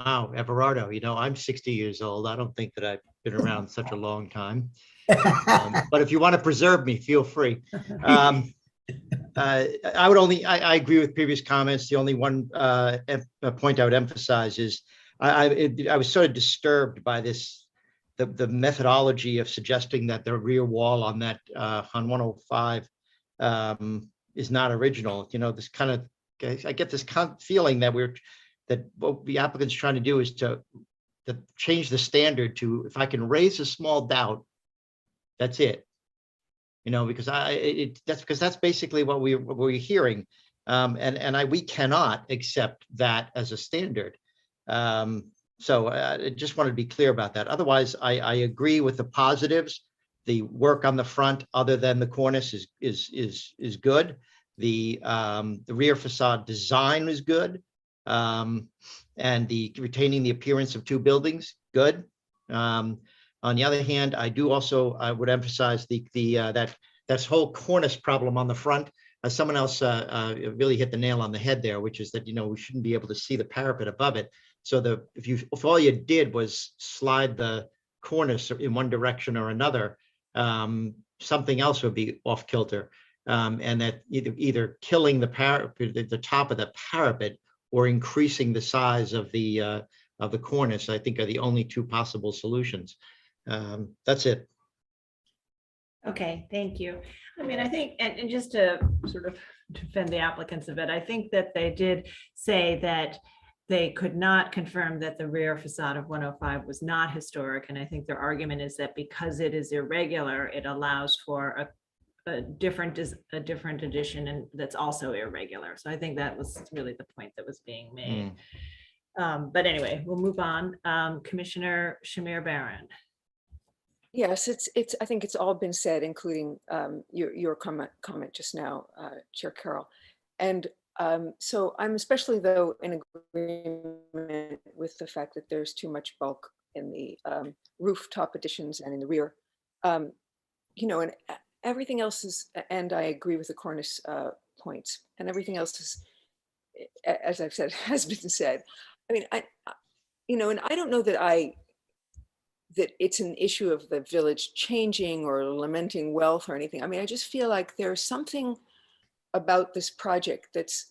Wow, Everardo, I'm 60 years old. I don't think that I've been around such a long time. But if you want to preserve me, feel free. I agree with previous comments. The only one point I would emphasize is I was sort of disturbed by the methodology of suggesting that the rear wall on that on 105 is not original. This kind of, I get this feeling that what the applicant's trying to do is to change the standard to, if I can raise a small doubt, that's it. Because that's basically what we're hearing, and we cannot accept that as a standard. So I just wanted to be clear about that. Otherwise, I agree with the positives. The work on the front, other than the cornice, is good. The rear facade design is good. And retaining the appearance of 2 buildings, good. On the other hand, I would emphasize that whole cornice problem on the front. Someone else really hit the nail on the head there, which is that we shouldn't be able to see the parapet above it. So if all you did was slide the cornice in one direction or another, something else would be off kilter, and that either killing the parapet, the top of the parapet, or increasing the size of the cornice, I think, are the only 2 possible solutions. That's it. Okay, thank you. I mean, I think, and just to sort of defend the applicants a bit, I think that they did say that they could not confirm that the rear facade of 105 was not historic. And I think their argument is that because it is irregular, it allows for a different addition, and that's also irregular. So I think that was really the point that was being made. But anyway, we'll move on. Commissioner Shamir Baran. Yes, I think it's all been said, including your comment just now, Chair Carroll. And so I'm especially, though, in agreement with the fact that there's too much bulk in the rooftop additions and in the rear. And everything else is, and I agree with the cornice points, and everything else is, as I've said, has been said. I mean, and I don't know that it's an issue of the village changing or lamenting wealth or anything. I mean, I just feel like there's something about this project that's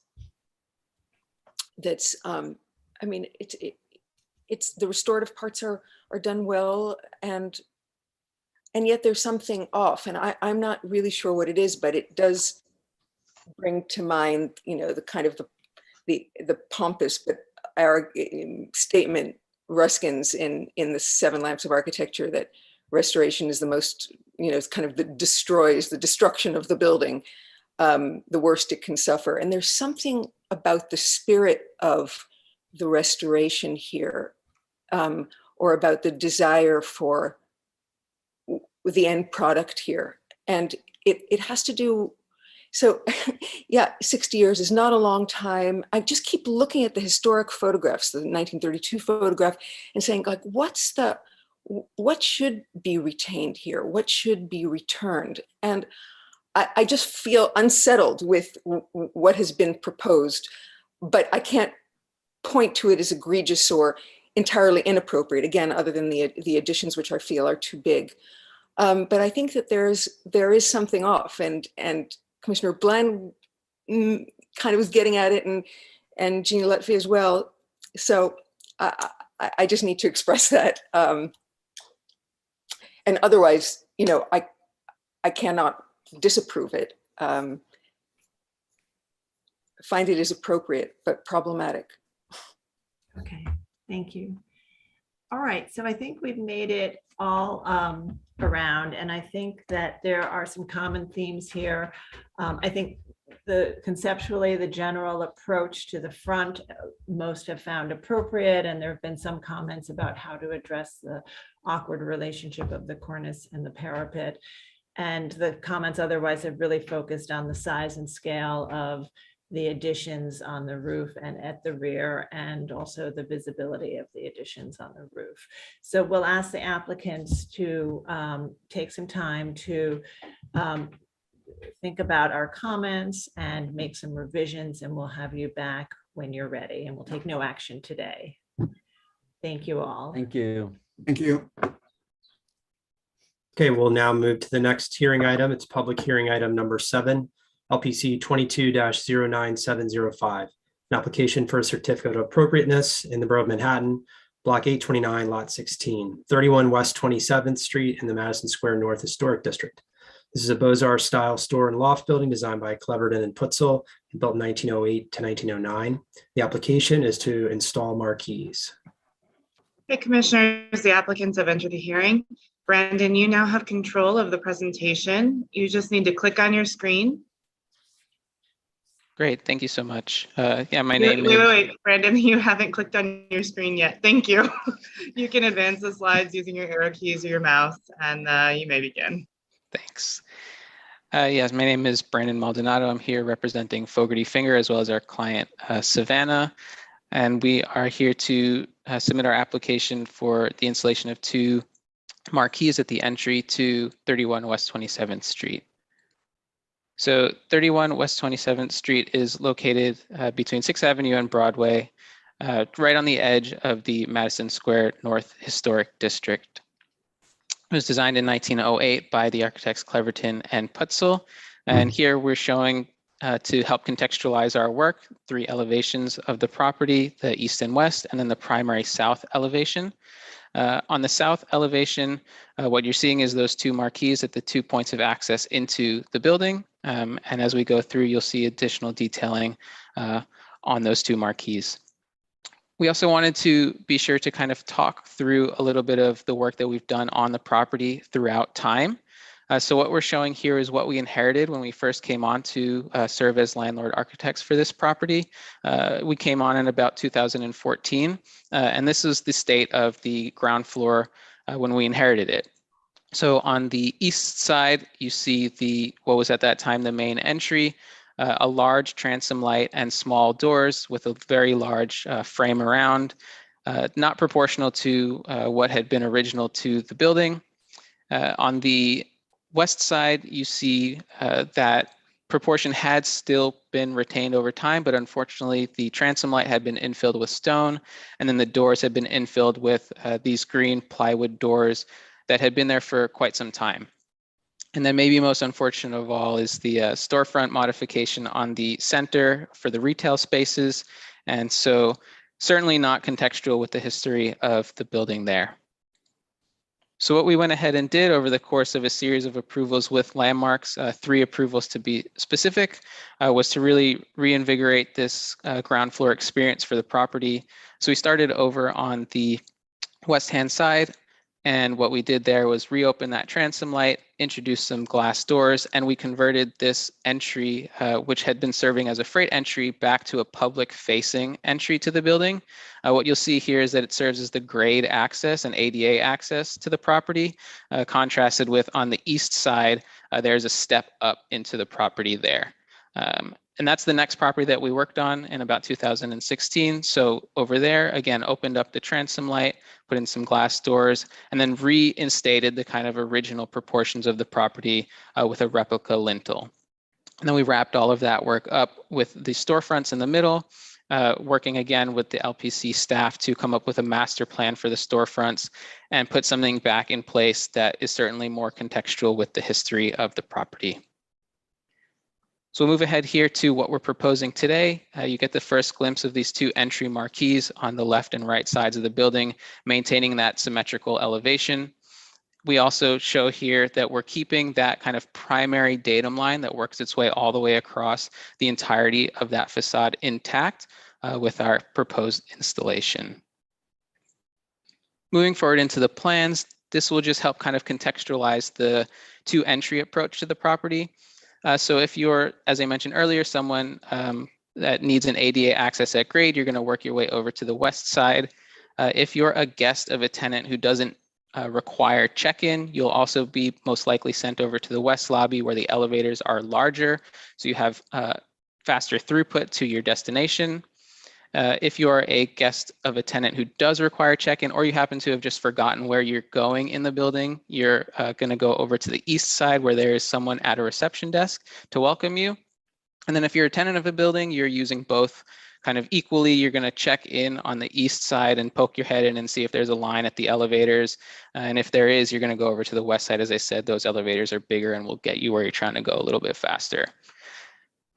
I mean, it's the restorative parts are done well, and yet there's something off, and I'm not really sure what it is, but it does bring to mind, the kind of the pompous but statement Ruskin's in the 7 Lamps of Architecture, that restoration is the most, it's kind of the destruction of the building, the worst it can suffer. And there's something about the spirit of the restoration here, or about the desire for the end product here. And it has to do, so yeah, 60 years is not a long time. I just keep looking at the historic photographs, the 1932 photograph, and saying, like, what should be retained here? What should be returned? And I just feel unsettled with what has been proposed, but I can't point to it as egregious or entirely inappropriate, again, other than the additions which I feel are too big. But I think that there is something off, and Commissioner Bland kind of was getting at it, and Jeannie Letfie as well. So I just need to express that. And otherwise, you know, I cannot disapprove it. Find it as appropriate, but problematic. Okay, thank you. All right, so I think we've made it all around, and I think that there are some common themes here. I think conceptually, the general approach to the front, most have found appropriate, and there have been some comments about how to address the awkward relationship of the cornice and the parapet. And the comments otherwise have really focused on the size and scale of the additions on the roof and at the rear, and also the visibility of the additions on the roof. So we'll ask the applicants to take some time to think about our comments and make some revisions, and we'll have you back when you're ready, and we'll take no action today. Thank you all. Thank you. Thank you. Okay, we'll now move to the next hearing item. It's public hearing item number 7, LPC 22-09705, an application for a certificate of appropriateness in the Borough of Manhattan, Block 829, Lot 16, 31 West 27th Street in the Madison Square North Historic District. This is a Beaux-Arts style store and loft building designed by Cleverton and Putzel, built in 1908 to 1909. The application is to install marquees. Hey, Commissioners, the applicants have entered the hearing. Brandon, you now have control of the presentation. You just need to click on your screen. Great, thank you so much. Yeah, my name is... Wait, Brandon, you haven't clicked on your screen yet. Thank you. You can advance the slides using your arrow keys or your mouse, and you may begin. Thanks. Yes, my name is Brandon Maldonado. I'm here representing Fogarty Finger as well as our client, Savannah. And we are here to submit our application for the installation of 2 marquees at the entry to 31 West 27th Street. So 31 West 27th Street is located between 6th Avenue and Broadway, right on the edge of the Madison Square North Historic District. It was designed in 1908 by the architects Cleverton and Putzel. And here we're showing, to help contextualize our work, 3 elevations of the property, the east and west, and then the primary south elevation. On the south elevation, what you're seeing is those 2 marquees at the 2 points of access into the building. And as we go through, you'll see additional detailing on those 2 marquees. We also wanted to be sure to kind of talk through a little bit of the work that we've done on the property throughout time. So what we're showing here is what we inherited when we first came on to serve as landlord architects for this property. We came on in about 2014, and this is the state of the ground floor when we inherited it. So on the east side, you see what was at that time the main entry, a large transom light and small doors with a very large frame around, not proportional to what had been original to the building. On the west side, you see that proportion had still been retained over time, but unfortunately the transom light had been infilled with stone, and then the doors had been infilled with these green plywood doors that had been there for quite some time. And then maybe most unfortunate of all is the storefront modification on the center for the retail spaces. And so certainly not contextual with the history of the building there. So what we went ahead and did over the course of a series of approvals with landmarks, 3 approvals to be specific, was to really reinvigorate this ground floor experience for the property. So we started over on the west-hand side, And what we did there was reopen that transom light, introduce some glass doors, and we converted this entry, which had been serving as a freight entry, back to a public-facing entry to the building. What you'll see here is that it serves as the grade access and ADA access to the property, contrasted with on the east side, there's a step up into the property there. And that's the next property that we worked on in about 2016. So over there, again, opened up the transom light, put in some glass doors, and then reinstated the kind of original proportions of the property with a replica lintel. And then we wrapped all of that work up with the storefronts in the middle, working again with the LPC staff to come up with a master plan for the storefronts and put something back in place that is certainly more contextual with the history of the property. So we'll move ahead here to what we're proposing today. You get the first glimpse of these two entry marquees on the left and right sides of the building, maintaining that symmetrical elevation. We also show here that we're keeping that kind of primary datum line that works its way all the way across the entirety of that facade intact with our proposed installation. Moving forward into the plans, this will just help kind of contextualize the two entry approach to the property. So if you're, as I mentioned earlier, someone that needs an ADA access at grade, you're going to work your way over to the west side. If you're a guest of a tenant who doesn't require check-in, you'll also be most likely sent over to the west lobby where the elevators are larger, so you have faster throughput to your destination. If you're a guest of a tenant who does require check-in, or you happen to have just forgotten where you're going in the building, you're going to go over to the east side where there is someone at a reception desk to welcome you. And then if you're a tenant of a building, you're using both kind of equally. You're going to check in on the east side and poke your head in and see if there's a line at the elevators. And if there is, you're going to go over to the west side. As I said, those elevators are bigger and will get you where you're trying to go a little bit faster.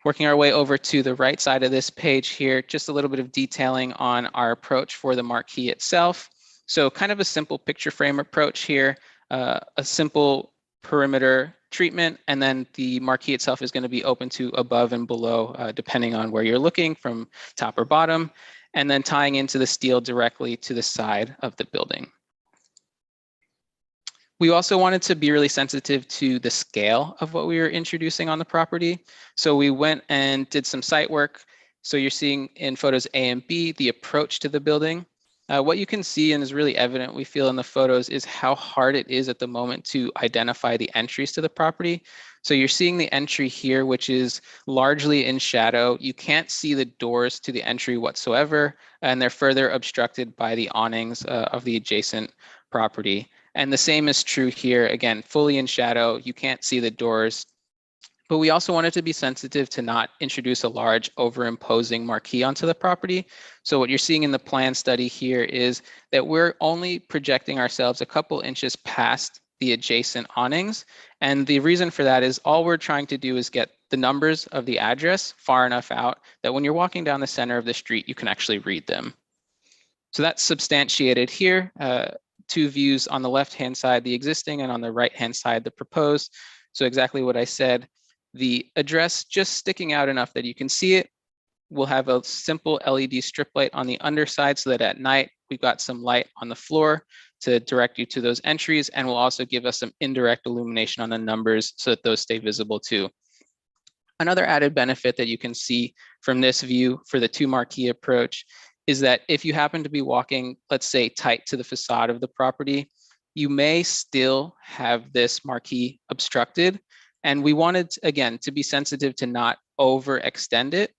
Working our way over to the right side of this page here, just a little bit of detailing on our approach for the marquee itself. So kind of a simple picture frame approach here, a simple perimeter treatment, and then the marquee itself is going to be open to above and below, depending on where you're looking from top or bottom, and then tying into the steel directly to the side of the building. We also wanted to be really sensitive to the scale of what we were introducing on the property. So we went and did some site work. So you're seeing in photos A and B, the approach to the building. What you can see and is really evident, we feel in the photos, is how hard it is at the moment to identify the entries to the property. So you're seeing the entry here, which is largely in shadow. You can't see the doors to the entry whatsoever, and they're further obstructed by the awnings of the adjacent property. And the same is true here, again, fully in shadow. You can't see the doors. But we also wanted to be sensitive to not introduce a large overimposing marquee onto the property. So what you're seeing in the plan study here is that we're only projecting ourselves a couple inches past the adjacent awnings. And the reason for that is all we're trying to do is get the numbers of the address far enough out that when you're walking down the center of the street, you can actually read them. So that's substantiated here. Two views on the left-hand side, the existing, and on the right-hand side, the proposed. So exactly what I said, the address just sticking out enough that you can see it. We'll have a simple LED strip light on the underside so that at night we've got some light on the floor to direct you to those entries, and will also give us some indirect illumination on the numbers so that those stay visible too. Another added benefit that you can see from this view for the two marquee approach is that if you happen to be walking, let's say, tight to the facade of the property, you may still have this marquee obstructed. And we wanted, again, to be sensitive to not overextend it.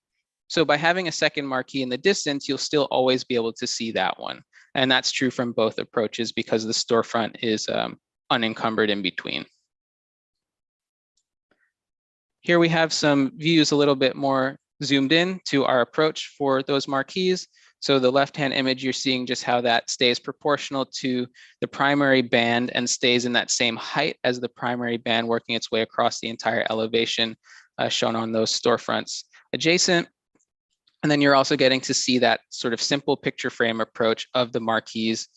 So by having a second marquee in the distance, you'll still always be able to see that one. And that's true from both approaches because the storefront is unencumbered in between. Here we have some views a little bit more zoomed in to our approach for those marquees. So the left-hand image, you're seeing just how that stays proportional to the primary band and stays in that same height as the primary band, working its way across the entire elevation shown on those storefronts adjacent. And then you're also getting to see that sort of simple picture frame approach of the marquees.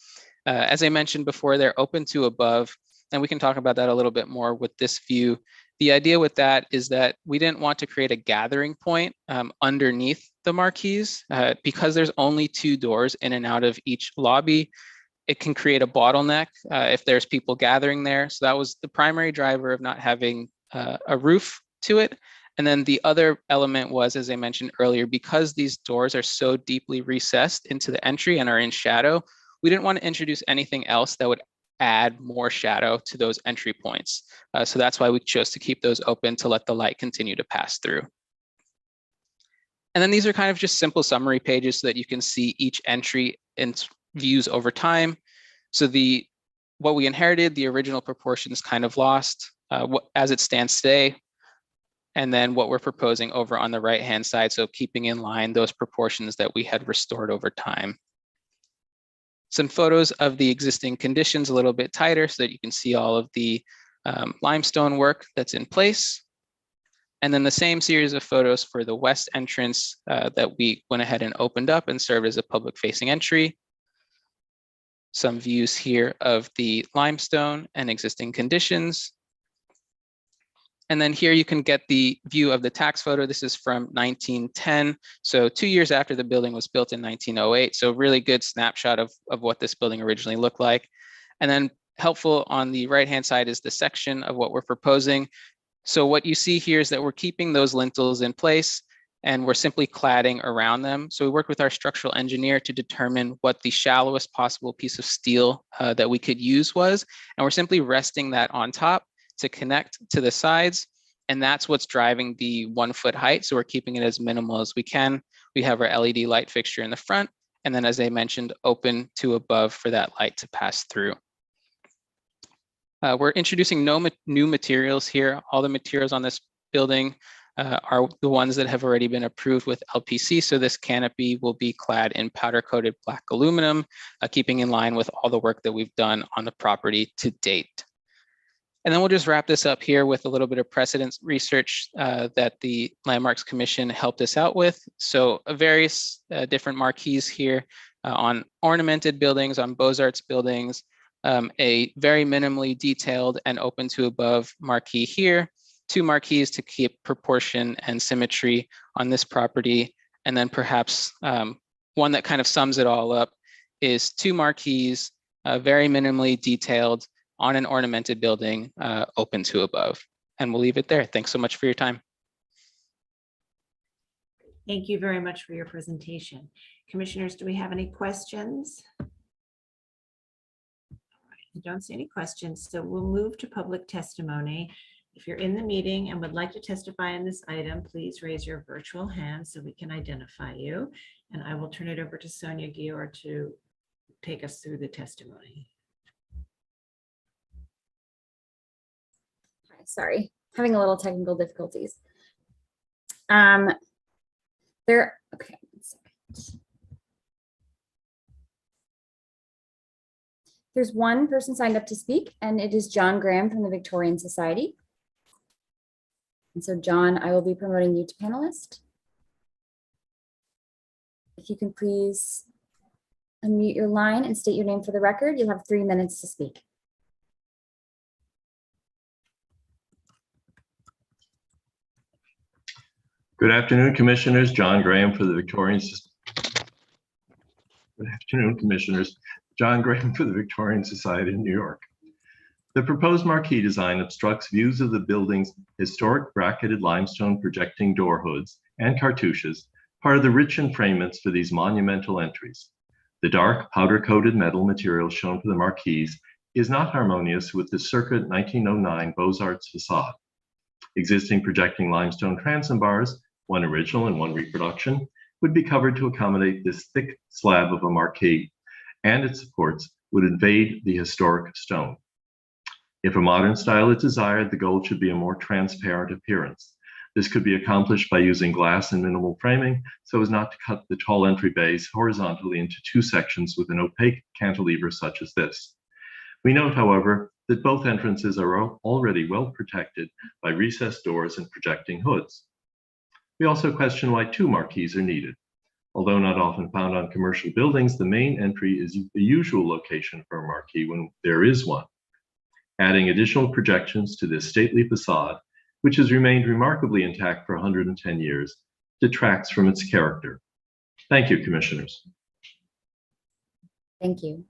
As I mentioned before, they're open to above, and we can talk about that a little bit more with this view. The idea with that is that we didn't want to create a gathering point underneath the marquees because there's only two doors in and out of each lobby. it can create a bottleneck if there's people gathering there. So that was the primary driver of not having a roof to it. And then the other element was, as I mentioned earlier, because these doors are so deeply recessed into the entry and are in shadow, we didn't want to introduce anything else that would add more shadow to those entry points. So that's why we chose to keep those open to let the light continue to pass through. And then these are kind of just simple summary pages so that you can see each entry in views over time. So what we inherited, the original proportions kind of lost as it stands today. And then what we're proposing over on the right-hand side, so keeping in line those proportions that we had restored over time. Some photos of the existing conditions a little bit tighter so that you can see all of the limestone work that's in place. And then the same series of photos for the west entrance that we went ahead and opened up and served as a public facing entry. Some views here of the limestone and existing conditions. And then here you can get the view of the tax photo. This is from 1910. So 2 years after the building was built in 1908. So really good snapshot of what this building originally looked like. And then helpful on the right-hand side is the section of what we're proposing. So what you see here is that we're keeping those lintels in place and we're simply cladding around them. So we worked with our structural engineer to determine what the shallowest possible piece of steel that we could use was. And we're simply resting that on top to connect to the sides. And that's what's driving the 1 foot height. So we're keeping it as minimal as we can. We have our LED light fixture in the front. And then as I mentioned, open to above for that light to pass through. We're introducing no new materials here. All the materials on this building are the ones that have already been approved with LPC. So this canopy will be clad in powder coated black aluminum, keeping in line with all the work that we've done on the property to date. And then we'll just wrap this up here with a little bit of precedence research that the Landmarks Commission helped us out with. So various different marquees here on ornamented buildings, on Beaux-Arts buildings, a very minimally detailed and open to above marquee here, 2 marquees to keep proportion and symmetry on this property. And then perhaps one that kind of sums it all up is 2 marquees, very minimally detailed on an ornamented building, open to above. And we'll leave it there. Thanks so much for your time. Thank you very much for your presentation. Commissioners, do we have any questions? I don't see any questions, so we'll move to public testimony. If you're in the meeting and would like to testify on this item, please raise your virtual hand so we can identify you. And I will turn it over to Sonia Gior to take us through the testimony. Hi, sorry, having a little technical difficulties. Okay, one second. There's one person signed up to speak, and it is John Graham from the Victorian Society. And so, John, I will be promoting you to panelist. If you can please unmute your line and state your name for the record, you'll have 3 minutes to speak. Good afternoon, Commissioners. John Graham for the Victorian Society. Good afternoon, Commissioners. John Graham for the Victorian Society in New York. The proposed marquee design obstructs views of the building's historic bracketed limestone projecting door hoods and cartouches, part of the rich enframelments for these monumental entries. The dark powder-coated metal material shown for the marquees is not harmonious with the circa 1909 Beaux-Arts facade. Existing projecting limestone transom bars, one original and one reproduction, would be covered to accommodate this thick slab of a marquee, and its supports would invade the historic stone. If a modern style is desired, the goal should be a more transparent appearance. This could be accomplished by using glass and minimal framing so as not to cut the tall entry bays horizontally into 2 sections with an opaque cantilever such as this. We note, however, that both entrances are already well protected by recessed doors and projecting hoods. We also question why 2 marquees are needed. Although not often found on commercial buildings, the main entry is the usual location for a marquee when there is one. Adding additional projections to this stately facade, which has remained remarkably intact for 110 years, detracts from its character. Thank you, Commissioners. Thank you.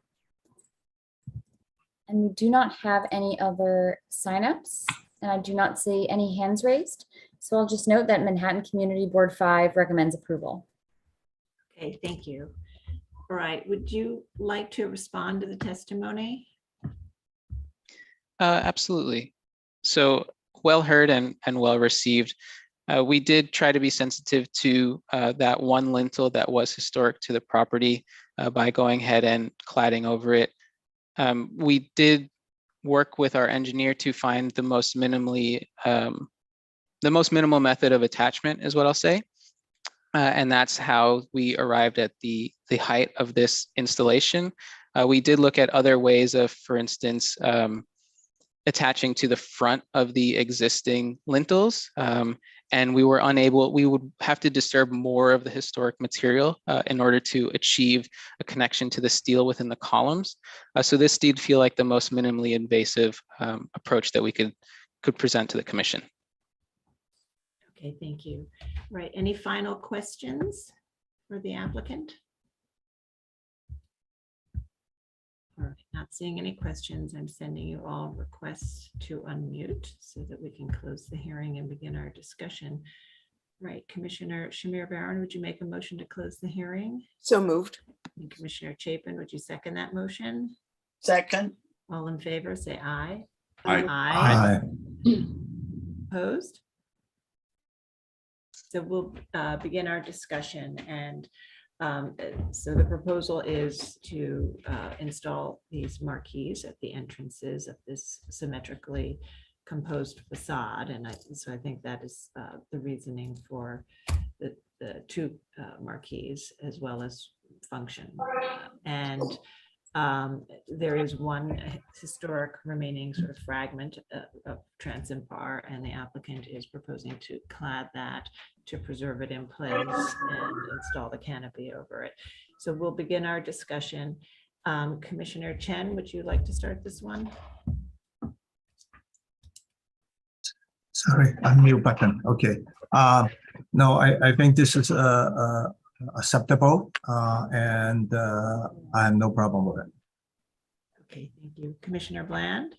And we do not have any other signups, and I do not see any hands raised. So I'll just note that Manhattan Community Board 5 recommends approval. Okay, thank you. All right, would you like to respond to the testimony? Absolutely. So well heard and well received. We did try to be sensitive to that one lintel that was historic to the property by going ahead and cladding over it. We did work with our engineer to find the most minimal method of attachment, is what I'll say. And that's how we arrived at the height of this installation. We did look at other ways of, for instance, attaching to the front of the existing lintels. And we were unable, we would have to disturb more of the historic material in order to achieve a connection to the steel within the columns. So this did feel like the most minimally invasive approach that we could present to the commission. Okay, thank you. All right, any final questions for the applicant? All right, not seeing any questions. I'm sending you all requests to unmute so that we can close the hearing and begin our discussion. All right, Commissioner Shamir Barron, would you make a motion to close the hearing? So moved. And Commissioner Chapin, would you second that motion? Second. All in favor, say aye. Aye. Opposed? So we'll begin our discussion, and so the proposal is to install these marquees at the entrances of this symmetrically composed facade, and so I think that is the reasoning for the two marquees as well as function. And there is one historic remaining sort of fragment of transom bar, and the applicant is proposing to clad that to preserve it in place and install the canopy over it. So we'll begin our discussion. Commissioner Chen, would you like to start this one? Sorry, unmute button. Okay. No, I think this is acceptable, and I have no problem with it. Okay, thank you. Commissioner Bland?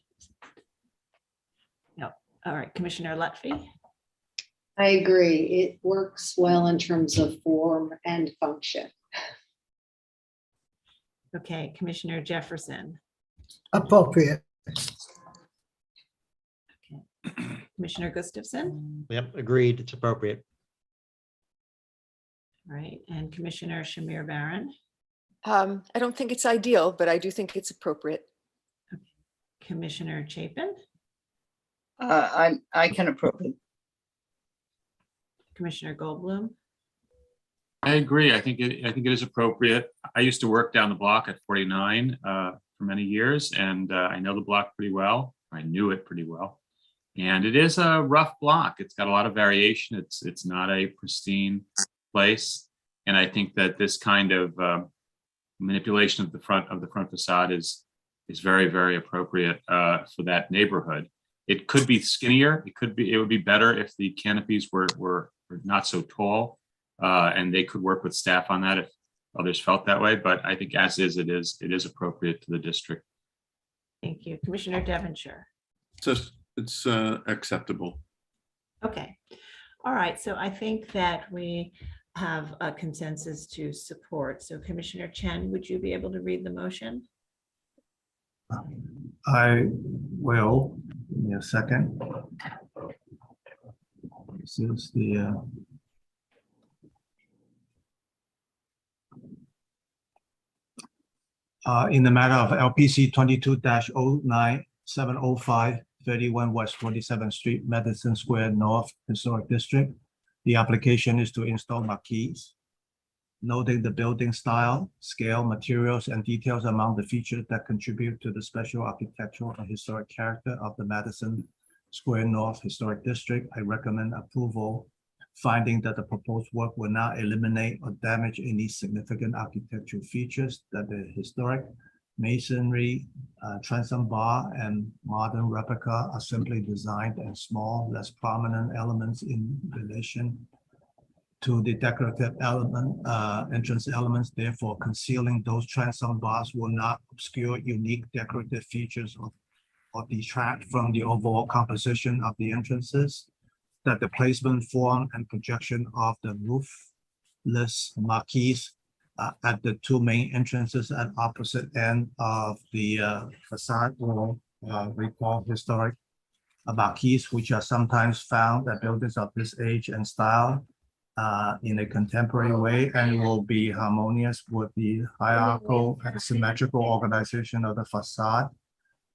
No. All right, Commissioner Lutfi? I agree. It works well in terms of form and function. Okay, Commissioner Jefferson? Appropriate. Okay. Commissioner Gustafson? Yep, agreed. It's appropriate. All right, and Commissioner Shamir Barron? I don't think it's ideal, but I do think it's appropriate. Commissioner Chapin? I can approve it. Commissioner Goldblum? I agree. I think it is appropriate. I used to work down the block at 49 for many years, and I know the block pretty well. I knew it pretty well. And it is a rough block. It's got a lot of variation. It's not a pristine place. And I think that this kind of manipulation of the front facade is very, very appropriate for that neighborhood. It could be skinnier. It would be better if the canopies were not so tall, and they could work with staff on that if others felt that way. But I think as is, it is appropriate to the district. Thank you. Commissioner Devonshire? It's acceptable. Okay. All right. So I think that we have a consensus to support. So Commissioner Chen, would you be able to read the motion? I will. Give me a second. This is the in the matter of LPC 22-09705, 31 West 47th Street, Madison Square North Historic District. The application is to install marquees, noting the building style, scale, materials, and details among the features that contribute to the special architectural and historic character of the Madison Square North Historic District. I recommend approval, finding that the proposed work will not eliminate or damage any significant architectural features that the historic masonry, transom bar, and modern replica are simply designed as small, less prominent elements in relation to the decorative entrance elements. Therefore, concealing those transom bars will not obscure unique decorative features or detract from the overall composition of the entrances. That the placement, form, and projection of the roofless marquees at the two main entrances at opposite end of the facade will recall historic marquees, which are sometimes found at buildings of this age and style in a contemporary way, and will be harmonious with the hierarchical and symmetrical organization of the facade.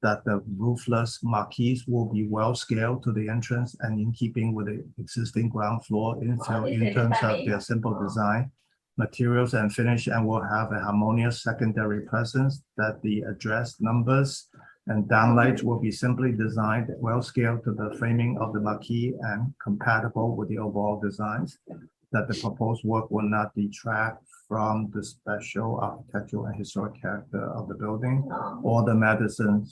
That the roofless marquees will be well scaled to the entrance and in keeping with the existing ground floor infill in terms of their simple design, materials, and finish, and will have a harmonious secondary presence. That the address numbers and downlights will be simply designed well scaled to the framing of the marquee and compatible with the overall designs. That the proposed work will not detract from the special architectural and historic character of the building or the Madison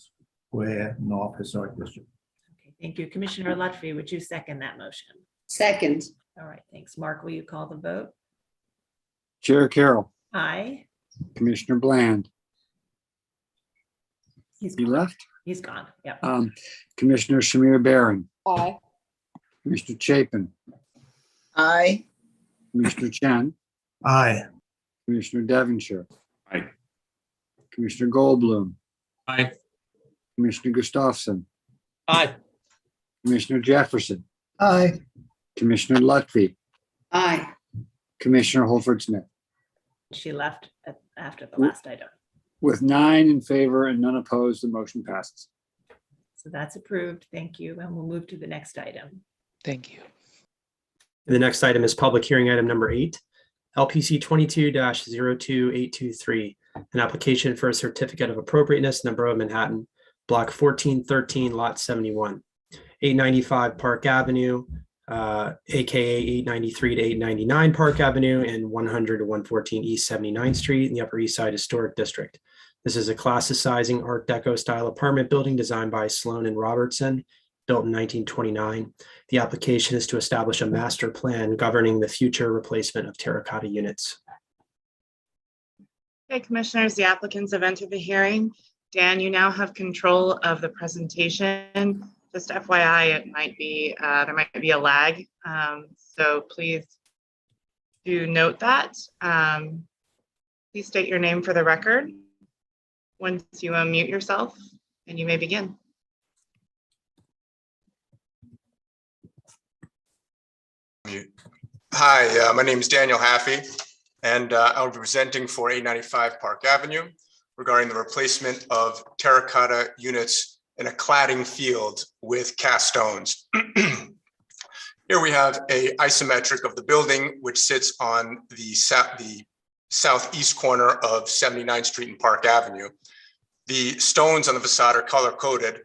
Square North Historic District. Okay, thank you. Commissioner Lutfi, would you second that motion? Second. All right, thanks. Mark, will you call the vote? Chair Carroll, Aye. Commissioner Bland. He's He gone. left. He's gone. Yep. Commissioner Shamir Barron, Aye. Commissioner Chapin, Aye. Commissioner Chen, Aye. Commissioner Devonshire, Aye. Commissioner Goldblum, Aye. Commissioner Gustafson, Aye. Commissioner Jefferson, Aye. Commissioner Lutfi, Aye. Commissioner Holford Smith. She left after the last item. With 9 in favor and none opposed, the motion passes. So that's approved. Thank you. And we'll move to the next item. Thank you. The next item is public hearing item number 8, LPC 22-02823, an application for a certificate of appropriateness in the Borough of Manhattan, block 1413, lot 71, 895 Park Avenue, aka 893 to 899 Park Avenue, and 100 to 114 East 79th Street in the Upper East Side Historic District. This is a classicizing Art Deco style apartment building designed by Sloan and Robertson, built in 1929. The application is to establish a master plan governing the future replacement of terracotta units. Okay, commissioners, the applicants have entered the hearing. Dan, you now have control of the presentation. Just FYI, it might be, there might be a lag. So please do note that. Please state your name for the record. Once you unmute yourself, and you may begin. Hi, my name is Daniel Haffey, and I'll be presenting for 895 Park Avenue regarding the replacement of terracotta units in a cladding field with cast stones. Here we have a isometric of the building, which sits on the southeast corner of 79th Street and Park Avenue. The stones on the facade are color coded.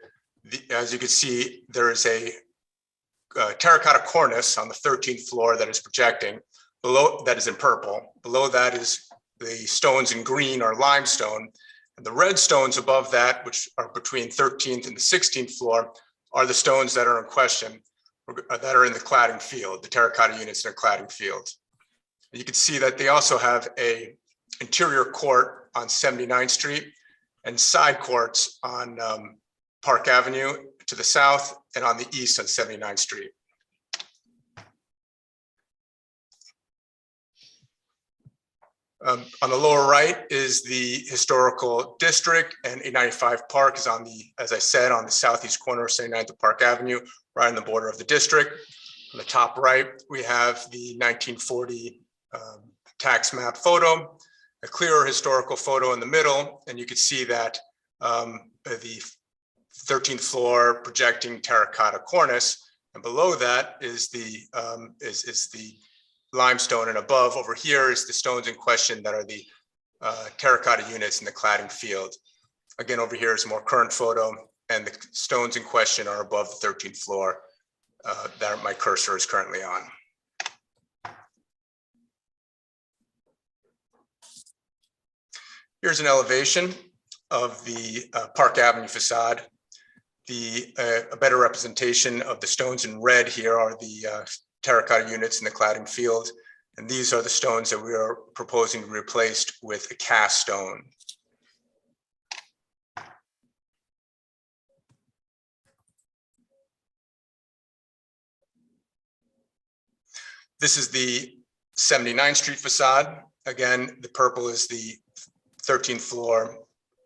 As you can see, there is a terracotta cornice on the 13th floor that is projecting. Below that is in purple. Below that is the stones in green or limestone. And the red stones above that, which are between 13th and the 16th floor, are the stones that are in question, that are in the cladding field, the terracotta units in a cladding field. You can see that they also have a interior court on 79th Street and side courts on Park Avenue to the south and on the east on 79th Street. On the lower right is the historical district, and 895 Park is on the, as I said, on the southeast corner of 79th Park Avenue, right on the border of the district. On the top right, we have the 1940 tax map photo, a clearer historical photo in the middle, and you can see that the 13th floor projecting terracotta cornice, and below that is the limestone, and above over here is the stones in question that are the terracotta units in the cladding field. Again, over here is a more current photo, and the stones in question are above the 13th floor that my cursor is currently on. Here's an elevation of the Park Avenue facade. A better representation of the stones in red here are the terracotta units in the cladding field. And these are the stones that we are proposing to replace with a cast stone. This is the 79th Street facade. Again, the purple is the 13th floor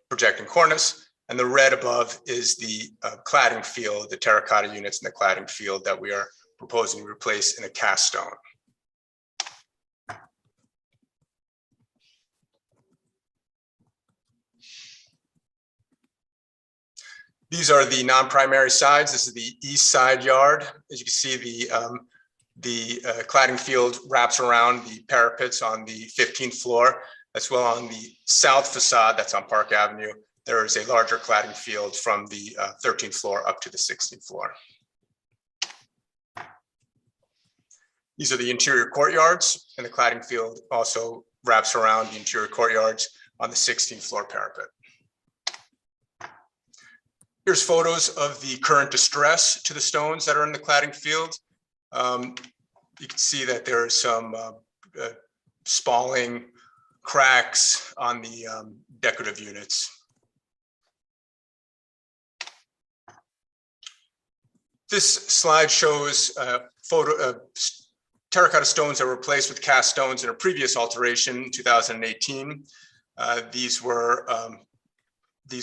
projecting cornice, and the red above is the cladding field, the terracotta units in the cladding field that we are proposing to replace in a cast stone. These are the non-primary sides. This is the east side yard. As you can see, the cladding field wraps around the parapets on the 15th floor, as well on the south facade that's on Park Avenue. There is a larger cladding field from the 13th floor up to the 16th floor. These are the interior courtyards, and the cladding field also wraps around the interior courtyards on the 16th floor parapet. Here's photos of the current distress to the stones that are in the cladding field. You can see that there are some spalling cracks on the decorative units. This slide shows terracotta stones that were replaced with cast stones in a previous alteration in 2018. These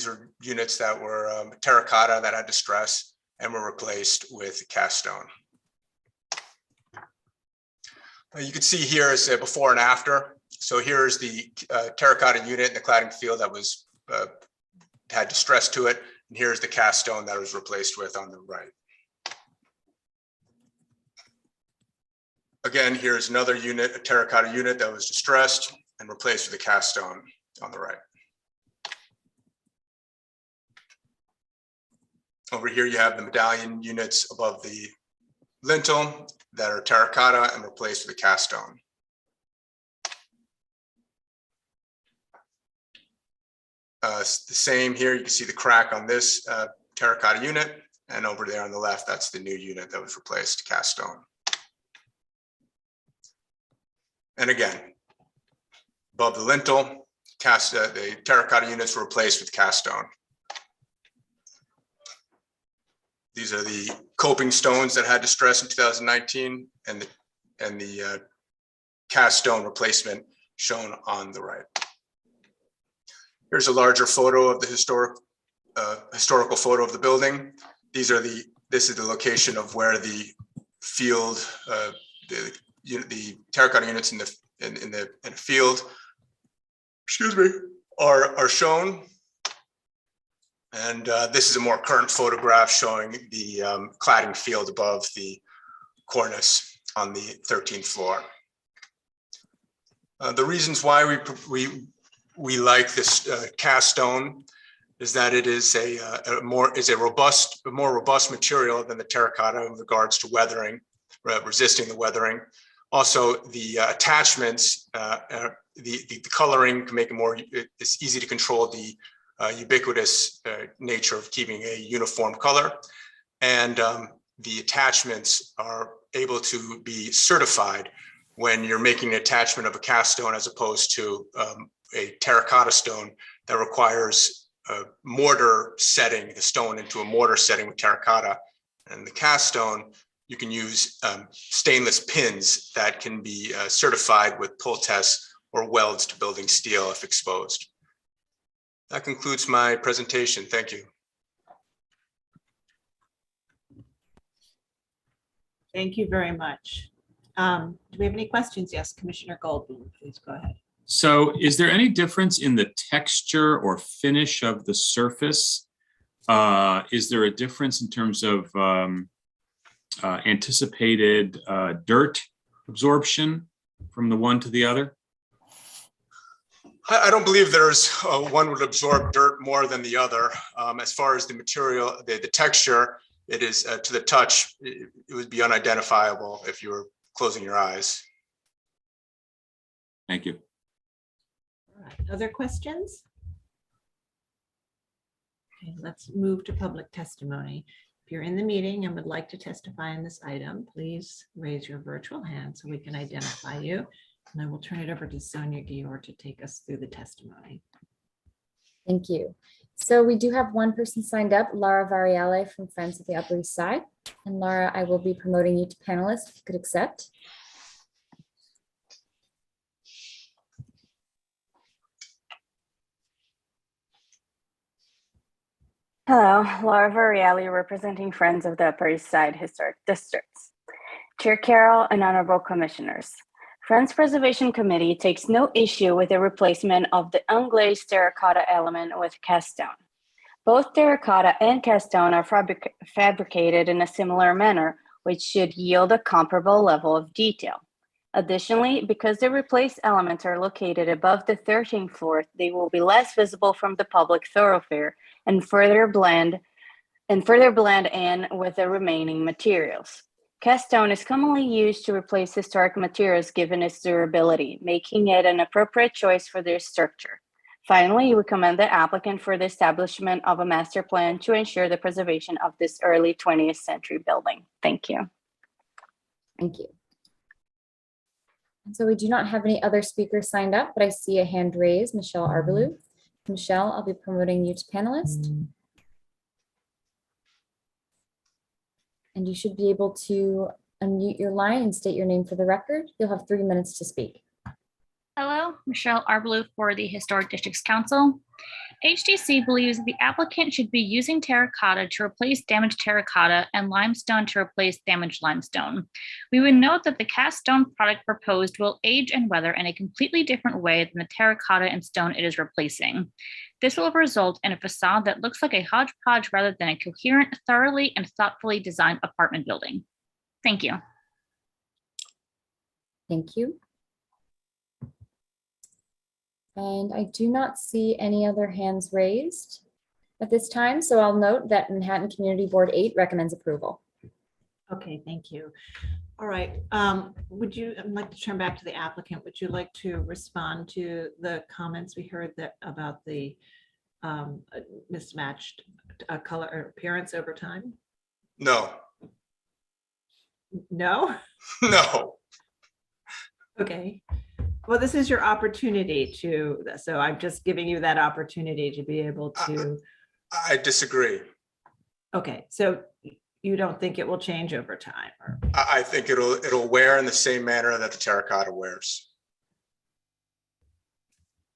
are units that were terracotta that had distress and were replaced with cast stone. You can see here is a before and after. So here is the terracotta unit in the cladding field that was had distress to it, and here's the cast stone that was replaced with on the right. Again, here's another unit, a terracotta unit that was distressed and replaced with a cast stone on the right. Over here, you have the medallion units above the lintel that are terracotta and replaced with a cast stone. The same here, you can see the crack on this terracotta unit, and over there on the left, that's the new unit that was replaced, cast stone. And again, above the lintel, the terracotta units were replaced with cast stone. These are the coping stones that had distress in 2019, and the cast stone replacement shown on the right. Here's a larger photo of the historical photo of the building. This is the location of where the field, the terracotta units in the field, excuse me, are shown. And this is a more current photograph showing the cladding field above the cornice on the 13th floor. The reasons why we like this cast stone is that it is a more robust material than the terracotta in regards to weathering, resisting the weathering. Also, the attachments, the coloring can make it more. It's easy to control the ubiquitous nature of keeping a uniform color, and the attachments are able to be certified when you're making an attachment of a cast stone as opposed to a terracotta stone that requires a mortar setting the stone into a mortar setting with terracotta. And the cast stone, you can use stainless pins that can be certified with pull tests or welds to building steel if exposed. That concludes my presentation. Thank you. Thank you very much. Do we have any questions? Yes, Commissioner Goldblum, please go ahead. So is there any difference in the texture or finish of the surface? Is there a difference in terms of anticipated dirt absorption from the one to the other? I don't believe there's one would absorb dirt more than the other. As far as the material, the texture, it is to the touch, it would be unidentifiable if you were closing your eyes. Thank you. All right. Other questions? Okay, let's move to public testimony. If you're in the meeting and would like to testify on this item, please raise your virtual hand so we can identify you. And I will turn it over to Sonia Gior to take us through the testimony. Thank you. So we do have one person signed up, Laura Variale from Friends of the Upper East Side. And Laura, I will be promoting you to panelist if you could accept. Hello, Laura Variale, representing Friends of the Upper East Side Historic Districts. Chair Carroll and Honorable Commissioners, Friends Preservation Committee takes no issue with the replacement of the unglazed terracotta element with cast stone. Both terracotta and cast stone are fabricated in a similar manner, which should yield a comparable level of detail. Additionally, because the replaced elements are located above the 13th floor, they will be less visible from the public thoroughfare and further blend in with the remaining materials. Cast stone is commonly used to replace historic materials given its durability, making it an appropriate choice for their structure. Finally, we commend the applicant for the establishment of a master plan to ensure the preservation of this early 20th century building. Thank you. Thank you. And so we do not have any other speakers signed up, but I see a hand raised, Michelle Arbalou. Michelle, I'll be promoting you to panelist. And you should be able to unmute your line and state your name for the record. You'll have 3 minutes to speak. Hello, Michelle Arbalou for the Historic Districts Council. HDC believes the applicant should be using terracotta to replace damaged terracotta and limestone to replace damaged limestone. We would note that the cast stone product proposed will age and weather in a completely different way than the terracotta and stone it is replacing. This will result in a facade that looks like a hodgepodge rather than a coherent, thoroughly and thoughtfully designed apartment building. Thank you. Thank you. And I do not see any other hands raised at this time, so I'll note that Manhattan Community Board 8 recommends approval. Okay, thank you. All right, I'd like to turn back to the applicant. Would you like to respond to the comments we heard about the mismatched color or appearance over time? No. No? No. Okay. Well, this is your opportunity so I'm just giving you that opportunity to be able to. I disagree. Okay, so you don't think it will change over time? Or? I think it'll wear in the same manner that the terracotta wears.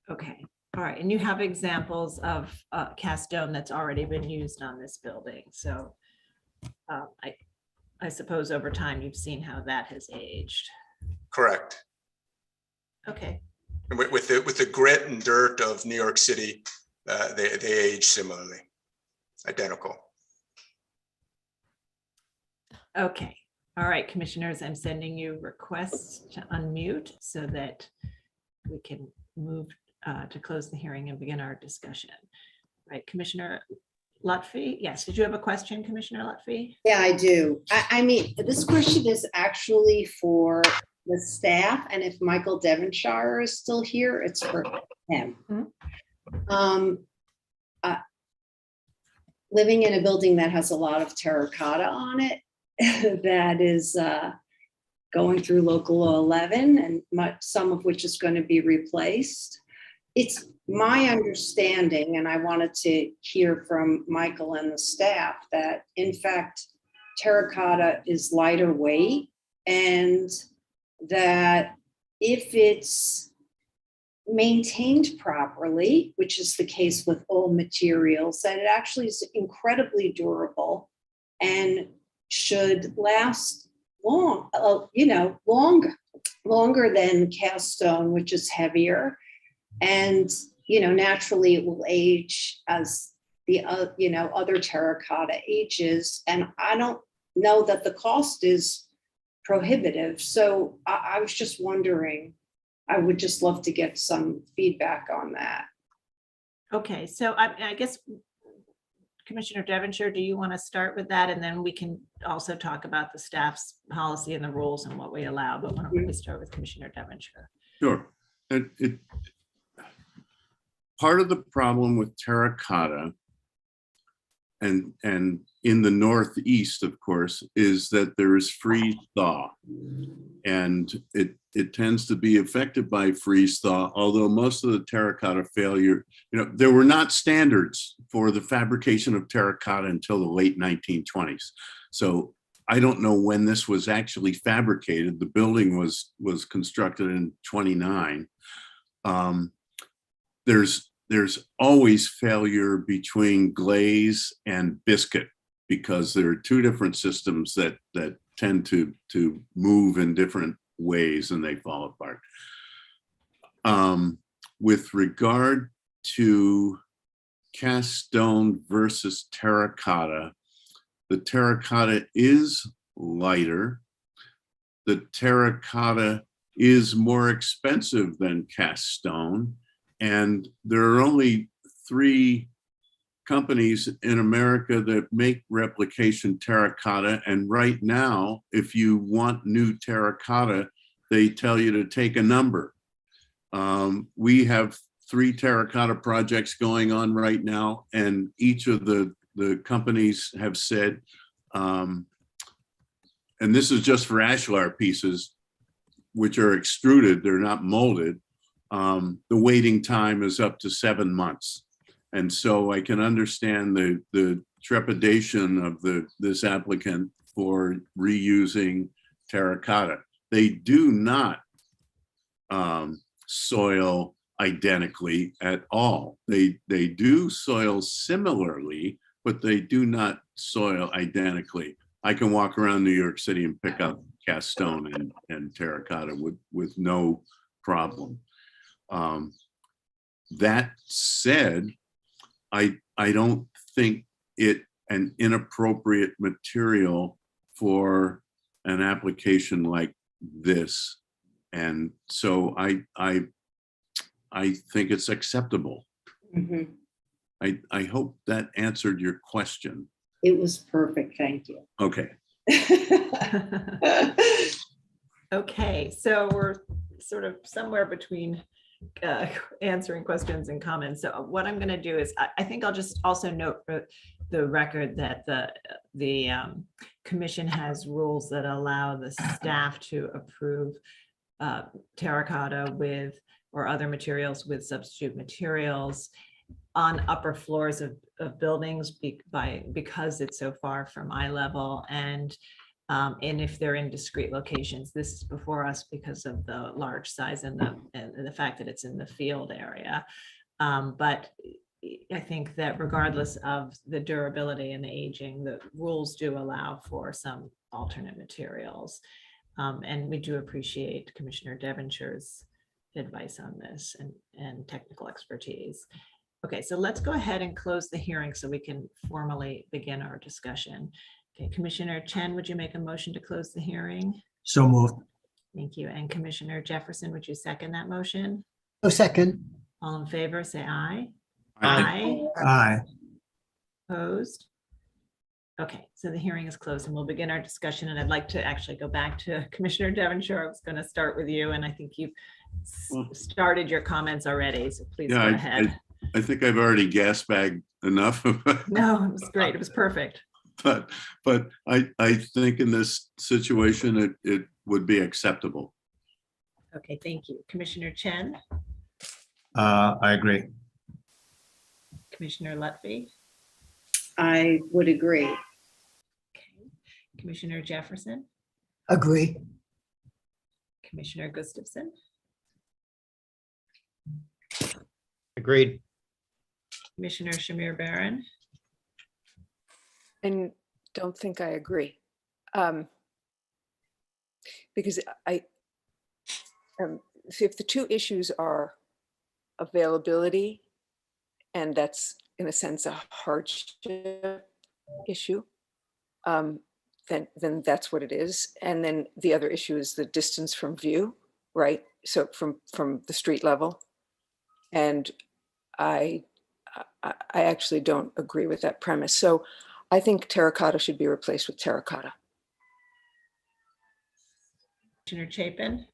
Okay, all right, and you have examples of cast stone that's already been used on this building. So I suppose over time you've seen how that has aged. Correct. Okay. And with the grit and dirt of New York City, they age similarly, identical. Okay. All right, commissioners, I'm sending you requests to unmute so that we can move to close the hearing and begin our discussion. All right, Commissioner Lutfi. Yes, did you have a question, Commissioner Lutfi? Yeah, I do. I mean, this question is actually for the staff, and if Michael Devonshire is still here, it's for him. Living in a building that has a lot of terracotta on it, that is going through local law 11, and some of which is going to be replaced. It's my understanding, and I wanted to hear from Michael and the staff, that in fact, terracotta is lighter weight, and that if it's maintained properly, which is the case with all materials, that it actually is incredibly durable and should last long, longer than cast stone, which is heavier. And, naturally it will age as the, other terracotta ages. And I don't know that the cost is prohibitive. So I was just wondering, I would just love to get some feedback on that. Okay, so I guess Commissioner Devonshire, do you want to start with that? And then we can also talk about the staff's policy and the rules and what we allow. But why don't we start with Commissioner Devonshire? Sure. Part of the problem with terracotta and in the Northeast, of course, is that there is freeze thaw. And it tends to be affected by freeze thaw, although most of the terracotta failure, there were not standards for the fabrication of terracotta until the late 1920s. So I don't know when this was actually fabricated. The building was constructed in 29. There's always failure between glaze and biscuit because there are two different systems that tend to move in different ways and they fall apart. With regard to cast stone versus terracotta, the terracotta is lighter. The terracotta is more expensive than cast stone. And there are only 3 companies in America that make replication terracotta. And right now, if you want new terracotta, they tell you to take a number. We have 3 terracotta projects going on right now, and each of the companies have said, and this is just for ashlar pieces, which are extruded, they're not molded. The waiting time is up to 7 months. And so I can understand the trepidation of this applicant for reusing terracotta. They do not soil identically at all. They do soil similarly, but they do not soil identically. I can walk around New York City and pick up cast stone and terracotta with no problem. That said, I don't think it an inappropriate material for an application like this. And so I think it's acceptable. Mhm. I hope that answered your question. It was perfect. Thank you. Okay. Okay, so we're sort of somewhere between answering questions and comments. So what I'm going to do is I think I'll just also note for the record that the commission has rules that allow the staff to approve terracotta with or other materials with substitute materials on upper floors of buildings because it's so far from eye level, and if they're in discrete locations. This is before us because of the large size and the fact that it's in the field area. But I think that regardless of the durability and the aging, the rules do allow for some alternate materials. And we do appreciate Commissioner Devonshire's advice on this and technical expertise. Okay, so let's go ahead and close the hearing so we can formally begin our discussion. Okay, Commissioner Chen, would you make a motion to close the hearing? So moved. Thank you. And Commissioner Jefferson, would you second that motion? A second. All in favor, say aye. Aye. Aye. Opposed? Okay, so the hearing is closed and we'll begin our discussion. And I'd like to actually go back to Commissioner Devonshire. I was going to start with you, and I think you've started your comments already, so please go ahead. I think I've already gas bagged enough. No, it was great. It was perfect. But I think in this situation, it would be acceptable. Okay, thank you. Commissioner Chen, I agree. Commissioner Lutfi, I would agree. okay. Commissioner Jefferson, Agree. Commissioner Gustafson, Agreed. Commissioner Shamir Baron, And don't think I agree. Because if the two issues are availability, and that's in a sense a hardship issue, then that's what it is. And then the other issue is the distance from view, right? So from the street level. And I actually don't agree with that premise. So I think terracotta should be replaced with terracotta. Commissioner Chapin.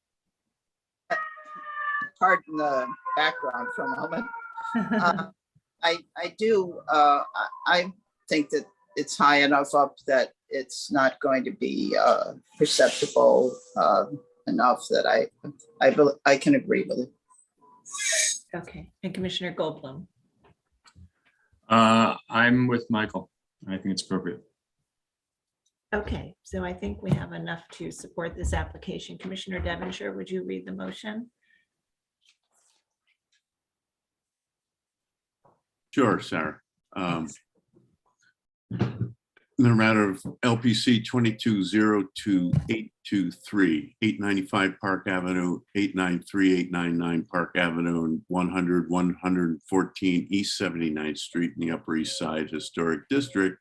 Pardon the background for a moment. I think that it's high enough up that it's not going to be perceptible enough that I can agree with it. Okay, and Commissioner Goldblum. I'm with Michael. I think it's appropriate. Okay, so I think we have enough to support this application. Commissioner Devonshire, would you read the motion? Sure, Sarah. In the matter of LPC 2202-823, 895 Park Avenue, 893, 899 Park Avenue, and 100, 114 East 79th Street in the Upper East Side Historic District,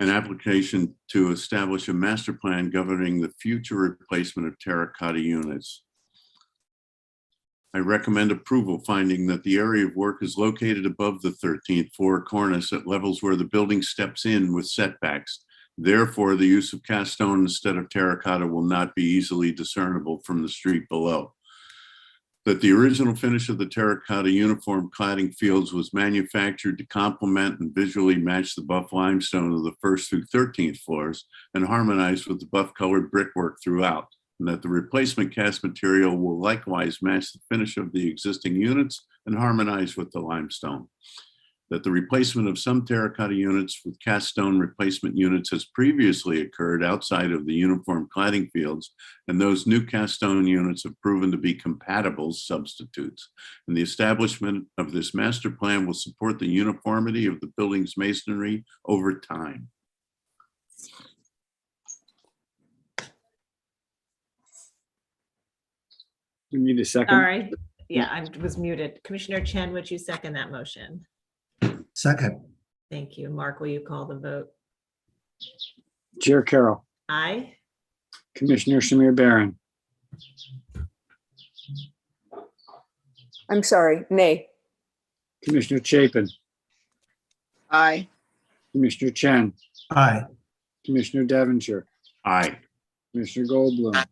an application to establish a master plan governing the future replacement of terracotta units. I recommend approval, finding that the area of work is located above the 13th floor cornice at levels where the building steps in with setbacks. Therefore, the use of cast stone instead of terracotta will not be easily discernible from the street below. That the original finish of the terracotta uniform cladding fields was manufactured to complement and visually match the buff limestone of the 1st through 13th floors and harmonize with the buff colored brickwork throughout. And that the replacement cast material will likewise match the finish of the existing units and harmonize with the limestone. That the replacement of some terracotta units with cast stone replacement units has previously occurred outside of the uniform cladding fields, and those new cast stone units have proven to be compatible substitutes. And the establishment of this master plan will support the uniformity of the building's masonry over time. You need a second? All right, yeah, I was muted. Commissioner Chen, would you second that motion? Second. Thank you. Mark, will you call the vote? Chair Carroll, Aye. Commissioner Shamir Barron, I'm sorry, nay. Commissioner Chapin, Aye. Commissioner Chen, Aye. Commissioner Devonshire, Aye. Commissioner Goldblum,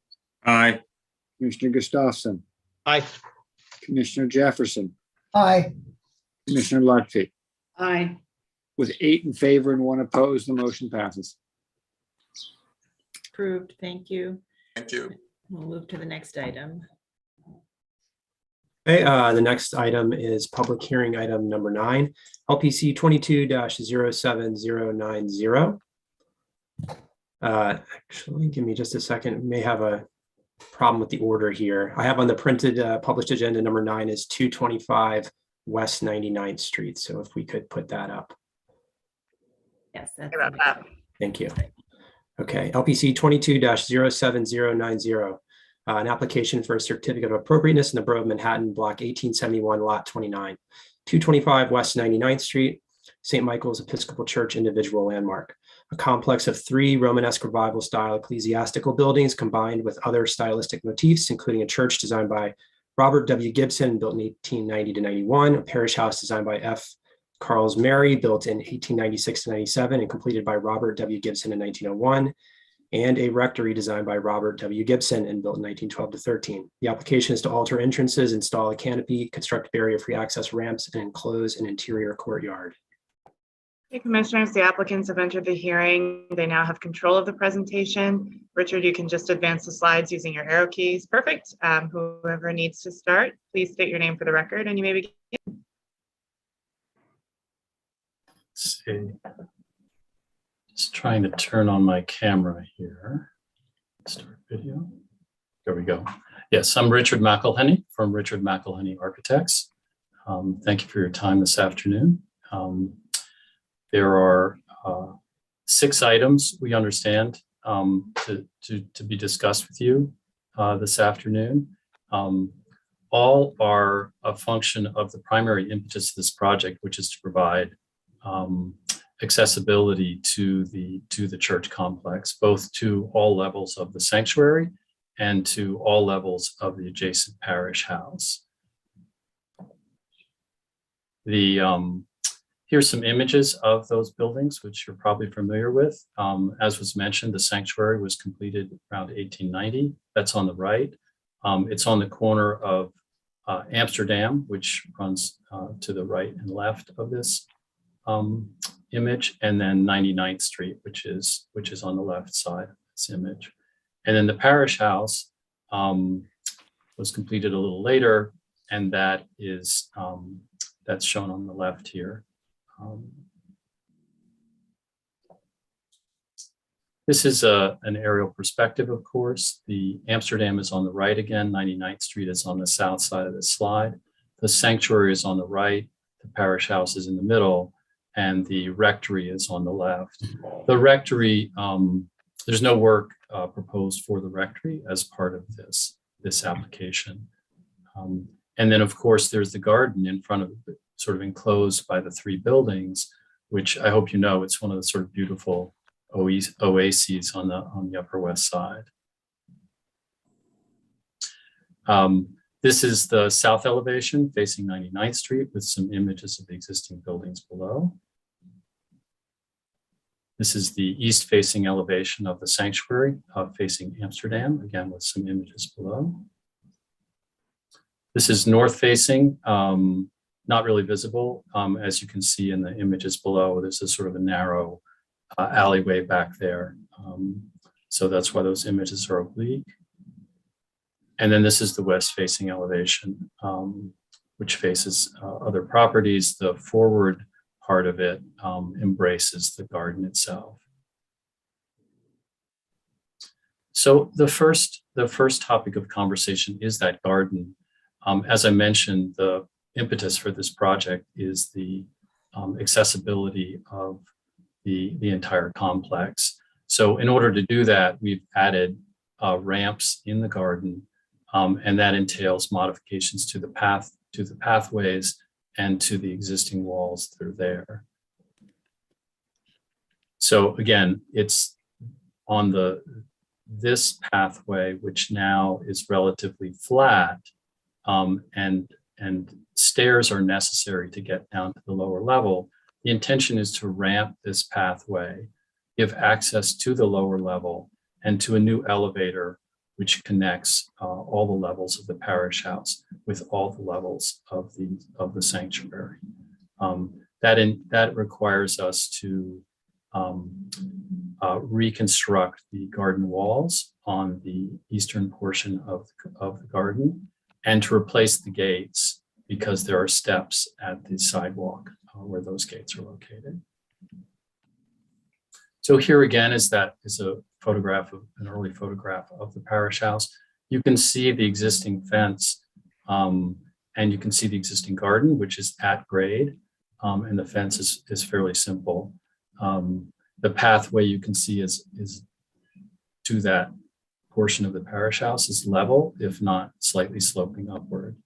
Aye. Commissioner Gustafson, Aye. Commissioner Jefferson, Aye. Commissioner Lutfi. Aye. With 8 in favor and 1 opposed, the motion passes. Approved. Thank you. Thank you. We'll move to the next item. Okay, the next item is public hearing item number 9, LPC 22-07090. Actually, give me just a second. May have a problem with the order here. I have on the printed published agenda number 9 is 225 West 99th Street. So if we could put that up. Yes, that's Sorry about that. Thank you. Okay, LPC 22-07090. An application for a certificate of appropriateness in the Borough of Manhattan, block 1871, lot 29, 225 West 99th Street, St. Michael's Episcopal Church individual landmark. A complex of 3 Romanesque revival style ecclesiastical buildings combined with other stylistic motifs, including a church designed by Robert W. Gibson, built in 1890-91, a parish house designed by F. Carls Mary, built in 1896-97 and completed by Robert W. Gibson in 1901, and a rectory designed by Robert W. Gibson and built in 1912-13. The application is to alter entrances, install a canopy, construct barrier-free access ramps, and enclose an interior courtyard. Okay, Commissioners, the applicants have entered the hearing. They now have control of the presentation. Richard, you can just advance the slides using your arrow keys. Perfect. Whoever needs to start, please state your name for the record and you may begin. Let's see. Just trying to turn on my camera here. Start video. There we go. Yes, I'm Richard McElhenney from Richard McElhenney Architects. Thank you for your time this afternoon. There are 6 items we understand to be discussed with you this afternoon. All are a function of the primary impetus of this project, which is to provide accessibility to the church complex, both to all levels of the sanctuary and to all levels of the adjacent parish house. Here's some images of those buildings, which you're probably familiar with. As was mentioned, the sanctuary was completed around 1890. That's on the right. It's on the corner of Amsterdam, which runs to the right and left of this image, and then 99th Street, which is on the left side of this image. And then the parish house was completed a little later, and that is that's shown on the left here. This is an aerial perspective, of course. The Amsterdam is on the right again. 99th Street is on the south side of the slide. The sanctuary is on the right. The parish house is in the middle, and the rectory is on the left. The rectory, there's no work proposed for the rectory as part of this application. And then, of course, there's the garden in front of it, sort of enclosed by the three buildings, which I hope you know, it's one of the sort of beautiful oases on the Upper West Side. This is the south elevation facing 99th Street with some images of the existing buildings below. This is the east facing elevation of the sanctuary facing Amsterdam, again with some images below. This is north facing, not really visible. As you can see in the images below, this is sort of a narrow alleyway back there. So that's why those images are oblique. And then this is the west facing elevation, which faces other properties. The forward part of it embraces the garden itself. So the first topic of conversation is that garden. As I mentioned, the impetus for this project is the accessibility of the entire complex. So in order to do that, we've added ramps in the garden, and that entails modifications to the pathways and to the existing walls that are there. So again, it's on this pathway, which now is relatively flat, and stairs are necessary to get down to the lower level. The intention is to ramp this pathway, give access to the lower level and to a new elevator which connects all the levels of the parish house with all the levels of the sanctuary. That requires us to reconstruct the garden walls on the eastern portion of the garden and to replace the gates because there are steps at the sidewalk where those gates are located. So here again is a photograph of an early photograph of the parish house. You can see the existing fence and you can see the existing garden, which is at grade, and the fence is fairly simple. The pathway you can see is to that portion of the parish house is level, if not slightly sloping upward.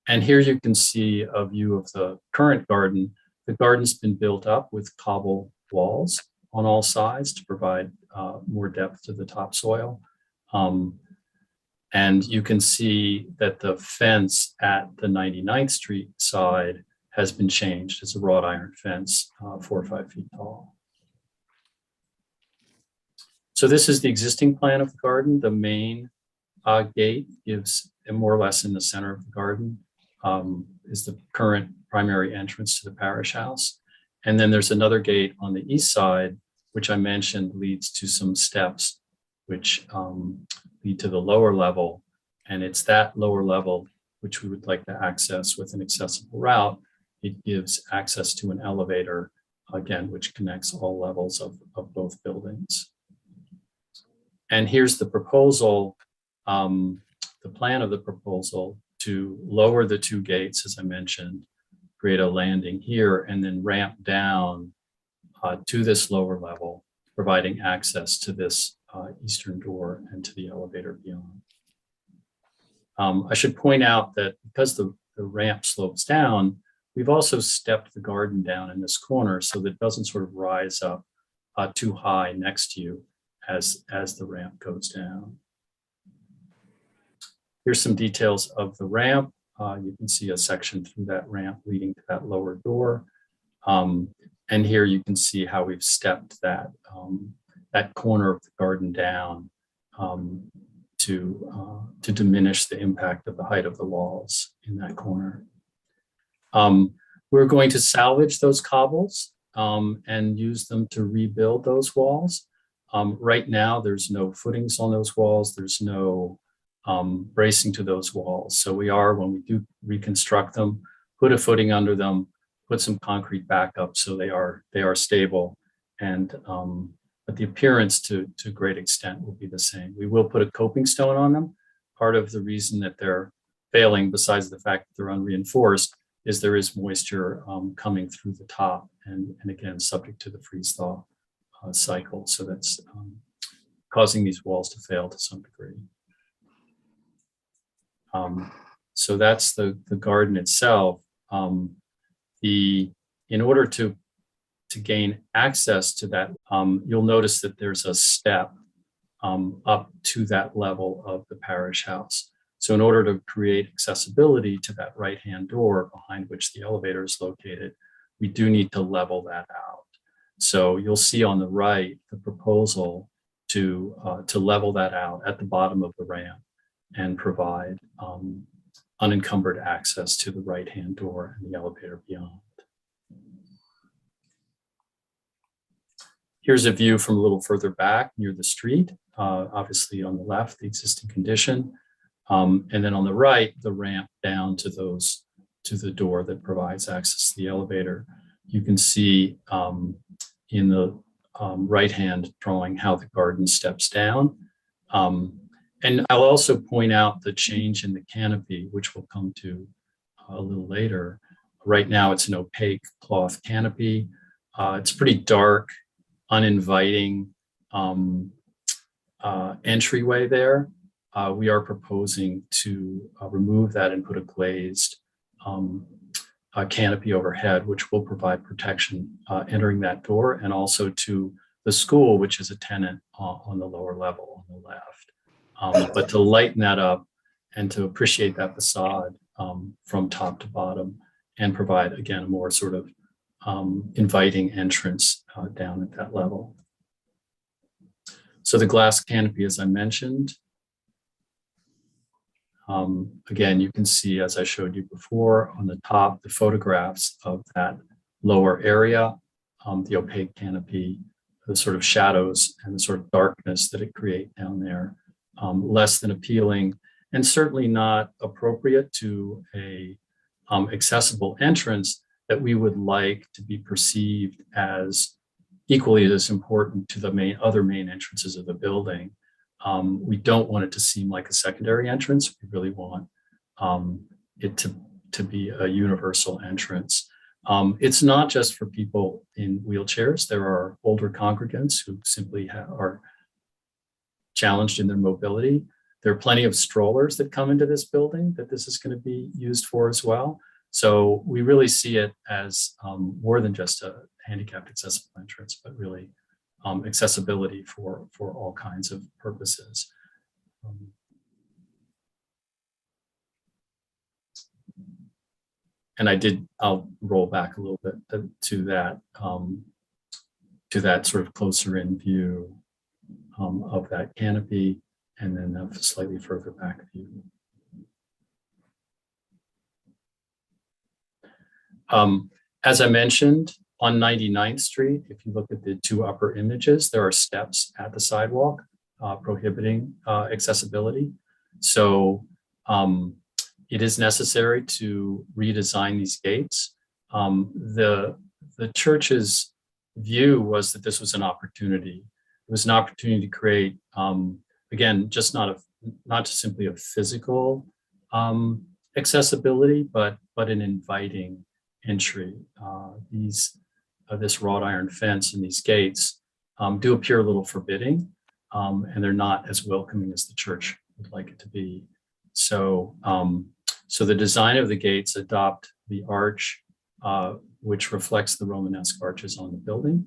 And here you can see a view of the current garden. The garden's been built up with cobble walls on all sides to provide more depth to the topsoil. And you can see that the fence at the 99th Street side has been changed. It's a wrought iron fence, 4 or 5 feet tall. So this is the existing plan of the garden. The main gate gives more or less in the center of the garden is the current primary entrance to the parish house. And then there's another gate on the east side, which I mentioned leads to some steps which lead to the lower level. And it's that lower level which we would like to access with an accessible route. It gives access to an elevator, again, which connects all levels of both buildings. And here's the proposal, the plan of the proposal to lower the 2 gates, as I mentioned, create a landing here, and then ramp down to this lower level, providing access to this eastern door and to the elevator beyond. I should point out that because the ramp slopes down, we've also stepped the garden down in this corner so that it doesn't sort of rise up too high next to you as the ramp goes down. Here's some details of the ramp. You can see a section through that ramp leading to that lower door. And here you can see how we've stepped that corner of the garden down to diminish the impact of the height of the walls in that corner. We're going to salvage those cobbles and use them to rebuild those walls. Right now, there's no footings on those walls. There's no bracing to those walls. So we are, when we do reconstruct them, put a footing under them, put some concrete back up so they are stable. And but the appearance to a great extent will be the same. We will put a coping stone on them. Part of the reason that they're failing, besides the fact that they're unreinforced, is there is moisture coming through the top, and again, subject to the freeze thaw cycle. So that's causing these walls to fail to some degree. So that's the garden itself. In order to gain access to that, you'll notice that there's a step up to that level of the parish house. So in order to create accessibility to that right-hand door behind which the elevator is located, we do need to level that out. So you'll see on the right the proposal to level that out at the bottom of the ramp and provide unencumbered access to the right-hand door and the elevator beyond. Here's a view from a little further back near the street, obviously on the left, the existing condition. And then on the right, the ramp down to the door that provides access to the elevator. You can see in the right-hand drawing how the garden steps down. And I'll also point out the change in the canopy, which we'll come to a little later. Right now, it's an opaque cloth canopy. It's pretty dark, uninviting entryway there. We are proposing to remove that and put a glazed canopy overhead, which will provide protection entering that door, and also to the school, which is a tenant on the lower level on the left. But to lighten that up and to appreciate that facade from top to bottom and provide, again, a more sort of inviting entrance down at that level. So the glass canopy, as I mentioned, again, you can see, as I showed you before, on the top, the photographs of that lower area, the opaque canopy, the sort of shadows and the sort of darkness that it creates down there, less than appealing, and certainly not appropriate to a accessible entrance that we would like to be perceived as equally as important to the other main entrances of the building. We don't want it to seem like a secondary entrance. We really want it to be a universal entrance. It's not just for people in wheelchairs. There are older congregants who simply are challenged in their mobility. There are plenty of strollers that come into this building that this is going to be used for as well. So we really see it as more than just a handicapped accessible entrance, but really accessibility for all kinds of purposes. And I'll roll back a little bit to that sort of closer in view of that canopy, and then a slightly further back view. As I mentioned, on 99th Street, if you look at the two upper images, there are steps at the sidewalk prohibiting accessibility. So it is necessary to redesign these gates. The church's view was that this was an opportunity. It was an opportunity to create, again, just not simply a physical accessibility, but an inviting entry. This wrought iron fence and these gates do appear a little forbidding, and they're not as welcoming as the church would like it to be. So, so the design of the gates adopt the arch, which reflects the Romanesque arches on the building.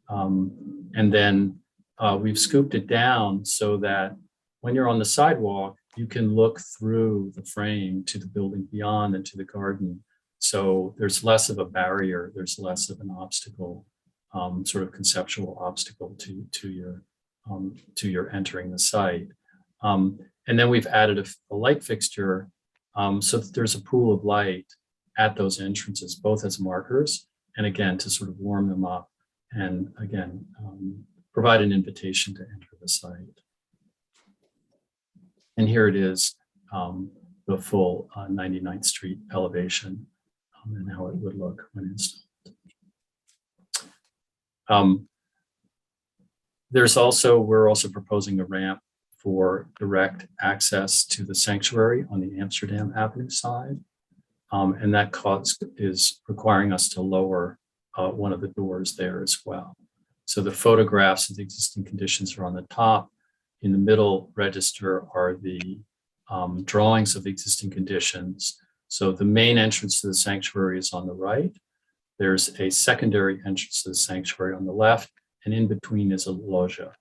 And then we've scooped it down so that when you're on the sidewalk, you can look through the frame to the building beyond and to the garden. So there's less of a barrier, there's less of an obstacle, sort of conceptual obstacle to your entering the site. And then we've added a light fixture so that there's a pool of light at those entrances, both as markers and again, to sort of warm them up and again, provide an invitation to enter the site. And here it is, the full 99th Street elevation and how it would look when installed. We're also proposing a ramp for direct access to the sanctuary on the Amsterdam Avenue side. And that cost is requiring us to lower one of the doors there as well. So the photographs of the existing conditions are on the top. In the middle register are the drawings of the existing conditions. So the main entrance to the sanctuary is on the right. There's a secondary entrance to the sanctuary on the left, and in between is a loggia.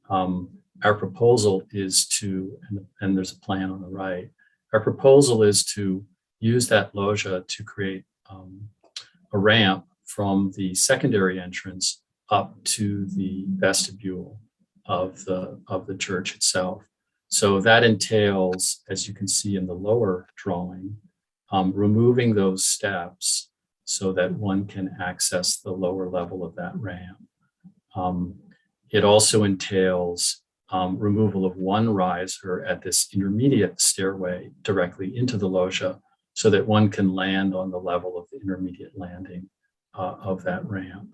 Our proposal is to, and there's a plan on the right, our proposal is to use that loggia to create a ramp from the secondary entrance up to the vestibule of the church itself. So that entails, as you can see in the lower drawing, removing those steps so that one can access the lower level of that ramp. It also entails removal of one riser at this intermediate stairway directly into the loggia so that one can land on the level of the intermediate landing of that ramp.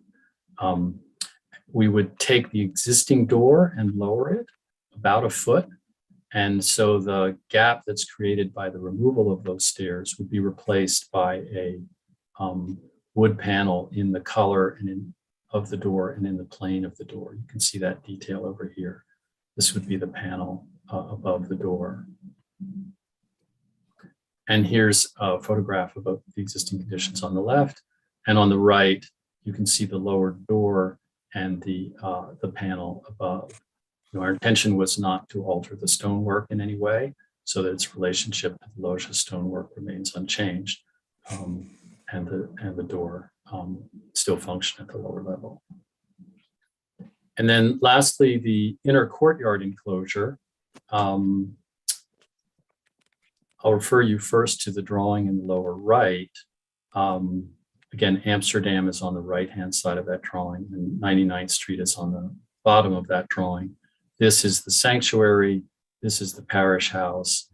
We would take the existing door and lower it about a foot. And so the gap that's created by the removal of those stairs would be replaced by a wood panel in the color and of the door and in the plane of the door. You can see that detail over here. This would be the panel above the door. And here's a photograph of the existing conditions on the left. And on the right, you can see the lower door and the panel above. Our intention was not to alter the stonework in any way, so that its relationship to the loggia stonework remains unchanged, and the door still function at the lower level. And then lastly, the inner courtyard enclosure. I'll refer you first to the drawing in the lower right. Again, Amsterdam is on the right-hand side of that drawing, and 99th Street is on the bottom of that drawing. This is the sanctuary. This is the parish house.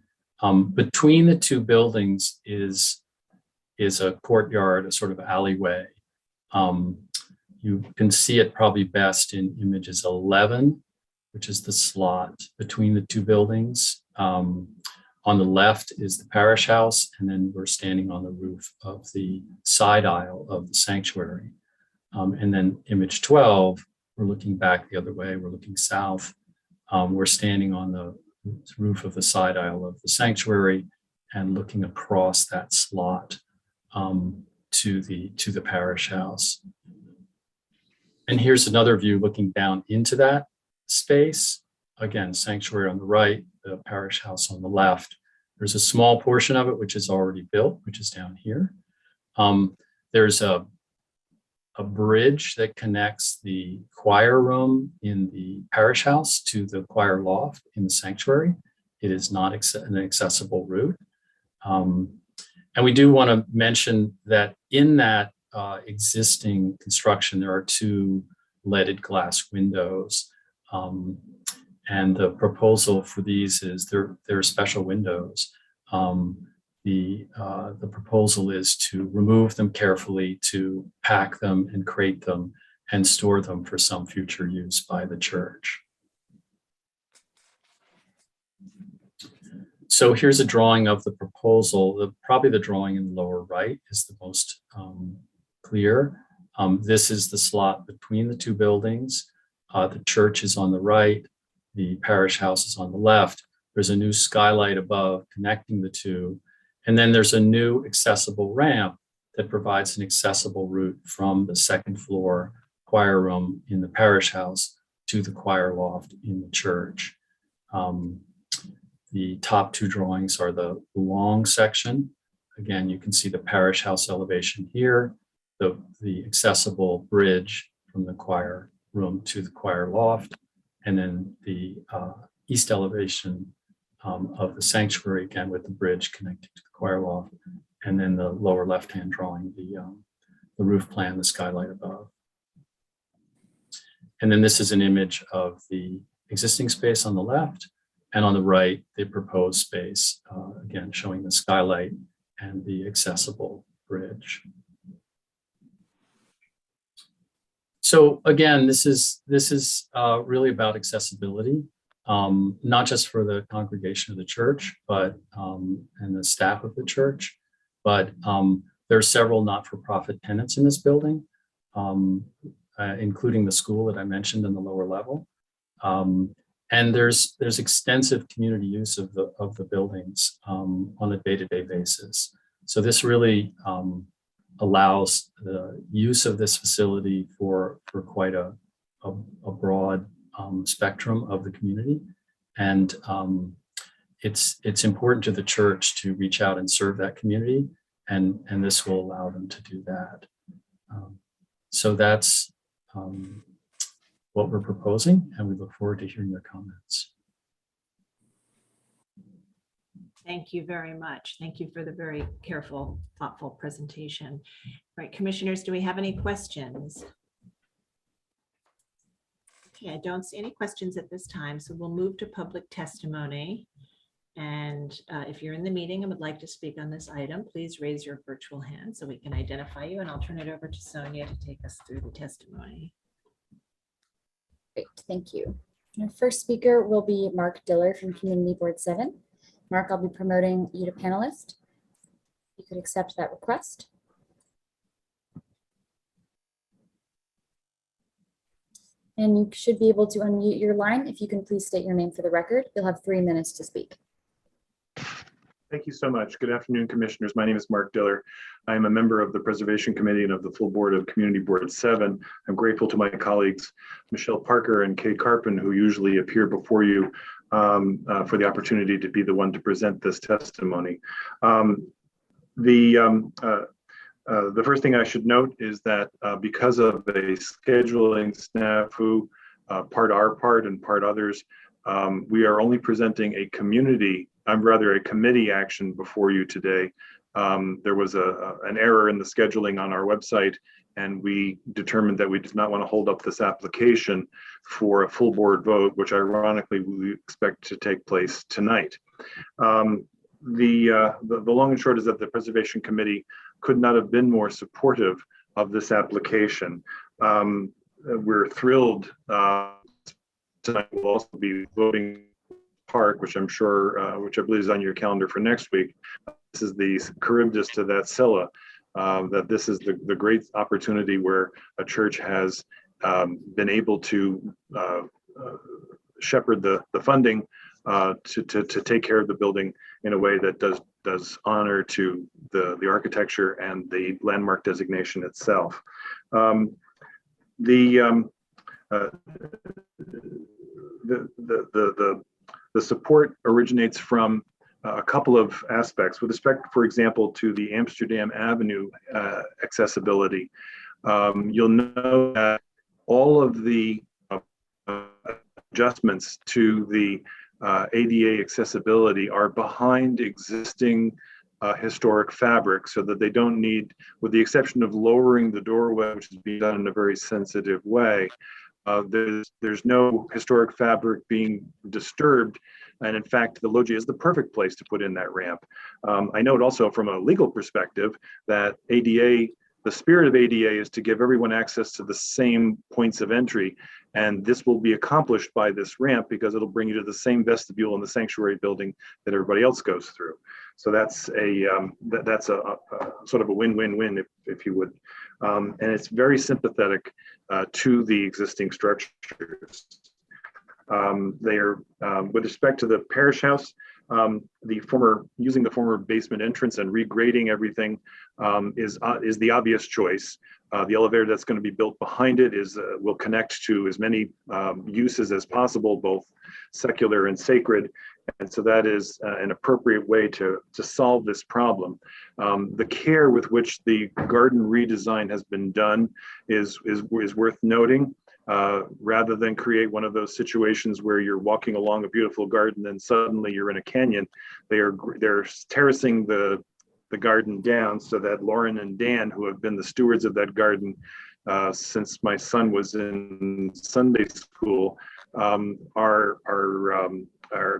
Between the two buildings is a courtyard, a sort of alleyway. You can see it probably best in images 11, which is the slot between the two buildings. On the left is the parish house, and then we're standing on the roof of the side aisle of the sanctuary. And then image 12, we're looking back the other way, we're looking south. We're standing on the roof of the side aisle of the sanctuary and looking across that slot to the parish house. And here's another view looking down into that space. Again, sanctuary on the right, the parish house on the left. There's a small portion of it which is already built, which is down here. There's a bridge that connects the choir room in the parish house to the choir loft in the sanctuary. It is not an accessible route. And we do want to mention that in that existing construction, there are two leaded glass windows. And the proposal for these is they're special windows. The proposal is to remove them carefully, to pack them and crate them and store them for some future use by the church. So here's a drawing of the proposal. Probably the drawing in the lower right is the most clear. This is the slot between the two buildings. The church is on the right. The parish house is on the left. There's a new skylight above connecting the two. And then there's a new accessible ramp that provides an accessible route from the second floor choir room in the parish house to the choir loft in the church. The top two drawings are the long section. Again, you can see the parish house elevation here, the accessible bridge from the choir room to the choir loft, and then the east elevation of the sanctuary, again with the bridge connected to the choir loft. And then the lower left-hand drawing, the roof plan, the skylight above. And then this is an image of the existing space on the left, and on the right, the proposed space, again, showing the skylight and the accessible bridge. So again, this is really about accessibility, not just for the congregation of the church, but and the staff of the church, but there are several not-for-profit tenants in this building, including the school that I mentioned in the lower level. And there's extensive community use of the buildings on a day-to-day basis. So this really allows the use of this facility for quite a broad spectrum of the community. And it's important to the church to reach out and serve that community, and this will allow them to do that. So that's what we're proposing, and we look forward to hearing your comments. Thank you very much. Thank you for the very careful, thoughtful presentation. All right, commissioners, do we have any questions? Okay, I don't see any questions at this time, so we'll move to public testimony. And if you're in the meeting and would like to speak on this item, please raise your virtual hand so we can identify you, and I'll turn it over to Sonia to take us through the testimony. Great, thank you. Our first speaker will be Mark Diller from Community Board 7. Mark, I'll be promoting you to panelist. You could accept that request. And you should be able to unmute your line. If you can please state your name for the record. You'll have 3 minutes to speak. Thank you so much. Good afternoon, commissioners. My name is Mark Diller. I am a member of the Preservation Committee and of the full board of Community Board 7. I'm grateful to my colleagues, Michelle Parker and Kay Carpin, who usually appear before you for the opportunity to be the one to present this testimony. The first thing I should note is that because of a scheduling snafu, part our part and part others, we are only presenting a committee action before you today. There was an error in the scheduling on our website, and we determined that we did not want to hold up this application for a full board vote, which ironically we expect to take place tonight. The long and short is that the Preservation Committee could not have been more supportive of this application. We're thrilled tonight we'll also be voting Park, which I'm sure, which I believe is on your calendar for next week. This is the Charybdis to that Scylla, that this is the great opportunity where a church has been able to shepherd the funding to take care of the building in a way that does honor to the architecture and the landmark designation itself. The support originates from a couple of aspects. With respect, for example, to the Amsterdam Avenue accessibility, you'll know that all of the adjustments to the ADA accessibility are behind existing historic fabric, so that they don't need, with the exception of lowering the doorway, which is being done in a very sensitive way, there's no historic fabric being disturbed. And in fact, the loggia is the perfect place to put in that ramp. I note also from a legal perspective that ADA, the spirit of ADA is to give everyone access to the same points of entry. And this will be accomplished by this ramp because it'll bring you to the same vestibule in the sanctuary building that everybody else goes through. So that's a sort of a win-win-win, if you would. And it's very sympathetic to the existing structures. They are, with respect to the parish house, using the former basement entrance and regrading everything is the obvious choice. The elevator that's going to be built behind it will connect to as many uses as possible, both secular and sacred. And so that is an appropriate way to solve this problem. The care with which the garden redesign has been done is worth noting. Rather than create one of those situations where you're walking along a beautiful garden and suddenly you're in a canyon, they're terracing the the garden down so that Lauren and Dan, who have been the stewards of that garden since my son was in Sunday school, are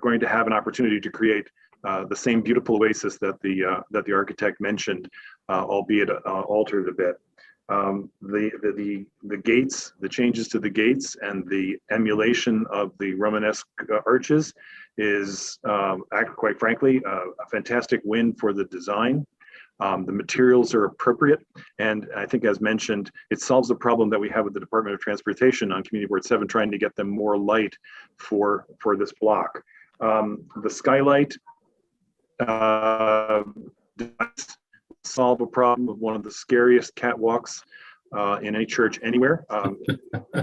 going to have an opportunity to create the same beautiful oasis that the architect mentioned, albeit altered a bit. The gates, the changes to the gates, and the emulation of the Romanesque arches is, quite frankly, a fantastic win for the design. The materials are appropriate, and I think, as mentioned, it solves the problem that we have with the Department of Transportation on Community Board 7, trying to get them more light for this block. The skylight does solve a problem of one of the scariest catwalks in any church anywhere.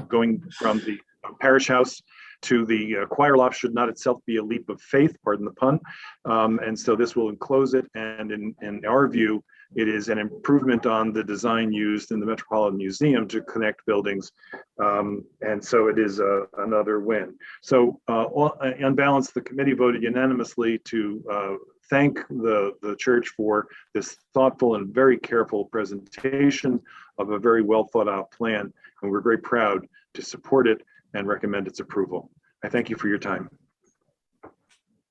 Going from the parish house to the choir loft should not itself be a leap of faith, pardon the pun. And so this will enclose it, and in our view, it is an improvement on the design used in the Metropolitan Museum to connect buildings. And so it is another win. So on balance, the committee voted unanimously to thank the church for this thoughtful and very careful presentation of a very well thought out plan. And we're very proud to support it and recommend its approval. I thank you for your time.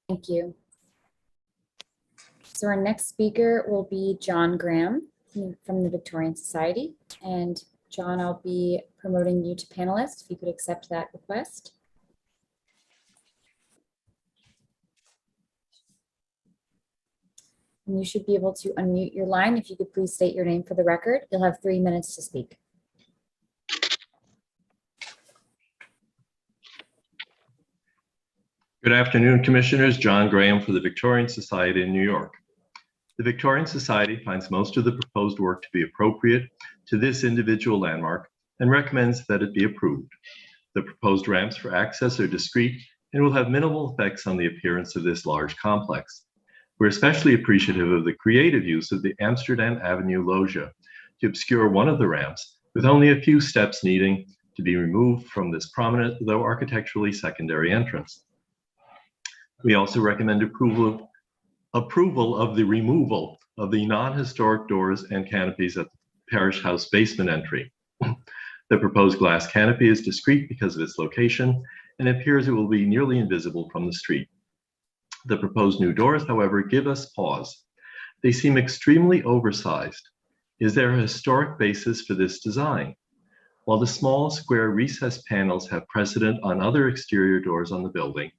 Thank you. So our next speaker will be John Graham from the Victorian Society. And John, I'll be promoting you to panelist, if you could accept that request. And you should be able to unmute your line. If you could please state your name for the record. You'll have 3 minutes to speak. Good afternoon, Commissioners. John Graham for the Victorian Society in New York. The Victorian Society finds most of the proposed work to be appropriate to this individual landmark and recommends that it be approved. The proposed ramps for access are discreet and will have minimal effects on the appearance of this large complex. We're especially appreciative of the creative use of the Amsterdam Avenue loggia to obscure one of the ramps, with only a few steps needing to be removed from this prominent, though architecturally secondary entrance. We also recommend approval of the removal of the non-historic doors and canopies at the parish house basement entry. The proposed glass canopy is discreet because of its location and appears it will be nearly invisible from the street. The proposed new doors, however, give us pause. They seem extremely oversized. Is there a historic basis for this design? While the small square recessed panels have precedent on other exterior doors on the building,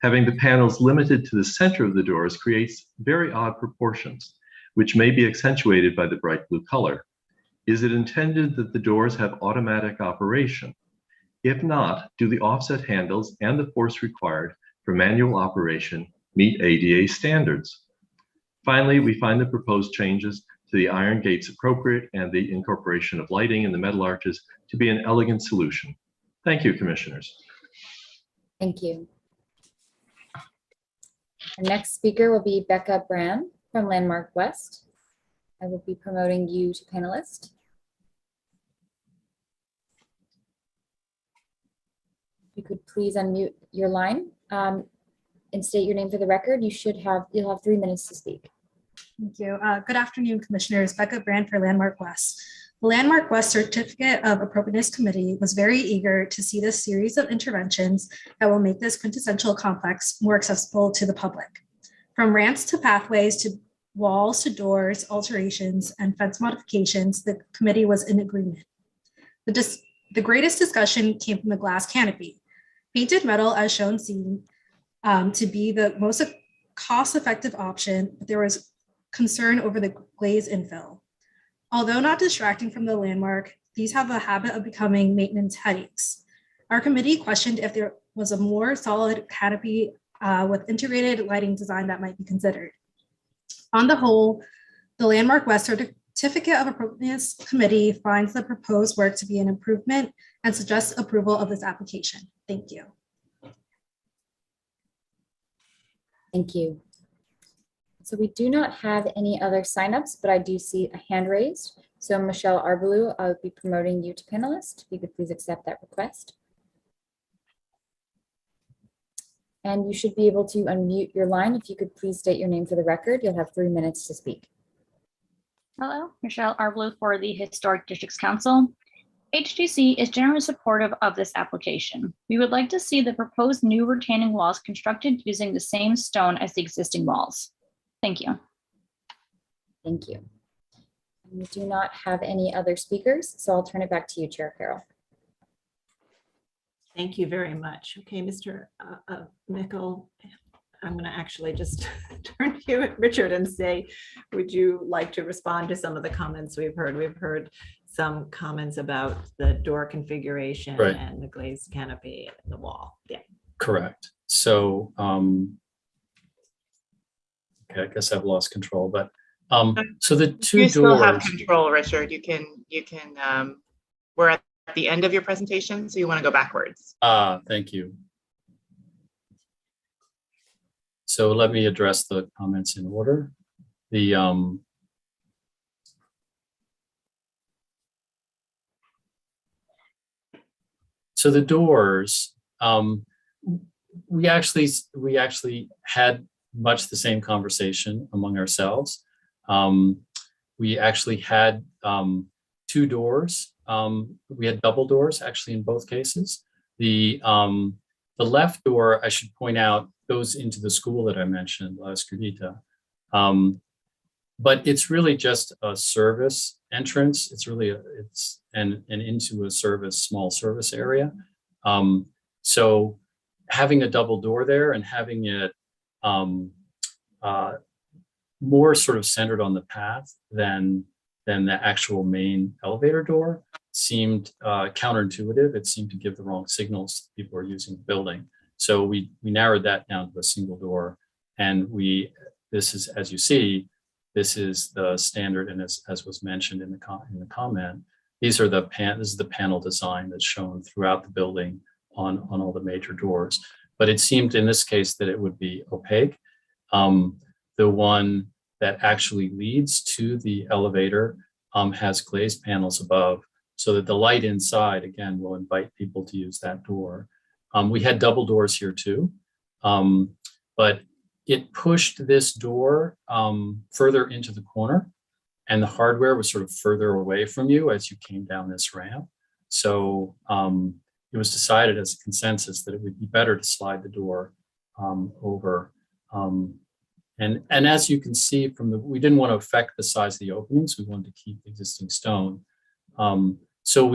having the panels limited to the center of the doors creates very odd proportions, which may be accentuated by the bright blue color. Is it intended that the doors have automatic operation? If not, do the offset handles and the force required for manual operation meet ADA standards? Finally, we find the proposed changes to the iron gates appropriate and the incorporation of lighting in the metal arches to be an elegant solution. Thank you, Commissioners. Thank you. Our next speaker will be Becca Brand from Landmark West. I will be promoting you to panelist. If you could please unmute your line and state your name for the record. You'll have 3 minutes to speak. Thank you. Good afternoon, Commissioners. Becca Brand for Landmark West. The Landmark West Certificate of Appropriateness Committee was very eager to see this series of interventions that will make this quintessential complex more accessible to the public. From ramps to pathways to walls to doors, alterations, and fence modifications, the committee was in agreement. The greatest discussion came from the glass canopy. Painted metal, as shown, seemed to be the most cost-effective option, but there was concern over the glaze infill. Although not distracting from the landmark, these have a habit of becoming maintenance headaches. Our committee questioned if there was a more solid canopy with integrated lighting design that might be considered. On the whole, the Landmark West Certificate of Appropriateness Committee finds the proposed work to be an improvement and suggests approval of this application. Thank you. Thank you. So we do not have any other signups, but I do see a hand raised. So Michelle Arbalou, I will be promoting you to panelist. If you could please accept that request. And you should be able to unmute your line. If you could please state your name for the record, you'll have 3 minutes to speak. Hello, Michelle Arblou for the Historic Districts Council. HDC is generally supportive of this application. We would like to see the proposed new retaining walls constructed using the same stone as the existing walls. Thank you. Thank you. We do not have any other speakers, so I'll turn it back to you, Chair Carroll. Thank you very much. Okay, Mr. Mickle, I'm going to actually just turn to you, Richard, and say, would you like to respond to some of the comments we've heard? We've heard some comments about the door configuration Right. and the glazed canopy and the wall. Yeah. Correct. So, okay, I guess I've lost control, but so the two You still have doors. control, Richard. You can, we're at the end of your presentation, so you want to go backwards. Thank you. So let me address the comments in order. So the doors, we actually had much the same conversation among ourselves. We actually had two doors. We had double doors actually in both cases. The left door, I should point out, goes into the school that I mentioned, La Escudita. But it's really just a service entrance. It's really and into a small service area. So having a double door there and having it more sort of centered on the path than the actual main elevator door seemed counterintuitive. It seemed to give the wrong signals to people who are using the building. So we narrowed that down to a single door, and this is, as you see, this is the standard, and as was mentioned in the comment, this is the panel design that's shown throughout the building on all the major doors. But it seemed in this case that it would be opaque. The one that actually leads to the elevator has glazed panels above, so that the light inside, again, will invite people to use that door. We had double doors here too, but it pushed this door further into the corner, and the hardware was sort of further away from you as you came down this ramp. So it was decided as a consensus that it would be better to slide the door over. And as you can see we didn't want to affect the size of the openings. We wanted to keep the existing stone. So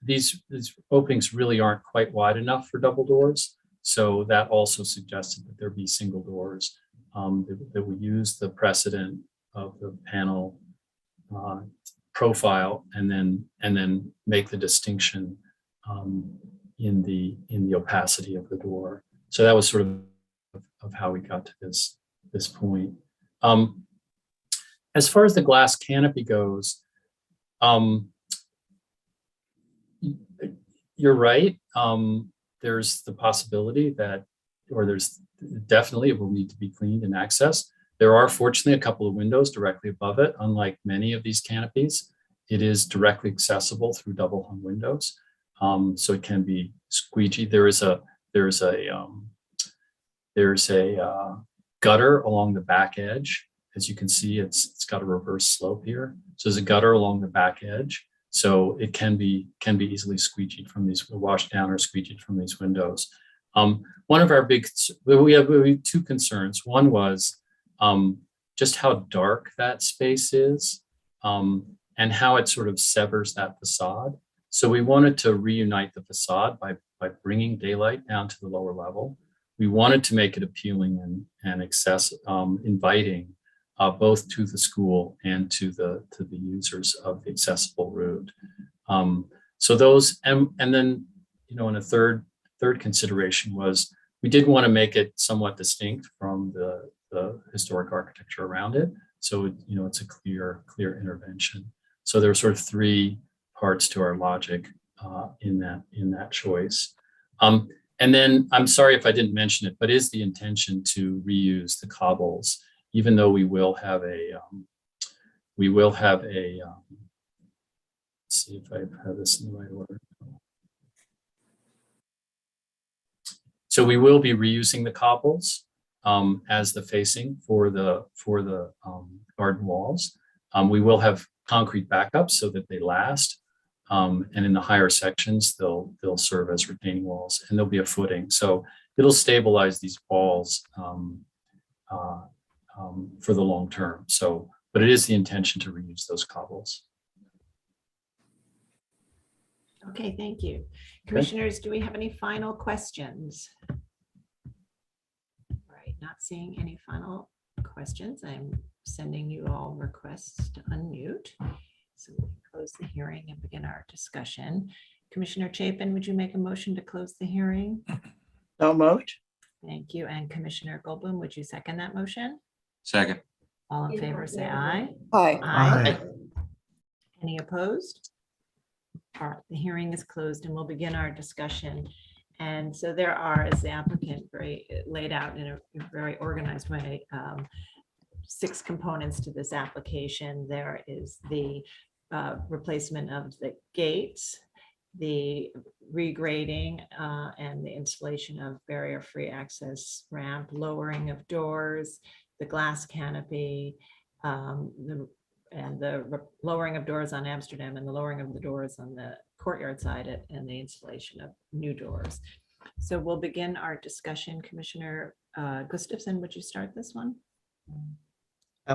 these openings really aren't quite wide enough for double doors. So that also suggested that there be single doors, that we use the precedent of the panel profile and then make the distinction in the opacity of the door. So that was sort of how we got to this point. As far as the glass canopy goes, you're right. There's the possibility there's definitely it will need to be cleaned and accessed. There are fortunately a couple of windows directly above it. Unlike many of these canopies, it is directly accessible through double hung windows. So it can be squeegee. There's a gutter along the back edge. As you can see, it's got a reverse slope here. So there's a gutter along the back edge. So it can be easily squeegeed from these, washed down or squeegeed from these windows. One of our we have two concerns. One was just how dark that space is and how it sort of severs that facade. So we wanted to reunite the facade by bringing daylight down to the lower level. We wanted to make it appealing and inviting both to the school and to the users of the accessible route. So those, and then, and a third consideration was we did want to make it somewhat distinct from the historic architecture around it. So, it's a clear intervention. So there are sort of three parts to our logic in that choice. And then I'm sorry if I didn't mention it, but is the intention to reuse the cobbles, even though we will have let's see if I have this in the right order. So we will be reusing the cobbles as the facing for the garden walls. We will have concrete backups so that they last. And in the higher sections, they'll serve as retaining walls, and there'll be a footing. So it'll stabilize these walls for the long term. So, but it is the intention to reuse those cobbles. Okay, thank you. Commissioners, do we have any final questions? All right, not seeing any final questions. I'm sending you all requests to unmute. So we'll close the hearing and begin our discussion. Commissioner Chapin, would you make a motion to close the hearing? So moved. Thank you. And Commissioner Goldblum, would you second that motion? Second. All in favor, say aye. Aye. Aye. Any opposed? All right, the hearing is closed and we'll begin our discussion. And so there are, as the applicant very laid out in a very organized way, 6 components to this application. There is the replacement of the gates, the regrading and the installation of barrier-free access ramp, lowering of doors, the glass canopy, the lowering of doors on Amsterdam, and the lowering of the doors on the courtyard side, and the installation of new doors. So we'll begin our discussion. Commissioner Gustafson, would you start this one?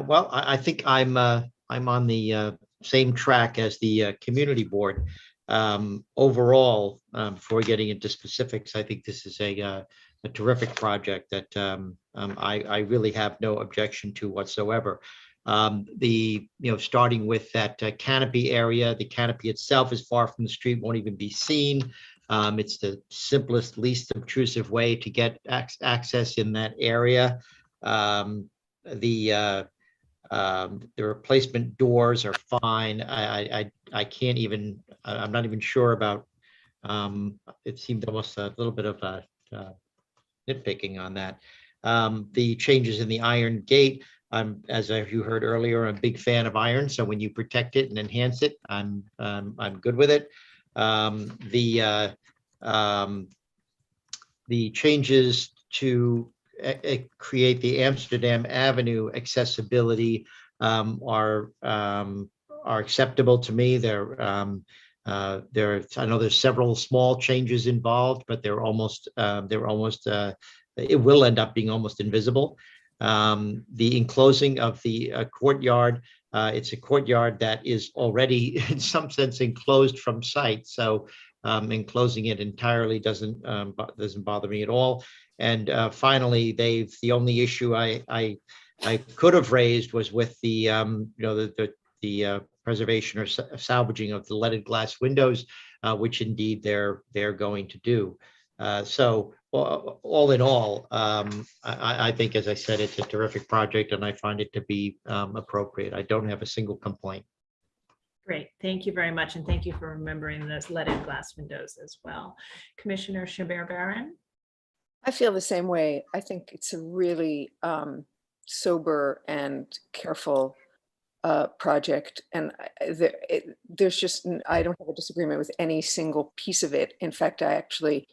Well, I think I'm on the same track as the community board. Overall, before getting into specifics, I think this is a terrific project that I really have no objection to whatsoever. Starting with that canopy area, the canopy itself is far from the street, won't even be seen. It's the simplest, least obtrusive way to get access in that area. The replacement doors are fine. I can't even, I'm not even sure about, it seemed almost a little bit of a nitpicking on that. The changes in the iron gate, as you heard earlier, I'm a big fan of iron. So when you protect it and enhance it, I'm good with it. The changes to create the Amsterdam Avenue accessibility are acceptable to me. I know there's several small changes involved, but it will end up being almost invisible. The enclosing of the courtyard, it's a courtyard that is already in some sense enclosed from sight. So enclosing it entirely doesn't bother me at all. And finally, the only issue I could have raised was with the preservation or salvaging of the leaded glass windows, which indeed they're going to do. So all in all, I think, as I said, it's a terrific project, and I find it to be appropriate. I don't have a single complaint. Great, thank you very much, and thank you for remembering those leaded glass windows as well. Commissioner Chabert-Baron? I feel the same way. I think it's a really sober and careful project, and there's just, I don't have a disagreement with any single piece of it. In fact, I actually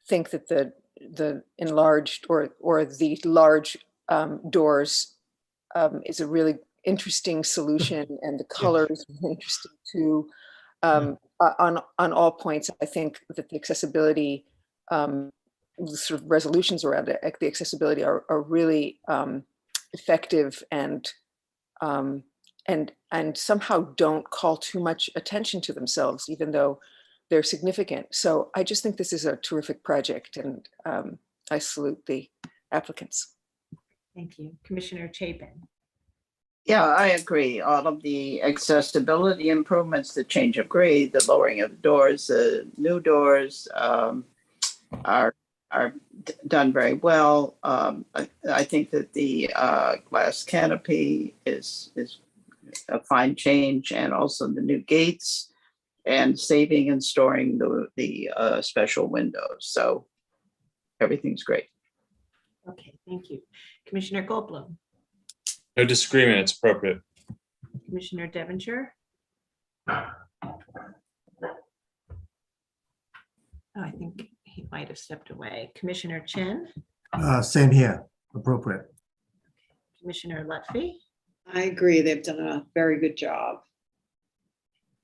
think that the enlarged or the large doors is a really interesting solution, and the color is really interesting too. On all points, I think that the accessibility, sort of resolutions around it, the accessibility are really effective and somehow don't call too much attention to themselves, even though they're significant. So I just think this is a terrific project, and I salute the applicants. Thank you. Commissioner Chapin? Yeah, I agree. All of the accessibility improvements, the change of grade, the lowering of doors, the new doors are done very well. I think that the glass canopy is a fine change, and also the new gates and saving and storing the special windows. So everything's great. Okay, thank you. Commissioner Goldblum? No disagreement, it's appropriate. Commissioner Devonshire? Oh, I think he might have stepped away. Commissioner Chen? Same here, appropriate. Commissioner Lutfi? I agree. They've done a very good job.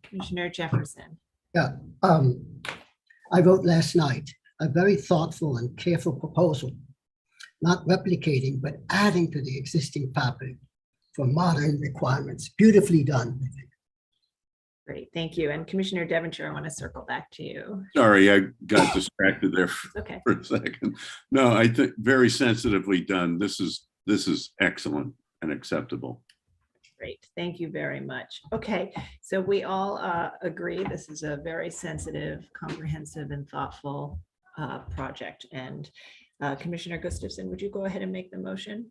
Commissioner Jefferson. Yeah, I wrote last night, a very thoughtful and careful proposal, not replicating, but adding to the existing fabric for modern requirements. Beautifully done, I think. Great, thank you. And Commissioner Devonshire, I want to circle back to you. Sorry, I got distracted there Okay. for a second. No, I think very sensitively done. This is excellent and acceptable. Great, thank you very much. Okay, so we all agree this is a very sensitive, comprehensive, and thoughtful project. And Commissioner Gustafson, would you go ahead and make the motion?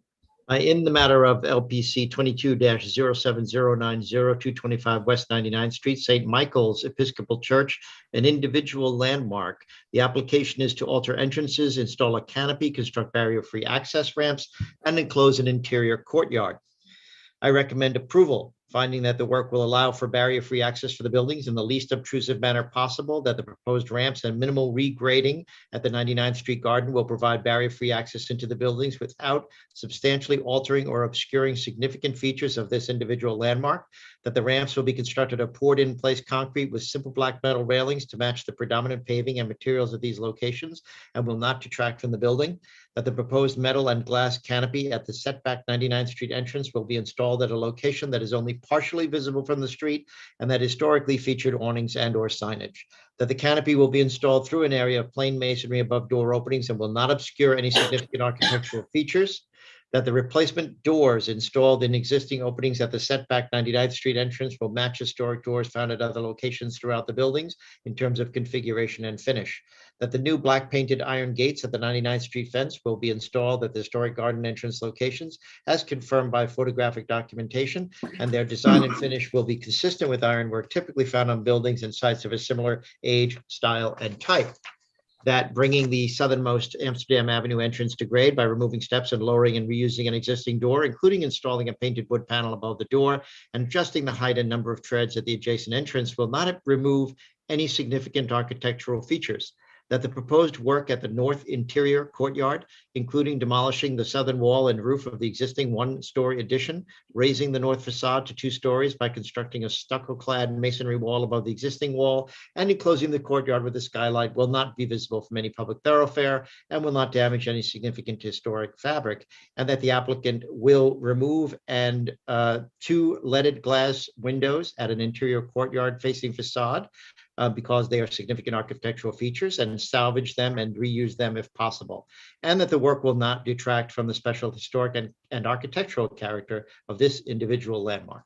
In the matter of LPC 22-07090-225 West 99th Street, St. Michael's Episcopal Church, an individual landmark. The application is to alter entrances, install a canopy, construct barrier-free access ramps, and enclose an interior courtyard. I recommend approval, finding that the work will allow for barrier-free access for the buildings in the least obtrusive manner possible, that the proposed ramps and minimal regrading at the 99th Street Garden will provide barrier-free access into the buildings without substantially altering or obscuring significant features of this individual landmark, that the ramps will be constructed of poured-in-place concrete with simple black metal railings to match the predominant paving and materials of these locations and will not detract from the building, that the proposed metal and glass canopy at the setback 99th Street entrance will be installed at a location that is only partially visible from the street and that historically featured awnings and or signage, that the canopy will be installed through an area of plain masonry above door openings and will not obscure any significant architectural features, that the replacement doors installed in existing openings at the setback 99th Street entrance will match historic doors found at other locations throughout the buildings in terms of configuration and finish, that the new black painted iron gates at the 99th Street fence will be installed at the historic garden entrance locations as confirmed by photographic documentation, and their design and finish will be consistent with ironwork typically found on buildings and sites of a similar age, style, and type. That bringing the southernmost Amsterdam Avenue entrance to grade by removing steps and lowering and reusing an existing door, including installing a painted wood panel above the door and adjusting the height and number of treads at the adjacent entrance will not remove any significant architectural features. That the proposed work at the north interior courtyard, including demolishing the southern wall and roof of the existing one-story addition, raising the north facade to 2 stories by constructing a stucco-clad masonry wall above the existing wall, and enclosing the courtyard with a skylight will not be visible from any public thoroughfare and will not damage any significant historic fabric, and that the applicant will remove 2 leaded glass windows at an interior courtyard facing facade, because they are significant architectural features, and salvage them and reuse them if possible. And that the work will not detract from the special historic and architectural character of this individual landmark.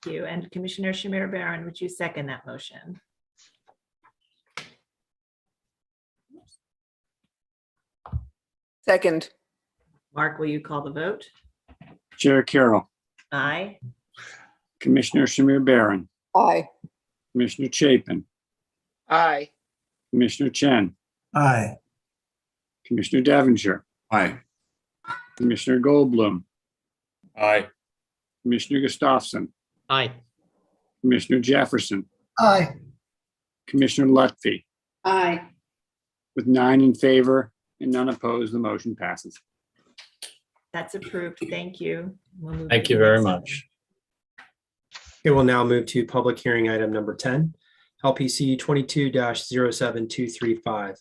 Thank you. And Commissioner Shamir Baran, would you second that motion? Second. Mark, will you call the vote? Chair Carroll, Aye. Commissioner Shamir Baran, Aye. Commissioner Chapin, Aye. Commissioner Chen, Aye. Commissioner Devonshire, Aye. Commissioner Goldblum, Aye. Commissioner Gustafson, Aye. Commissioner Jefferson, Aye. Commissioner Lutfi. Aye. With 9 in favor and none opposed, the motion passes. That's approved. Thank you. We'll move Thank to you the very next much. Okay, we'll now move to public hearing item number 10, LPC 22-07235,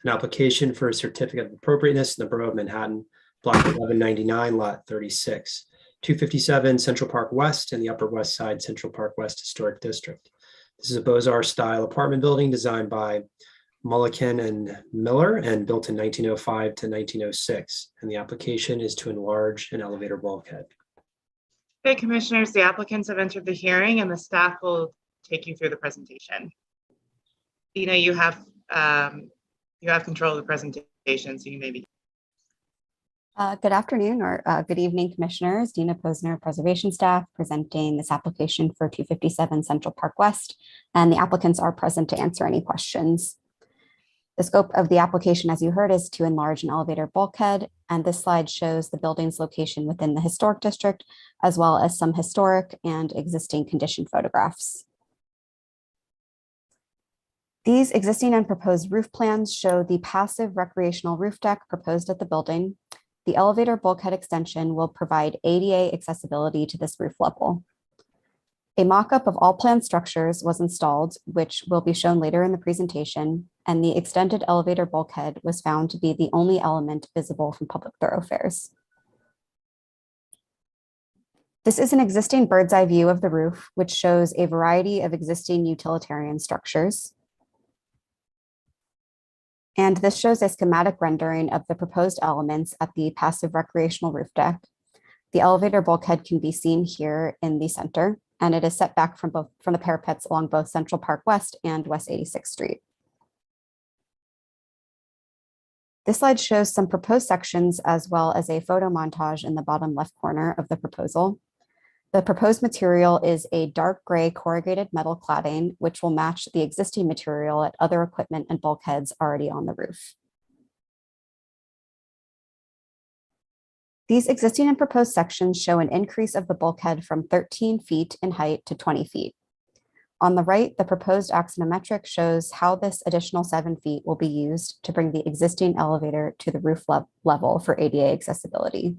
an application for a certificate of appropriateness in the Borough of Manhattan, block 1199, lot 36, 257 Central Park West in the Upper West Side Central Park West Historic District. This is a Beaux-Arts style apartment building designed by Mulliken and Miller and built in 1905 to 1906. And the application is to enlarge an elevator bulkhead. Okay, commissioners, the applicants have entered the hearing and the staff will take you through the presentation. Dina, you have control of the presentation, so you may be. Good afternoon or good evening, commissioners. Dina Posner, preservation staff, presenting this application for 257 Central Park West, and the applicants are present to answer any questions. The scope of the application, as you heard, is to enlarge an elevator bulkhead, and this slide shows the building's location within the historic district, as well as some historic and existing condition photographs. These existing and proposed roof plans show the passive recreational roof deck proposed at the building. The elevator bulkhead extension will provide ADA accessibility to this roof level. A mock-up of all planned structures was installed, which will be shown later in the presentation, and the extended elevator bulkhead was found to be the only element visible from public thoroughfares. This is an existing bird's eye view of the roof, which shows a variety of existing utilitarian structures. And this shows a schematic rendering of the proposed elements at the passive recreational roof deck. The elevator bulkhead can be seen here in the center, and it is set back from the parapets along both Central Park West and West 86th Street. This slide shows some proposed sections as well as a photo montage in the bottom left corner of the proposal. The proposed material is a dark gray corrugated metal cladding, which will match the existing material at other equipment and bulkheads already on the roof. These existing and proposed sections show an increase of the bulkhead from 13 feet in height to 20 feet. On the right, the proposed axonometric shows how this additional 7 feet will be used to bring the existing elevator to the roof level for ADA accessibility.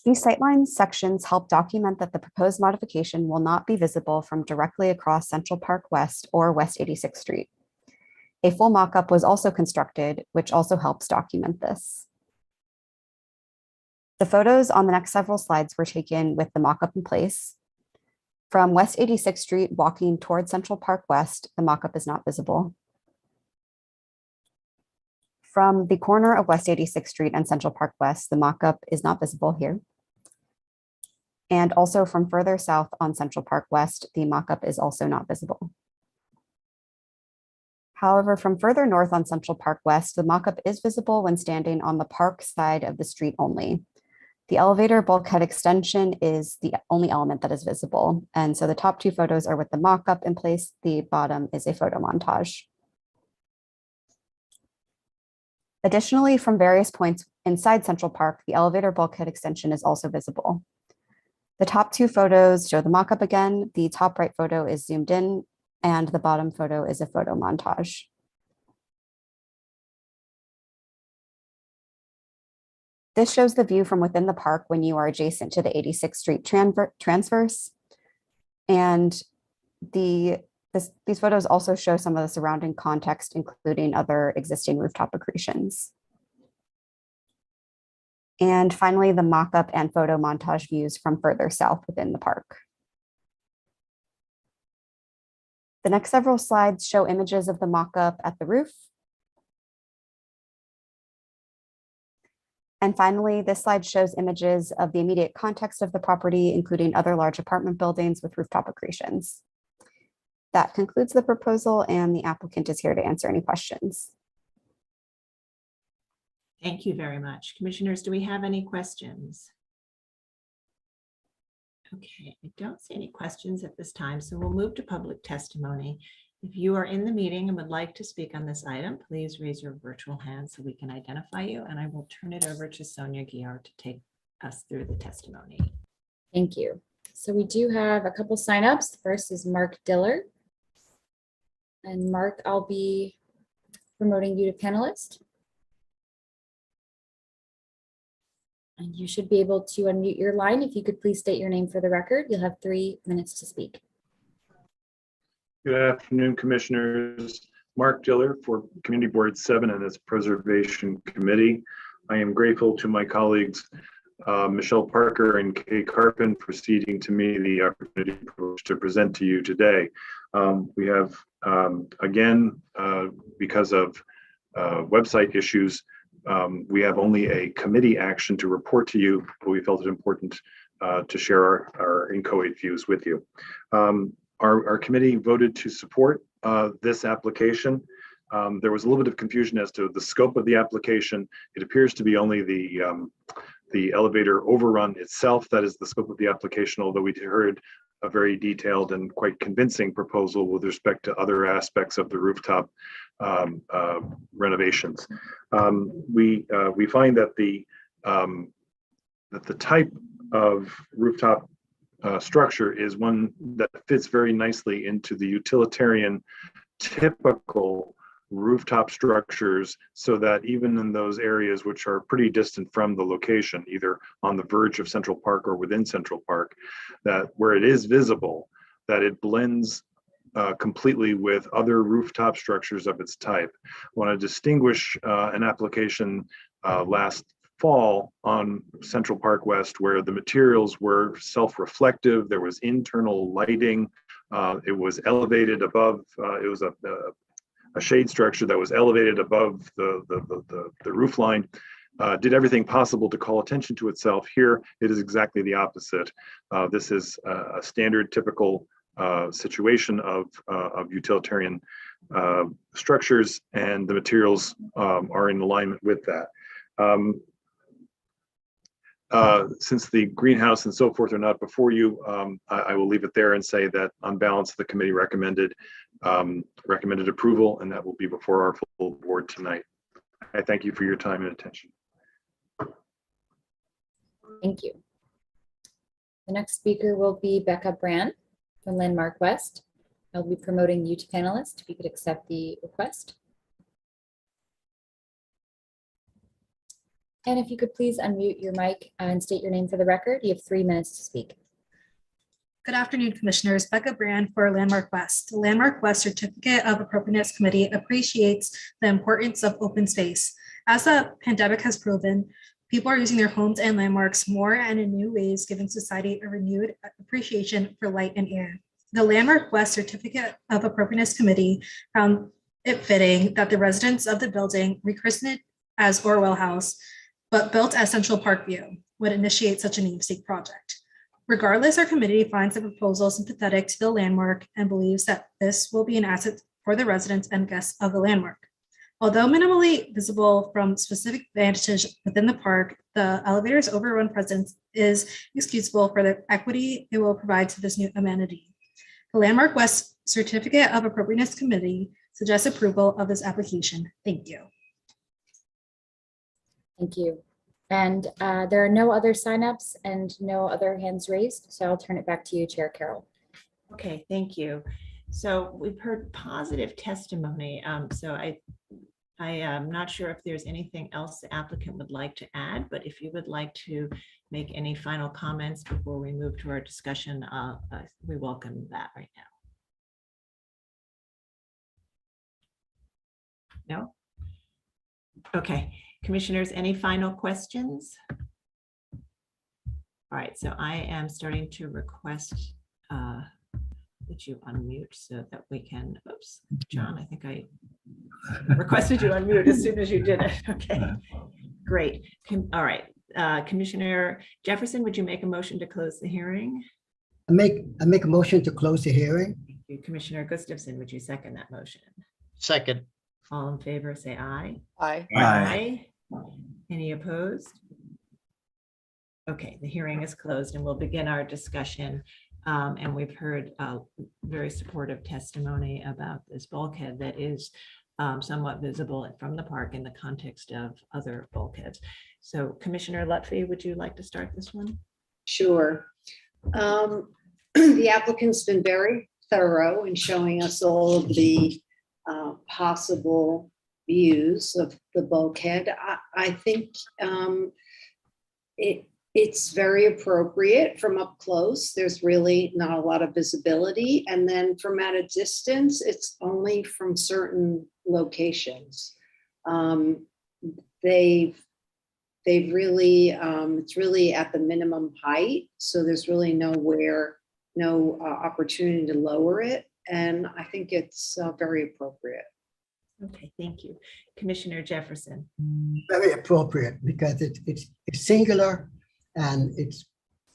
These sightline sections help document that the proposed modification will not be visible from directly across Central Park West or West 86th Street. A full mock-up was also constructed, which also helps document this. The photos on the next several slides were taken with the mock-up in place. From West 86th Street walking toward Central Park West, the mock-up is not visible. From the corner of West 86th Street and Central Park West, the mock-up is not visible here. And also from further south on Central Park West, the mock-up is also not visible. However, from further north on Central Park West, the mock-up is visible when standing on the park side of the street only. The elevator bulkhead extension is the only element that is visible. And so the top two photos are with the mock-up in place. The bottom is a photo montage. Additionally, from various points inside Central Park, the elevator bulkhead extension is also visible. The top two photos show the mock-up again. The top right photo is zoomed in, and the bottom photo is a photo montage. This shows the view from within the park when you are adjacent to the 86th Street transverse. And these photos also show some of the surrounding context, including other existing rooftop accretions. And finally, the mock-up and photo montage views from further south within the park. The next several slides show images of the mock-up at the roof. And finally, this slide shows images of the immediate context of the property, including other large apartment buildings with rooftop accretions. That concludes the proposal, and the applicant is here to answer any questions. Thank you very much. Commissioners, do we have any questions? Okay, I don't see any questions at this time, so we'll move to public testimony. If you are in the meeting and would like to speak on this item, please raise your virtual hand so we can identify you, and I will turn it over to Sonia Guillard to take us through the testimony. Thank you. So we do have a couple signups. The first is Mark Diller. And Mark, I'll be promoting you to panelist. And you should be able to unmute your line. If you could please state your name for the record, you'll have 3 minutes to speak. Good afternoon, Commissioners. Mark Diller for Community Board 7 and its Preservation Committee. I am grateful to my colleagues, Michelle Parker and Kay Carpin, for ceding to me the opportunity to present to you today. We have, again, because of website issues, we have only a committee action to report to you, but we felt it important to share our inchoate views with you. Our committee voted to support this application. There was a little bit of confusion as to the scope of the application. It appears to be only the elevator overrun itself that is the scope of the application, although we heard a very detailed and quite convincing proposal with respect to other aspects of the rooftop renovations. We find that the type of rooftop structure is one that fits very nicely into the utilitarian typical rooftop structures so that even in those areas which are pretty distant from the location, either on the verge of Central Park or within Central Park, that where it is visible, that it blends completely with other rooftop structures of its type. I want to distinguish an application last fall on Central Park West where the materials were self-reflective, there was internal lighting, it was elevated above, it was a shade structure that was elevated above the roof line, did everything possible to call attention to itself. Here, it is exactly the opposite. This is a standard, typical situation of utilitarian structures, and the materials are in alignment with that. Since the greenhouse and so forth are not before you, I will leave it there and say that on balance, the committee recommended approval, and that will be before our full board tonight. I thank you for your time and attention. Thank you. The next speaker will be Becca Brand from Landmark West. I'll be promoting you to panelist if you could accept the request. And if you could please unmute your mic and state your name for the record. You have 3 minutes to speak. Good afternoon, Commissioners. Becca Brand for Landmark West. The Landmark West Certificate of Appropriateness Committee appreciates the importance of open space. As the pandemic has proven, people are using their homes and landmarks more and in new ways, giving society a renewed appreciation for light and air. The Landmark West Certificate of Appropriateness Committee found it fitting that the residents of the building, rechristened as Orwell House, but built as Central Park View, would initiate such a namesake project. Regardless, our committee finds the proposal sympathetic to the landmark and believes that this will be an asset for the residents and guests of the landmark. Although minimally visible from specific vantage within the park, the elevator's overrun presence is excusable for the equity it will provide to this new amenity. The Landmark West Certificate of Appropriateness Committee suggests approval of this application. Thank you. Thank you. And there are no other signups and no other hands raised, so I'll turn it back to you, Chair Carroll. Okay, thank you. So we've heard positive testimony. So I am not sure if there's anything else the applicant would like to add, but if you would like to make any final comments before we move to our discussion, we welcome that right now. No? Okay. Commissioners, any final questions? All right, so I am starting to request that you unmute so that we can, oops, John, I think I requested you unmute as soon as you did it. Okay, great. All right, Commissioner Jefferson, would you make a motion to close the hearing? I make a motion to close the hearing. Thank you. Commissioner Gustafson, would you second that motion? Second. All in favor, say aye. Aye. Aye. Any opposed? Okay, the hearing is closed and we'll begin our discussion. And we've heard very supportive testimony about this bulkhead that is somewhat visible from the park in the context of other bulkheads. So Commissioner Lutfi, would you like to start this one? Sure. The applicant's been very thorough in showing us all of the possible views of the bulkhead. I think it's very appropriate from up close. There's really not a lot of visibility. And then from at a distance, it's only from certain locations. They've really, it's really at the minimum height. So there's really no opportunity to lower it. And I think it's very appropriate. Okay, thank you. Commissioner Jefferson. Very appropriate because it's singular and it's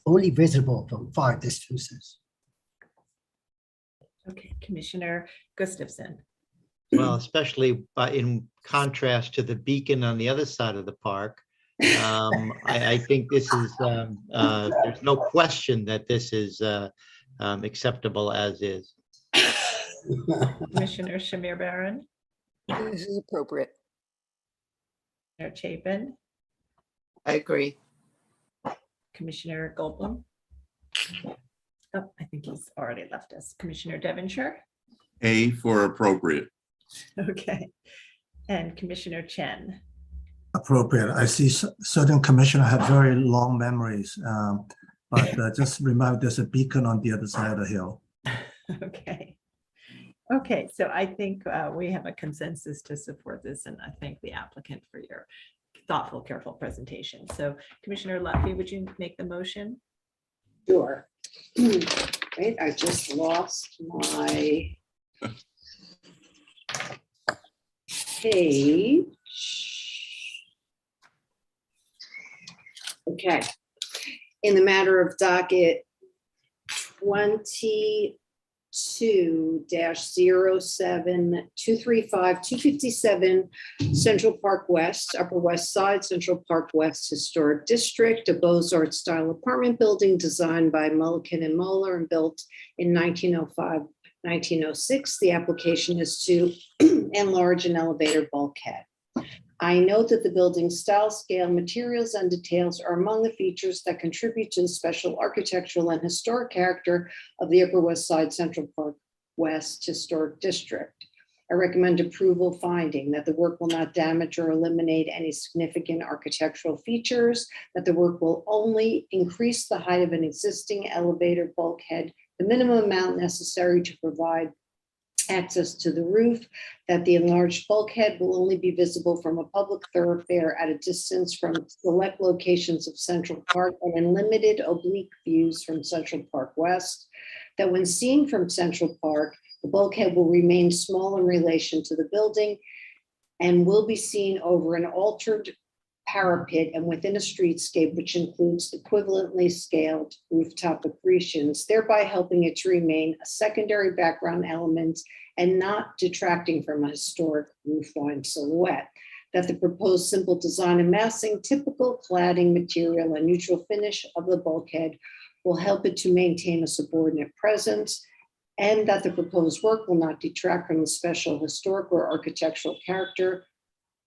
only visible from far distances. Okay, Commissioner Gustafson. Well, especially in contrast to the beacon on the other side of the park. I think this is, there's no question that this is acceptable as is. Commissioner Shamir Baran. This is appropriate. Commissioner Chapin. I agree. Commissioner Goldblum. Oh, I think he's already left us. Commissioner Devonshire. A for appropriate. Okay. And Commissioner Chen. Appropriate. I see certain commissioners have very long memories, but just remember there's a beacon on the other side of the hill. Okay. Okay, so I think we have a consensus to support this, and I thank the applicant for your thoughtful, careful presentation. So Commissioner Lutfi, would you make the motion? Sure. Wait, I just lost my page. Okay. In the matter of docket 22-07-235-257 Central Park West, Upper West Side, Central Park West Historic District, a Beaux-Arts style apartment building designed by Mulliken and Moeller and built in 1905-1906. The application is to enlarge an elevator bulkhead. I note that the building's style, scale, materials, and details are among the features that contribute to the special architectural and historic character of the Upper West Side Central Park West Historic District. I recommend approval, finding that the work will not damage or eliminate any significant architectural features, that the work will only increase the height of an existing elevator bulkhead, the minimum amount necessary to provide access to the roof, that the enlarged bulkhead will only be visible from a public thoroughfare at a distance from select locations of Central Park and in limited oblique views from Central Park West, that when seen from Central Park, the bulkhead will remain small in relation to the building and will be seen over an altered parapet and within a streetscape, which includes equivalently scaled rooftop accretions, thereby helping it to remain a secondary background element and not detracting from a historic roofline silhouette. That the proposed simple design and massing, typical cladding material, and neutral finish of the bulkhead will help it to maintain a subordinate presence, and that the proposed work will not detract from the special historic or architectural character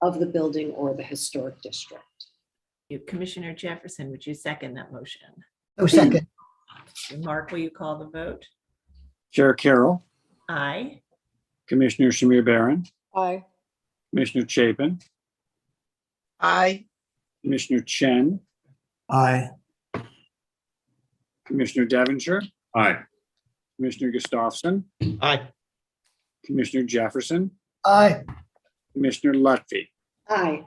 of the building or the historic district. Commissioner Jefferson, would you second that motion? Oh, second. Mark, will you call the vote? Chair Carroll, Aye. Commissioner Shamir Barron, Aye. Commissioner Chapin, Aye. Commissioner Chen, Aye. Commissioner Devonshire, Aye. Commissioner Gustafson, Aye. Commissioner Jefferson, Aye. Commissioner Lutfi. Aye.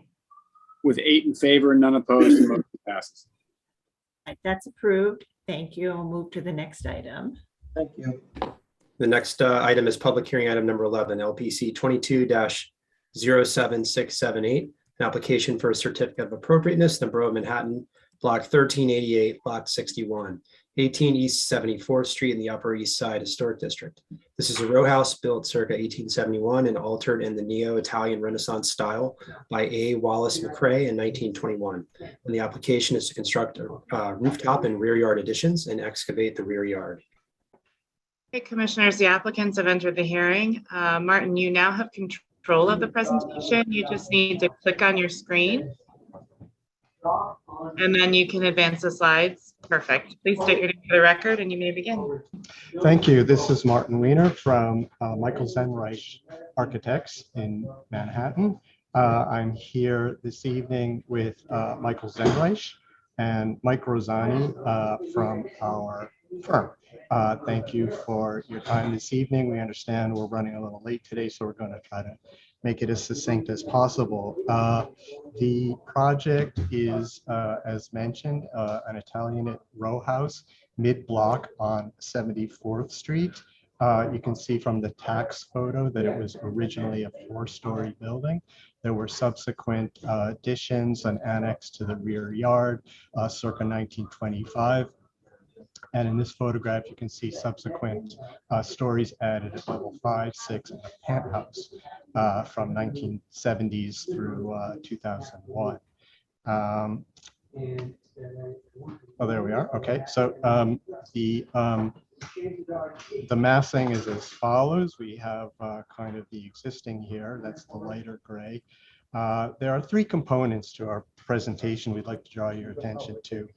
With 8 in favor and none opposed, the motion passes. Right, that's approved. Thank you. We'll move to the next item. Thank you. The next item is public hearing item number 11, LPC 22-07678, an application for a certificate of appropriateness, the Borough of Manhattan, block 1388, lot 61, 18 East 74th Street in the Upper East Side Historic District. This is a row house built circa 1871 and altered in the Neo-Italian Renaissance style by A. Wallace McCrae in 1921. And the application is to construct rooftop and rear yard additions and excavate the rear yard. Okay, commissioners, the applicants have entered the hearing. Martin, you now have control of the presentation. You just need to click on your screen and then you can advance the slides. Perfect. Please state your name for the record and you may begin. Thank you. This is Martin Wiener from Michael Zenreich Architects in Manhattan. I'm here this evening with Michael Zenreich and Mike Rosani from our firm. Thank you for your time this evening. We understand we're running a little late today, so we're going to try to make it as succinct as possible. The project is, as mentioned, an Italian row house mid-block on 74th Street. You can see from the tax photo that it was originally a 4-story building. There were subsequent additions and annex to the rear yard circa 1925. And in this photograph, you can see subsequent stories added at level 5, 6, and a penthouse from 1970s through 2001. Oh, there we are. Okay, so the massing is as follows. We have kind of the existing here. That's the lighter gray. There are 3 components to our presentation we'd like to draw your attention to.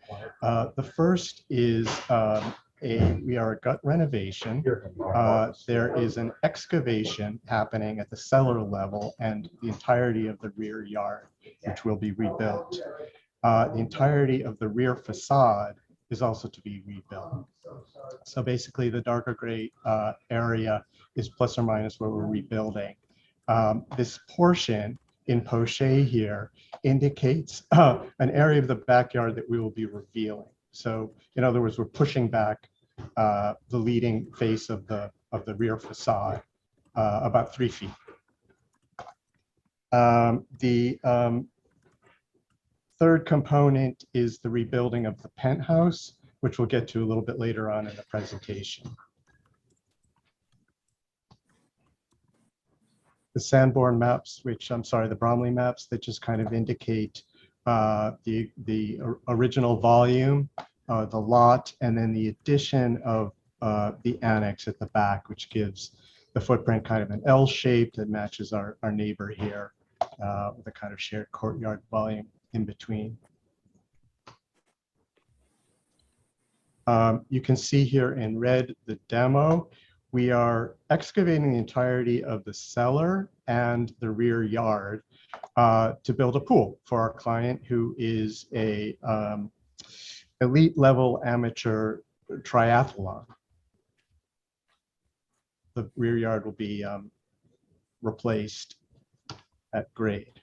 The first is we are a gut renovation. There is an excavation happening at the cellar level and the entirety of the rear yard, which will be rebuilt. The entirety of the rear facade is also to be rebuilt. So basically the darker gray area is plus or minus what we're rebuilding. This portion in poche here indicates an area of the backyard that we will be revealing. So in other words, we're pushing back the leading face of the rear facade about 3 feet. The third component is the rebuilding of the penthouse, which we'll get to a little bit later on in the presentation. The Sanborn maps, the Bromley maps that just kind of indicate the original volume, the lot, and then the addition of the annex at the back, which gives the footprint kind of an L shape that matches our neighbor here with a kind of shared courtyard volume in between. You can see here in red the demo. We are excavating the entirety of the cellar and the rear yard to build a pool for our client, who is a elite level amateur triathlon. The rear yard will be replaced at grade.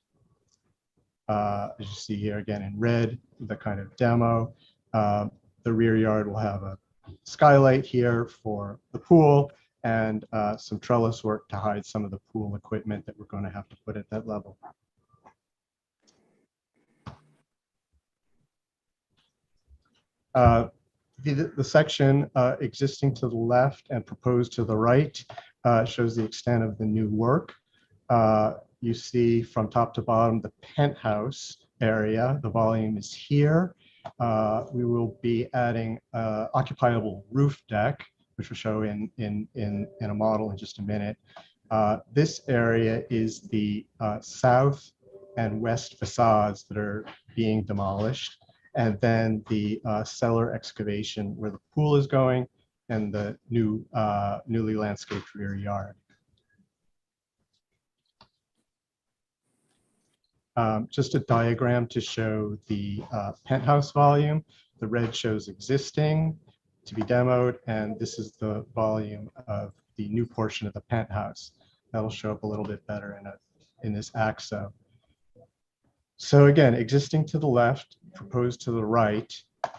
As you see here again in red, the kind of demo. The rear yard will have a skylight here for the pool and some trellis work to hide some of the pool equipment that we're going to have to put at that level. The section existing to the left and proposed to the right shows the extent of the new work. You see from top to bottom the penthouse area. The volume is here. We will be adding occupiable roof deck, which we'll show in a model in just a minute. This area is the south and west facades that are being demolished, and then the cellar excavation where the pool is going and the newly landscaped rear yard. Just a diagram to show the penthouse volume. The red shows existing to be demoed, and this is the volume of the new portion of the penthouse. That'll show up a little bit better in this AXO. So again, existing to the left, proposed to the right.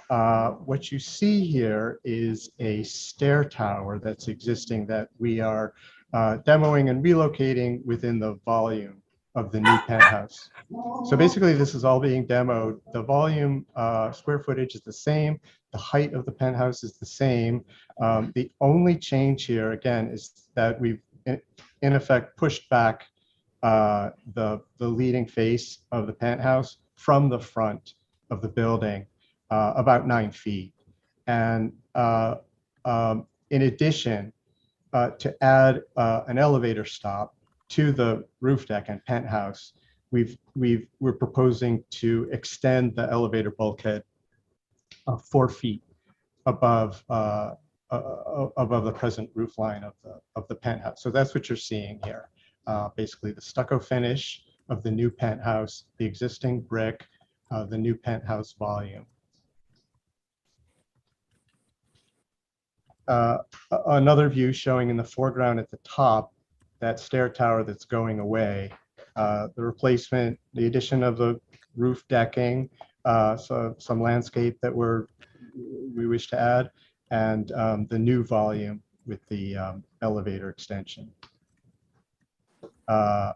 What you see here is a stair tower that's existing that we are demoing and relocating within the volume of the new penthouse. So basically this is all being demoed. The volume square footage is the same. The height of the penthouse is the same. The only change here again is that we've in effect pushed back the leading face of the penthouse from the front of the building about 9 feet. And in addition, to add an elevator stop to the roof deck and penthouse, we're proposing to extend the elevator bulkhead 4 feet above the present roof line of the penthouse. So that's what you're seeing here. Basically the stucco finish of the new penthouse, the existing brick, the new penthouse volume. Another view showing in the foreground at the top, that stair tower that's going away, the replacement, the addition of the roof decking, so some landscape that we wish to add, and the new volume with the elevator extension. A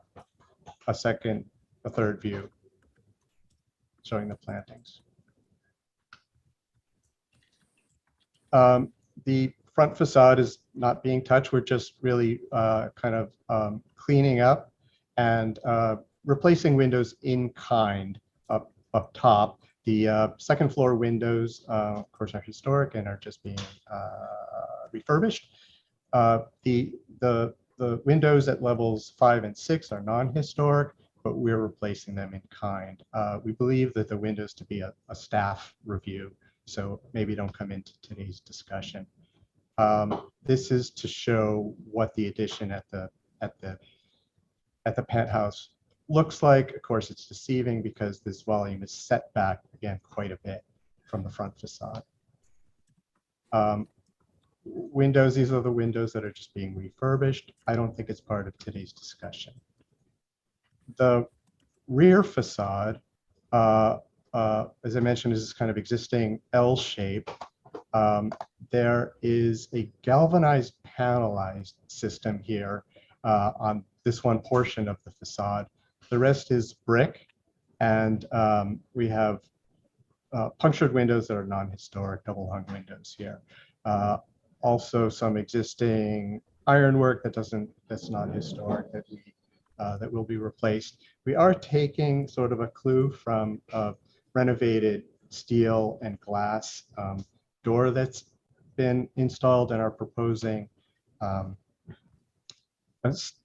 third view showing the plantings. The front facade is not being touched. We're just really kind of cleaning up and replacing windows in kind up top. The second floor windows, of course, are historic and are just being refurbished. The windows at levels 5 and 6 are non-historic, but we're replacing them in kind. We believe that the windows to be a staff review so maybe don't come into today's discussion. This is to show what the addition at the penthouse looks like. Of course, it's deceiving because this volume is set back again quite a bit from the front facade. Windows, these are the windows that are just being refurbished. I don't think it's part of today's discussion. The rear facade, as I mentioned, is this kind of existing L shape. There is a galvanized panelized system here on this one portion of the facade. The rest is brick, and we have punctured windows that are non-historic, double-hung windows here. Also, some existing ironwork that's not historic that will be replaced. We are taking sort of a clue from a renovated steel and glass door that's been installed, and are proposing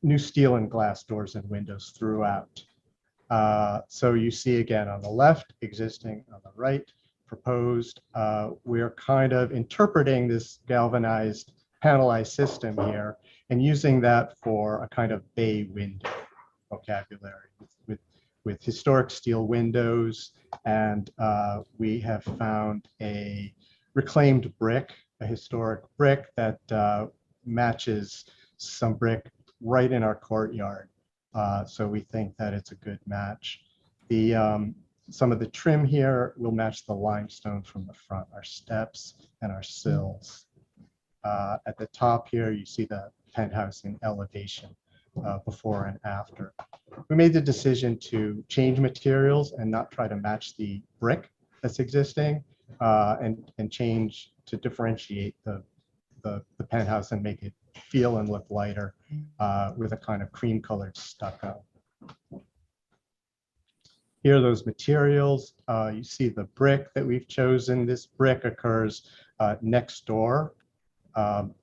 new steel and glass doors and windows throughout. So you see again on the left, existing, on the right, proposed. We're kind of interpreting this galvanized panelized system here and using that for a kind of bay window vocabulary with historic steel windows. And we have found a reclaimed brick, a historic brick that matches some brick right in our courtyard. So we think that it's a good match. Some of the trim here will match the limestone from the front, our steps and our sills. At the top here, you see the penthouse in elevation before and after. We made the decision to change materials and not try to match the brick that's existing, and change to differentiate the penthouse and make it feel and look lighter with a kind of cream colored stucco. Here are those materials. You see the brick that we've chosen. This brick occurs next door.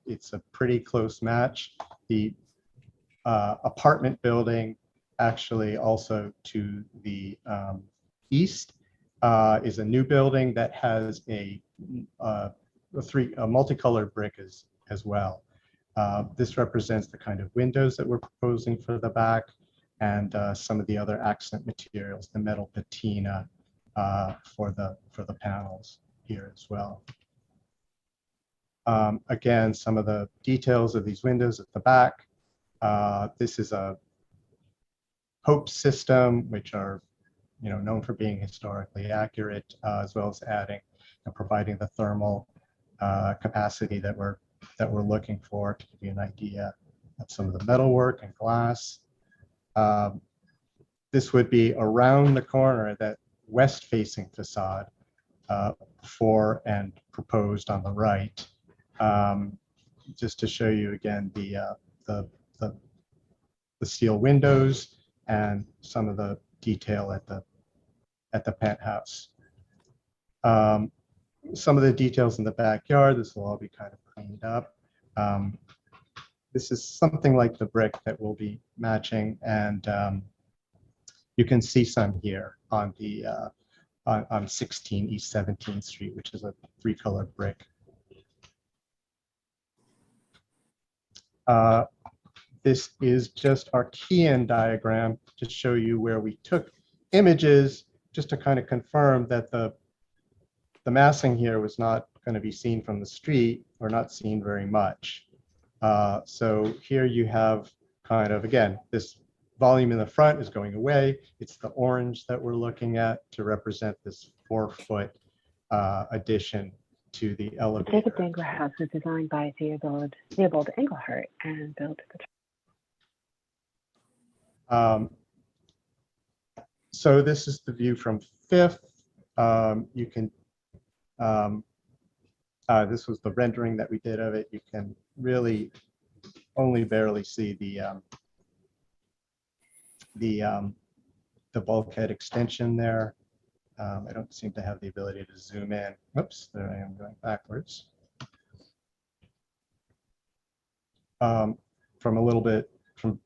It's a pretty close match. The apartment building actually also to the east is a new building that has a multicolored brick as well. This represents the kind of windows that we're proposing for the back, and some of the other accent materials, the metal patina for the panels here as well. Again, some of the details of these windows at the back. This is a Hope system, which are known for being historically accurate, as well as adding and providing the thermal capacity that we're looking for, to give you an idea of some of the metalwork and glass. This would be around the corner, that west-facing facade, before and proposed on the right. Just to show you again the steel windows and some of the detail at the penthouse. Some of the details in the backyard, this will all be kind of cleaned up. This is something like the brick that we'll be matching, and you can see some here on the on 16 East 17th Street, which is a 3-color brick. This is just our key-in diagram to show you where we took images, just to kind of confirm that the massing here was not going to be seen from the street, or not seen very much. So here you have kind of, again, this volume in the front is going away. It's the orange that we're looking at to represent this 4-foot addition to the elevator. David Dangler House was designed by Theobald Engelhardt and built at the So this is the view from 5th. You can, this was the rendering that we did of it. You can really only barely see the bulkhead extension there. I don't seem to have the ability to zoom in. Oops, there I am going backwards. From a little bit, from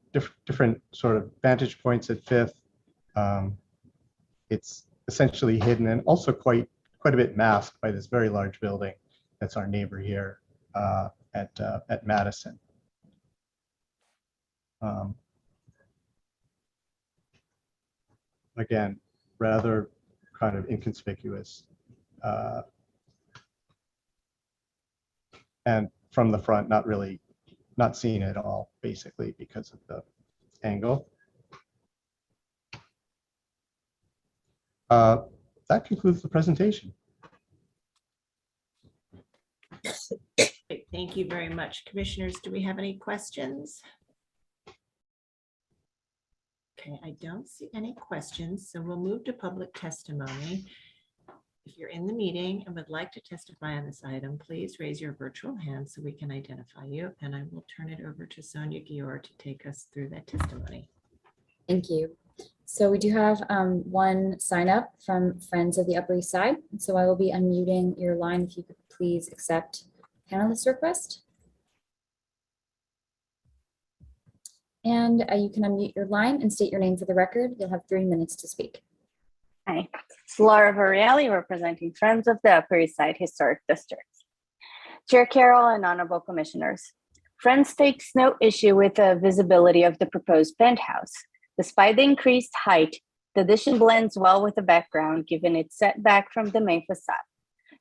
different sort of vantage points at 5th, it's essentially hidden and also quite quite a bit masked by this very large building that's our neighbor here at Madison. Again, rather kind of inconspicuous. And from the front, not seen at all, basically, because of the angle. That concludes the presentation. Great, thank you very much. Commissioners, do we have any questions? Okay, I don't see any questions, so we'll move to public testimony. If you're in the meeting and would like to testify on this item, please raise your virtual hand so we can identify you, and I will turn it over to Sonia Gior to take us through that testimony. Thank you. So we do have one sign up from Friends of the Upper East Side. So I will be unmuting your line if you could please accept panelist request. And you can unmute your line and state your name for the record. You'll have 3 minutes to speak. Hi, it's Laura Varielli representing Friends of the Upper East Side Historic District. Chair Carroll and honorable commissioners, Friends takes no issue with the visibility of the proposed penthouse. Despite the increased height, the addition blends well with the background given its setback from the main facade.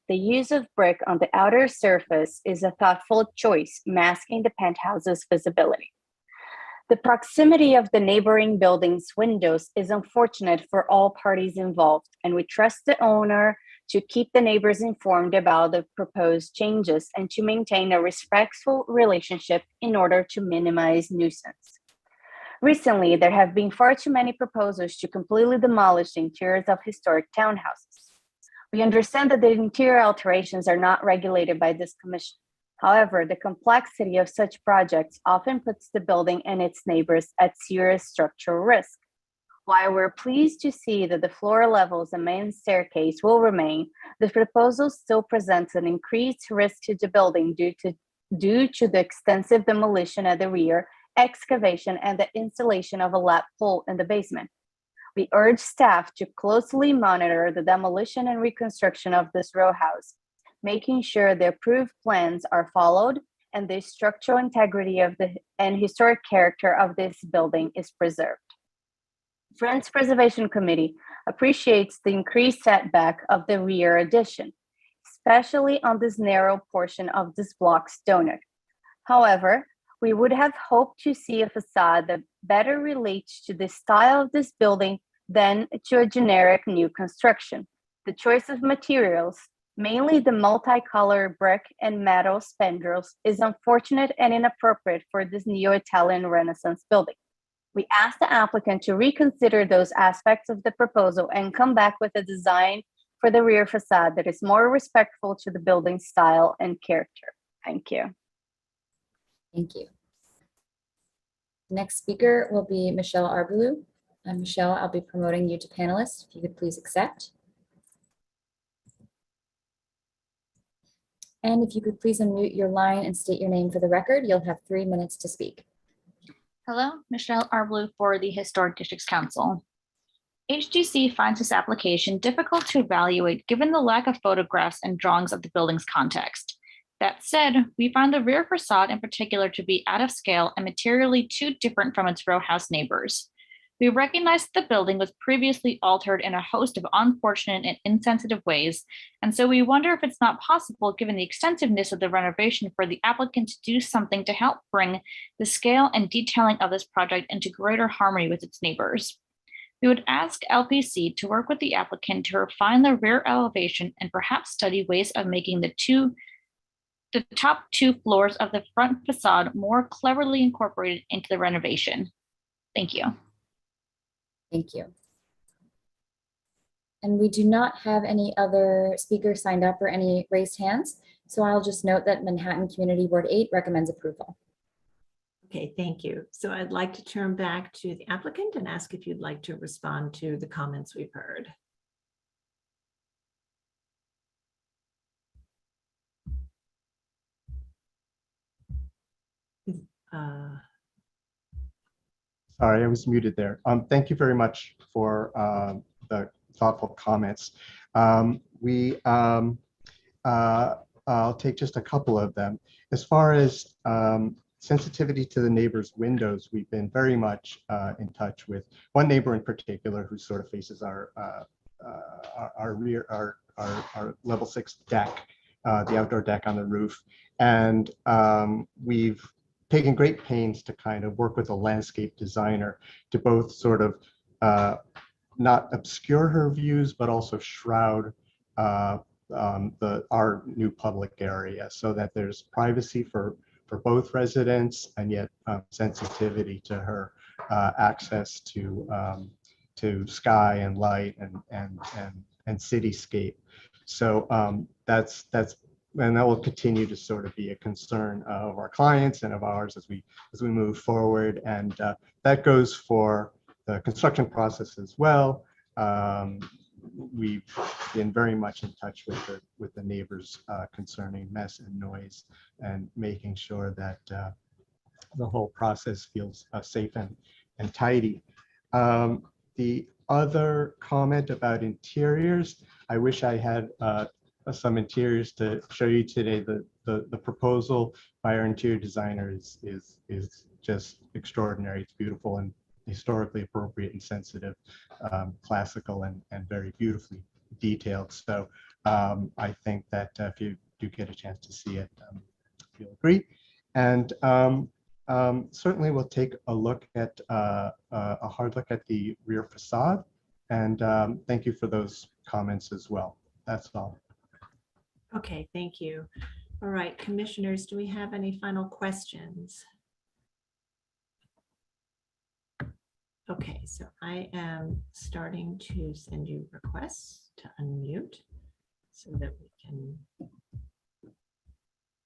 The use of brick on the outer surface is a thoughtful choice, masking the penthouse's visibility. The proximity of the neighboring building's windows is unfortunate for all parties involved, and we trust the owner to keep the neighbors informed about the proposed changes and to maintain a respectful relationship in order to minimize nuisance. Recently, there have been far too many proposals to completely demolish the interiors of historic townhouses. We understand that the interior alterations are not regulated by this commission. However, the complexity of such projects often puts the building and its neighbors at serious structural risk. While we're pleased to see that the floor levels and main staircase will remain, the proposal still presents an increased risk to the building due to the extensive demolition at the rear, excavation, and the installation of a lap pool in the basement. We urge staff to closely monitor the demolition and reconstruction of this row house, making sure the approved plans are followed and the structural integrity of and historic character of this building is preserved. Friends Preservation Committee appreciates the increased setback of the rear addition, especially on this narrow portion of this block's donut. However, we would have hoped to see a facade that better relates to the style of this building than to a generic new construction. The choice of materials, mainly the multicolored brick and metal spandrels, is unfortunate and inappropriate for this neo-Italian Renaissance building. We ask the applicant to reconsider those aspects of the proposal and come back with a design for the rear facade that is more respectful to the building's style and character. Thank you. Thank you. Next speaker will be Michelle Arbelou. Michelle, I'll be promoting you to panelist. If you could please accept. And if you could please unmute your line and state your name for the record, you'll have 3 minutes to speak. Hello, Michelle Arbelou for the Historic Districts Council. HDC finds this application difficult to evaluate given the lack of photographs and drawings of the building's context. That said, we find the rear facade in particular to be out of scale and materially too different from its row house neighbors. We recognize that the building was previously altered in a host of unfortunate and insensitive ways, and so we wonder if it's not possible, given the extensiveness of the renovation, for the applicant to do something to help bring the scale and detailing of this project into greater harmony with its neighbors. We would ask LPC to work with the applicant to refine the rear elevation and perhaps study ways of making the top 2 floors of the front facade more cleverly incorporated into the renovation. Thank you. Thank you. And we do not have any other speakers signed up or any raised hands. So I'll just note that Manhattan Community Board 8 recommends approval. Okay, thank you. So I'd like to turn back to the applicant and ask if you'd like to respond to the comments we've heard. Sorry, I was muted there. Thank you very much for the thoughtful comments. I'll take just a couple of them. As far as sensitivity to the neighbors' windows, we've been very much in touch with one neighbor in particular who sort of faces our level 6 deck, the outdoor deck on the roof. And we've taken great pains to kind of work with a landscape designer to both sort of not obscure her views, but also shroud our new public area so that there's privacy for both residents and yet sensitivity to her access to sky and light and cityscape. So and that will continue to sort of be a concern of our clients and of ours as we move forward. And that goes for the construction process as well. We've been very much in touch with the neighbors concerning mess and noise and making sure that the whole process feels safe and tidy. The other comment about interiors, I wish I had some interiors to show you today. The proposal by our interior designer is just extraordinary. It's beautiful and historically appropriate and sensitive, classical and very beautifully detailed. So I think that if you do get a chance to see it, you'll agree. And certainly we'll take a look at a hard look at the rear facade. And thank you for those comments as well. That's all. Okay, thank you. All right, commissioners, do we have any final questions? Okay, so I am starting to send you requests to unmute so that we can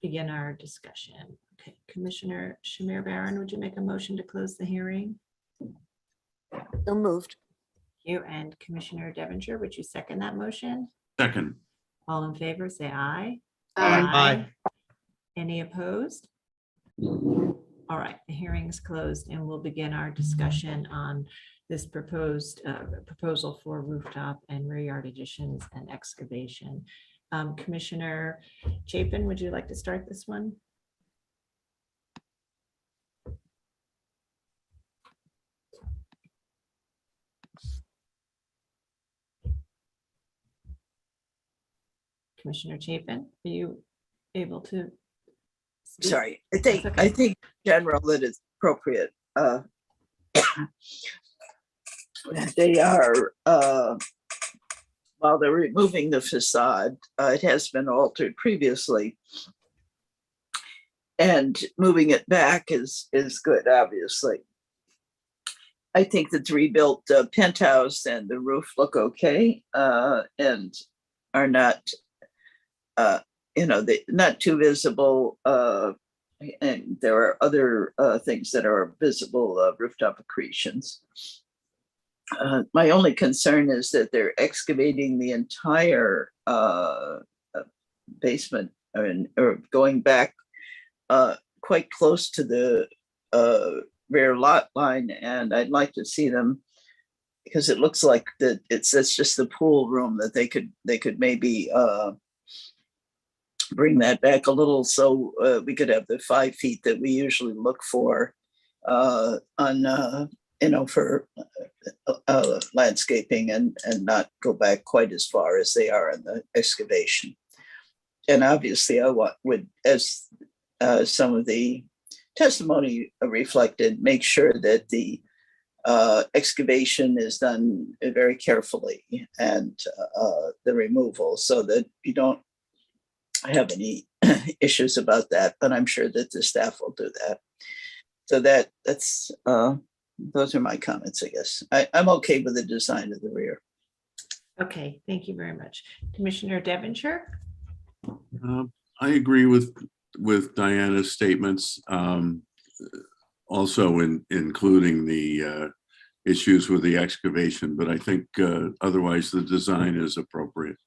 begin our discussion. Okay, Commissioner Shamir Barron, would you make a motion to close the hearing? So moved. Thank you. And Commissioner Devonshire, would you second that motion? Second. All in favor, say aye. Aye. Any opposed? All right, the hearing is closed and we'll begin our discussion on this proposed proposal for rooftop and rear yard additions and excavation. Commissioner Chapin, would you like to start this one? Commissioner Chapin, are you able to speak? Sorry, That's okay. I think in general that it's appropriate. They are, while they're removing the facade, it has been altered previously. And moving it back is good, obviously. I think the rebuilt penthouse and the roof look okay and are not, not too visible. And there are other things that are visible, rooftop accretions. My only concern is that they're excavating the entire basement or going back quite close to the rear lot line, and I'd like to see them, because it looks like that it's just the pool room, that they could maybe bring that back a little so we could have the 5 feet that we usually look for on for landscaping and not go back quite as far as they are in the excavation. And obviously I would, as some of the testimony reflected, make sure that the excavation is done very carefully and the removal, so that you don't have any issues about that. But I'm sure that the staff will do that. So that's those are my comments, I guess. I'm okay with the design of the rear. Okay, thank you very much. Commissioner Devonshire? I agree with Diana's statements, also including the issues with the excavation, but I think otherwise the design is appropriate.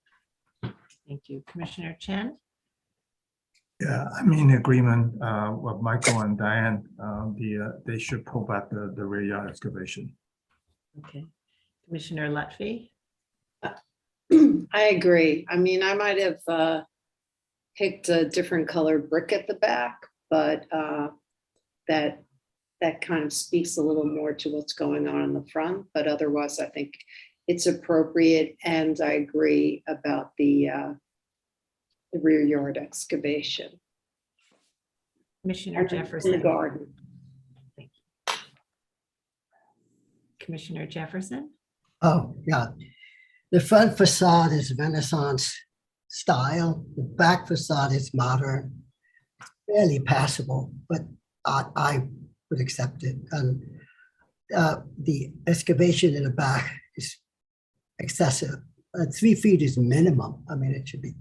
Thank you. Commissioner Chen? Yeah, I'm in agreement with Michael and Diane. They should pull back the rear yard excavation. Okay. Commissioner Lutfi? I agree. I mean, I might have picked a different colored brick at the back, but that kind of speaks a little more to what's going on in the front. But otherwise, I think it's appropriate, and I agree about the rear yard excavation. Commissioner And Jefferson. the garden. Thank you. Commissioner Jefferson. Oh, yeah. The front facade is Renaissance style. The back facade is modern, fairly passable, but I would accept it. And the excavation in the back is excessive. 3 feet is minimum. I mean, it should be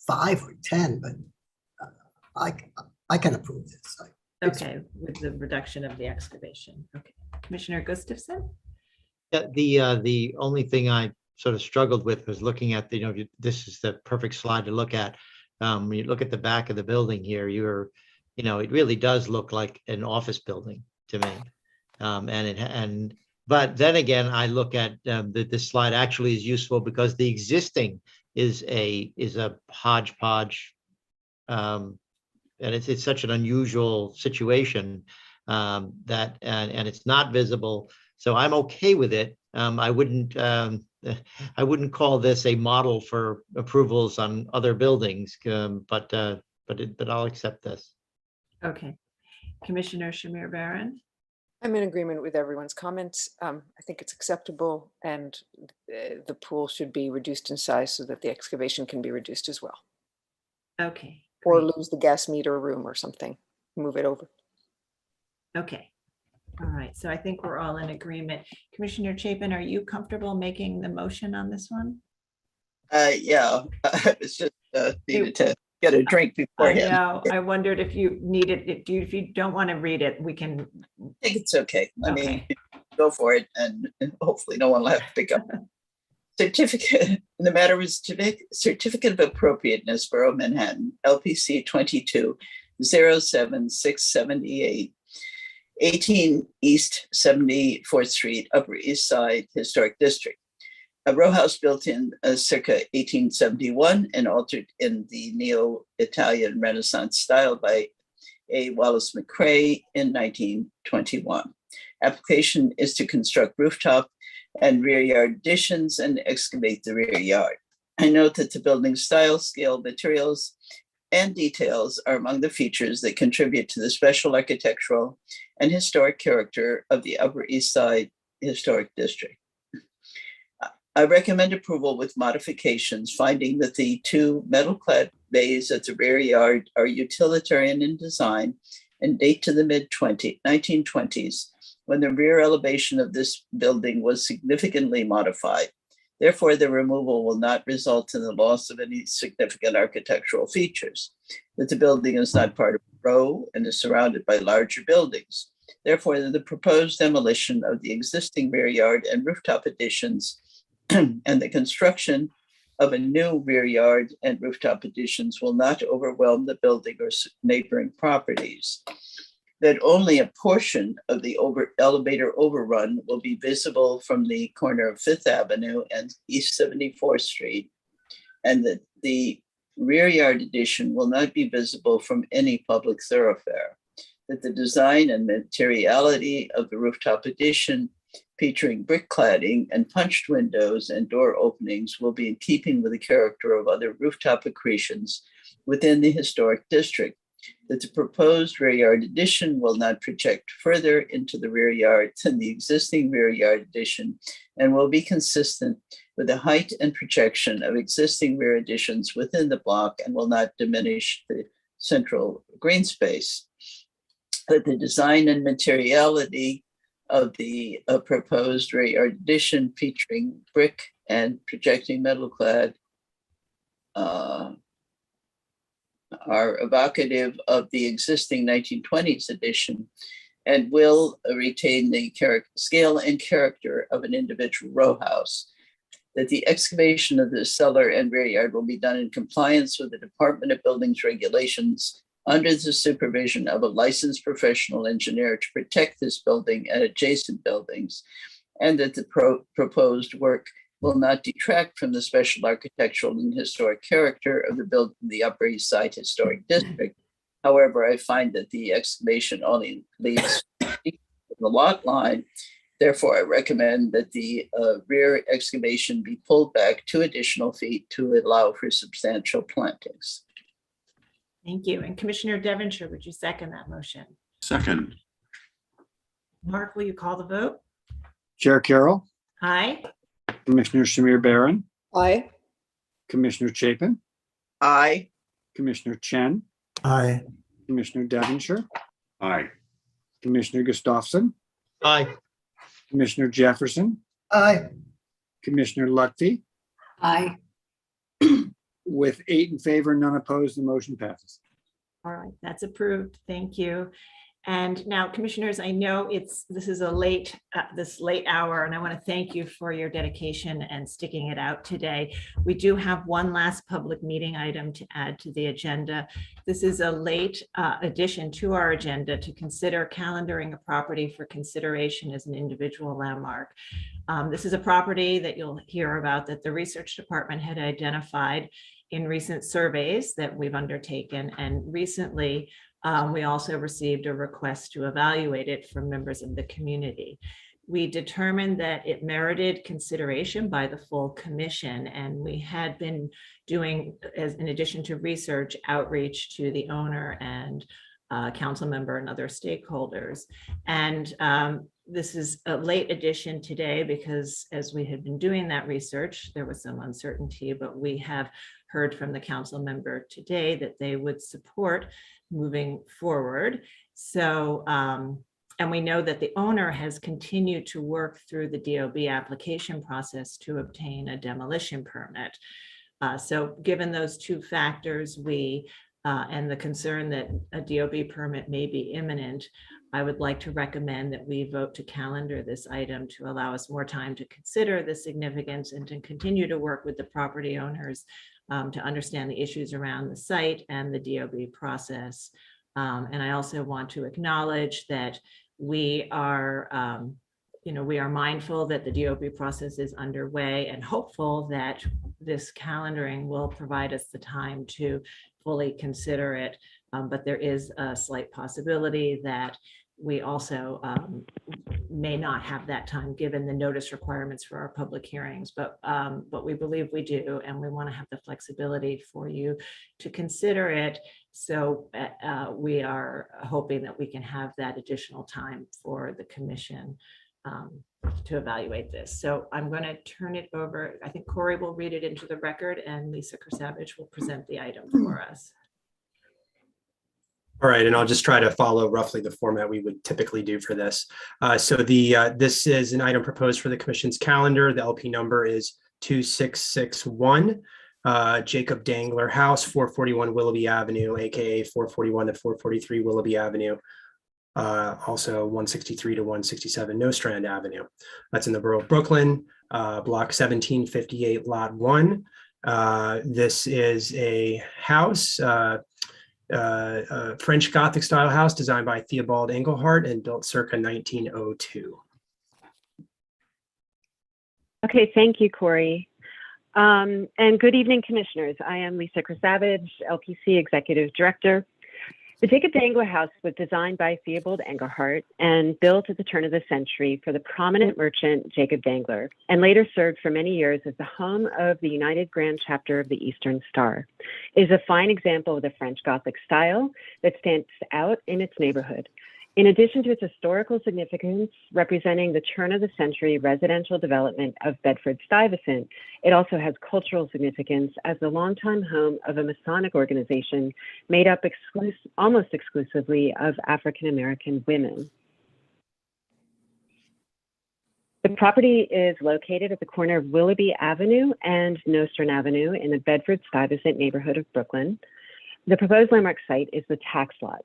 5 or 10, but I can approve this. Okay, with the reduction of the excavation. Okay, Commissioner Gustafson. The only thing I sort of struggled with was looking at the, this is the perfect slide to look at. When you look at the back of the building here, it really does look like an office building to me. But then again, I look at this slide actually is useful because the existing is a hodgepodge, and it's such an unusual situation that it's not visible. So I'm okay with it. I wouldn't call this a model for approvals on other buildings, but I'll accept this. Okay, Commissioner Shamir Baran. I'm in agreement with everyone's comments. I think it's acceptable, and the pool should be reduced in size so that the excavation can be reduced as well. Okay. Or lose the gas meter room or something, move it over. Okay. All right, so I think we're all in agreement. Commissioner Chapin, are you comfortable making the motion on this one? Yeah, it's just needed to get a drink beforehand. I know. I wondered if you needed it. If you don't want to read it, we can. I think it's okay. I mean, go for it, and hopefully no one will have to pick up. Certificate in the matter was certificate of appropriateness, Borough of Manhattan, LPC 22-07678. 18 East 74th Street, Upper East Side Historic District. A row house built in circa 1871 and altered in the Neo-Italian Renaissance style by A. Wallace McCrae in 1921. Application is to construct rooftop and rear yard additions and excavate the rear yard. I note that the building style, scale, materials, and details are among the features that contribute to the special architectural and historic character of the Upper East Side Historic District. I recommend approval with modifications, finding that the 2 metal-clad bays at the rear yard are utilitarian in design and date to the mid-1920s, when the rear elevation of this building was significantly modified. Therefore, the removal will not result in the loss of any significant architectural features. That the building is not part of a row and is surrounded by larger buildings. Therefore, the proposed demolition of the existing rear yard and rooftop additions and the construction of a new rear yard and rooftop additions will not overwhelm the building or neighboring properties. That only a portion of the elevator overrun will be visible from the corner of 5th Avenue and East 74th Street, and that the rear yard addition will not be visible from any public thoroughfare. That the design and materiality of the rooftop addition, featuring brick cladding and punched windows and door openings, will be in keeping with the character of other rooftop accretions within the historic district. That the proposed rear yard addition will not project further into the rear yard than the existing rear yard addition and will be consistent with the height and projection of existing rear additions within the block and will not diminish the central green space. That the design and materiality of the proposed rear yard addition, featuring brick and projecting metal clad, are evocative of the existing 1920s edition and will retain the scale and character of an individual row house. That the excavation of the cellar and rear yard will be done in compliance with the Department of Buildings regulations under the supervision of a licensed professional engineer to protect this building and adjacent buildings, and that the proposed work will not detract from the special architectural and historic character of the building in the Upper East Side Historic District. However, I find that the excavation only leaves the lot line. Therefore, I recommend that the rear excavation be pulled back 2 additional feet to allow for substantial plantings. Thank you. And Commissioner Devonshire, would you second that motion? Second. Mark, will you call the vote? Chair Carroll, Aye. Commissioner Shamir Barron, Aye. Commissioner Chapin, Aye. Commissioner Chen, Aye. Commissioner Devonshire, Aye. Commissioner Gustafson, Aye. Commissioner Jefferson, Aye. Commissioner Lutfi. Aye. With 8 in favor, none opposed, the motion passes. All right, that's approved. Thank you. And now, commissioners, I know this is a late hour, and I want to thank you for your dedication and sticking it out today. We do have one last public meeting item to add to the agenda. This is a late addition to our agenda to consider calendaring a property for consideration as an individual landmark. This is a property that you'll hear about that the research department had identified in recent surveys that we've undertaken, and recently we also received a request to evaluate it from members of the community. We determined that it merited consideration by the full commission, and we had been doing, in addition to research, outreach to the owner and council member and other stakeholders. And this is a late addition today because as we had been doing that research, there was some uncertainty, but we have heard from the council member today that they would support moving forward. So, and we know that the owner has continued to work through the DOB application process to obtain a demolition permit. So given those 2 factors, and the concern that a DOB permit may be imminent, I would like to recommend that we vote to calendar this item to allow us more time to consider the significance and to continue to work with the property owners to understand the issues around the site and the DOB process. And I also want to acknowledge that we are, we are mindful that the DOB process is underway and hopeful that this calendaring will provide us the time to fully consider it. But there is a slight possibility that we also may not have that time given the notice requirements for our public hearings, but we believe we do, and we want to have the flexibility for you to consider it. So we are hoping that we can have that additional time for the commission to evaluate this. So I'm going to turn it over. I think Corey will read it into the record and Lisa Kersavage will present the item for us. All right, and I'll just try to follow roughly the format we would typically do for this. This is an item proposed for the commission's calendar. The LP number is 2661, Jacob Dangler House, 441 Willoughby Avenue, aka 441 to 443 Willoughby Avenue. Also 163 to 167 Nostrand Avenue. That's in the borough of Brooklyn, block 1758, lot 1. This is a house, a French Gothic style house designed by Theobald Engelhardt and built circa 1902. Okay, thank you, Corey. And good evening, commissioners. I am Lisa Kersavage, LPC Executive Director. The Jacob Dangler House was designed by Theobald Engelhardt and built at the turn of the century for the prominent merchant Jacob Dangler, and later served for many years as the home of the United Grand Chapter of the Eastern Star. It is a fine example of the French Gothic style that stands out in its neighborhood. In addition to its historical significance representing the turn of the century residential development of Bedford-Stuyvesant, it also has cultural significance as the longtime home of a Masonic organization made up almost exclusively of African-American women. The property is located at the corner of Willoughby Avenue and Nostrand Avenue in the Bedford-Stuyvesant neighborhood of Brooklyn. The proposed landmark site is the tax lot.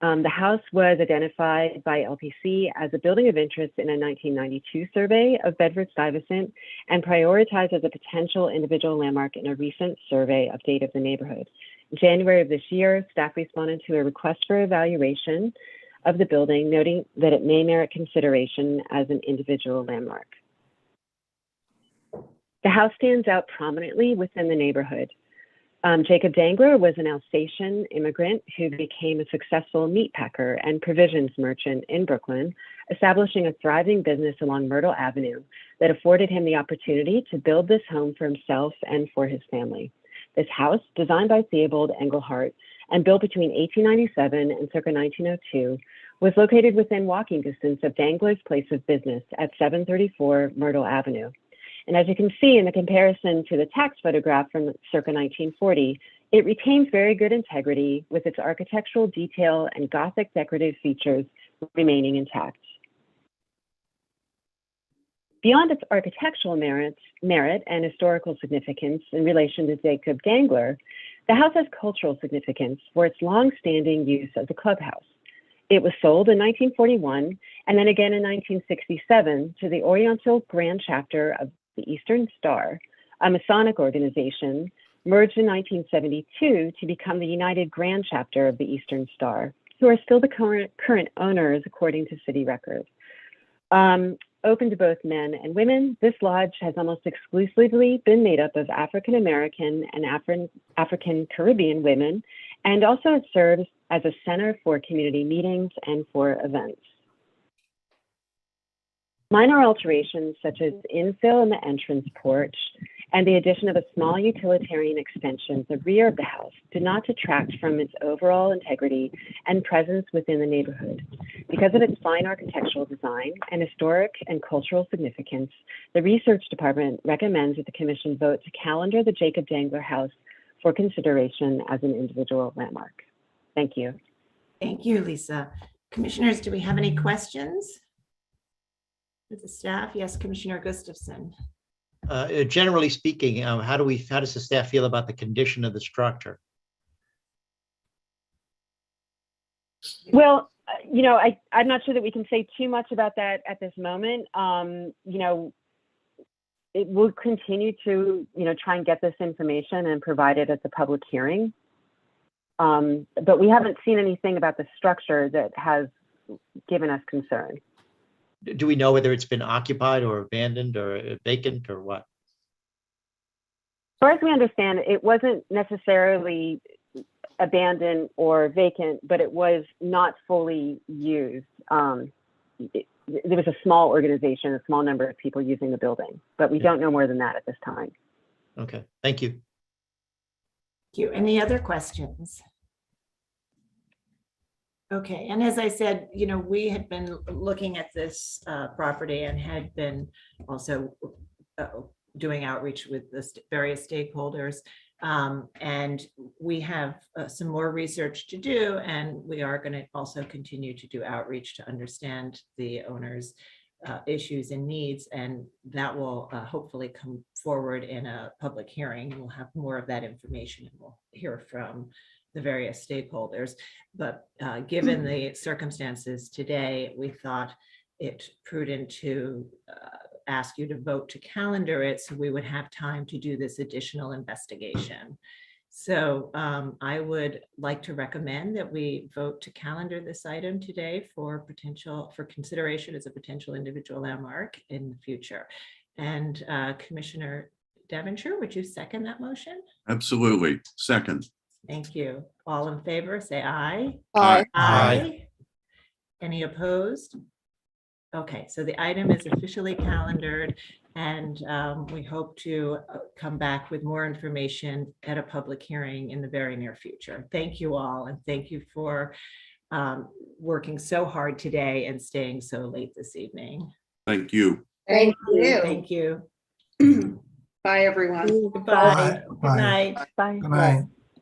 The house was identified by LPC as a building of interest in a 1992 survey of Bedford-Stuyvesant and prioritized as a potential individual landmark in a recent survey update of the neighborhood. In January of this year, staff responded to a request for evaluation of the building, noting that it may merit consideration as an individual landmark. The house stands out prominently within the neighborhood. Jacob Dangler was an Alsatian immigrant who became a successful meat packer and provisions merchant in Brooklyn, establishing a thriving business along Myrtle Avenue that afforded him the opportunity to build this home for himself and for his family. This house, designed by Theobald Engelhardt and built between 1897 and circa 1902, was located within walking distance of Dangler's place of business at 734 Myrtle Avenue. And as you can see in the comparison to the tax photograph from circa 1940, it retains very good integrity with its architectural detail and Gothic decorative features remaining intact. Beyond its architectural merit and historical significance in relation to Jacob Dangler, the house has cultural significance for its long-standing use as a clubhouse. It was sold in 1941 and then again in 1967 to the Oriental Grand Chapter of the Eastern Star, a Masonic organization, merged in 1972 to become the United Grand Chapter of the Eastern Star, who are still the current owners according to city records. Open to both men and women, this lodge has almost exclusively been made up of African American and African Caribbean women, and also it serves as a center for community meetings and for events. Minor alterations such as infill in the entrance porch and the addition of a small utilitarian extension at the rear of the house did not detract from its overall integrity and presence within the neighborhood. Because of its fine architectural design and historic and cultural significance, the research department recommends that the commission vote to calendar the Jacob Dangler House for consideration as an individual landmark. Thank you. Thank you, Lisa. Commissioners, do we have any questions? With the staff? Yes, Commissioner Gustafson. Generally speaking, how does the staff feel about the condition of the structure? Well, I'm not sure that we can say too much about that at this moment. It will continue to, try and get this information and provide it at the public hearing. But we haven't seen anything about the structure that has given us concern. Do we know whether it's been occupied or abandoned or vacant or what? As far as we understand, it wasn't necessarily abandoned or vacant, but it was not fully used. There was a small organization, a small number of people using the building, but we don't know more than that at this time. Okay, thank you. Thank you. Any other questions? Okay, and as I said, we had been looking at this property and had been also doing outreach with the various stakeholders. And we have some more research to do, and we are going to also continue to do outreach to understand the owner's issues and needs, and that will hopefully come forward in a public hearing. We'll have more of that information and we'll hear from the various stakeholders. But given the circumstances today, we thought it prudent to ask you to vote to calendar it so we would have time to do this additional investigation. So I would like to recommend that we vote to calendar this item today for consideration as a potential individual landmark in the future. And Commissioner Devonshire, would you second that motion? Absolutely. Second. Thank you. All in favor, say aye. Aye. Aye. Any opposed? Okay, so the item is officially calendared, and we hope to come back with more information at a public hearing in the very near future. Thank you all, and thank you for working so hard today and staying so late this evening. Thank you. Thank you. Thank you. Bye, everyone. Goodbye. Good night. Bye. Good night.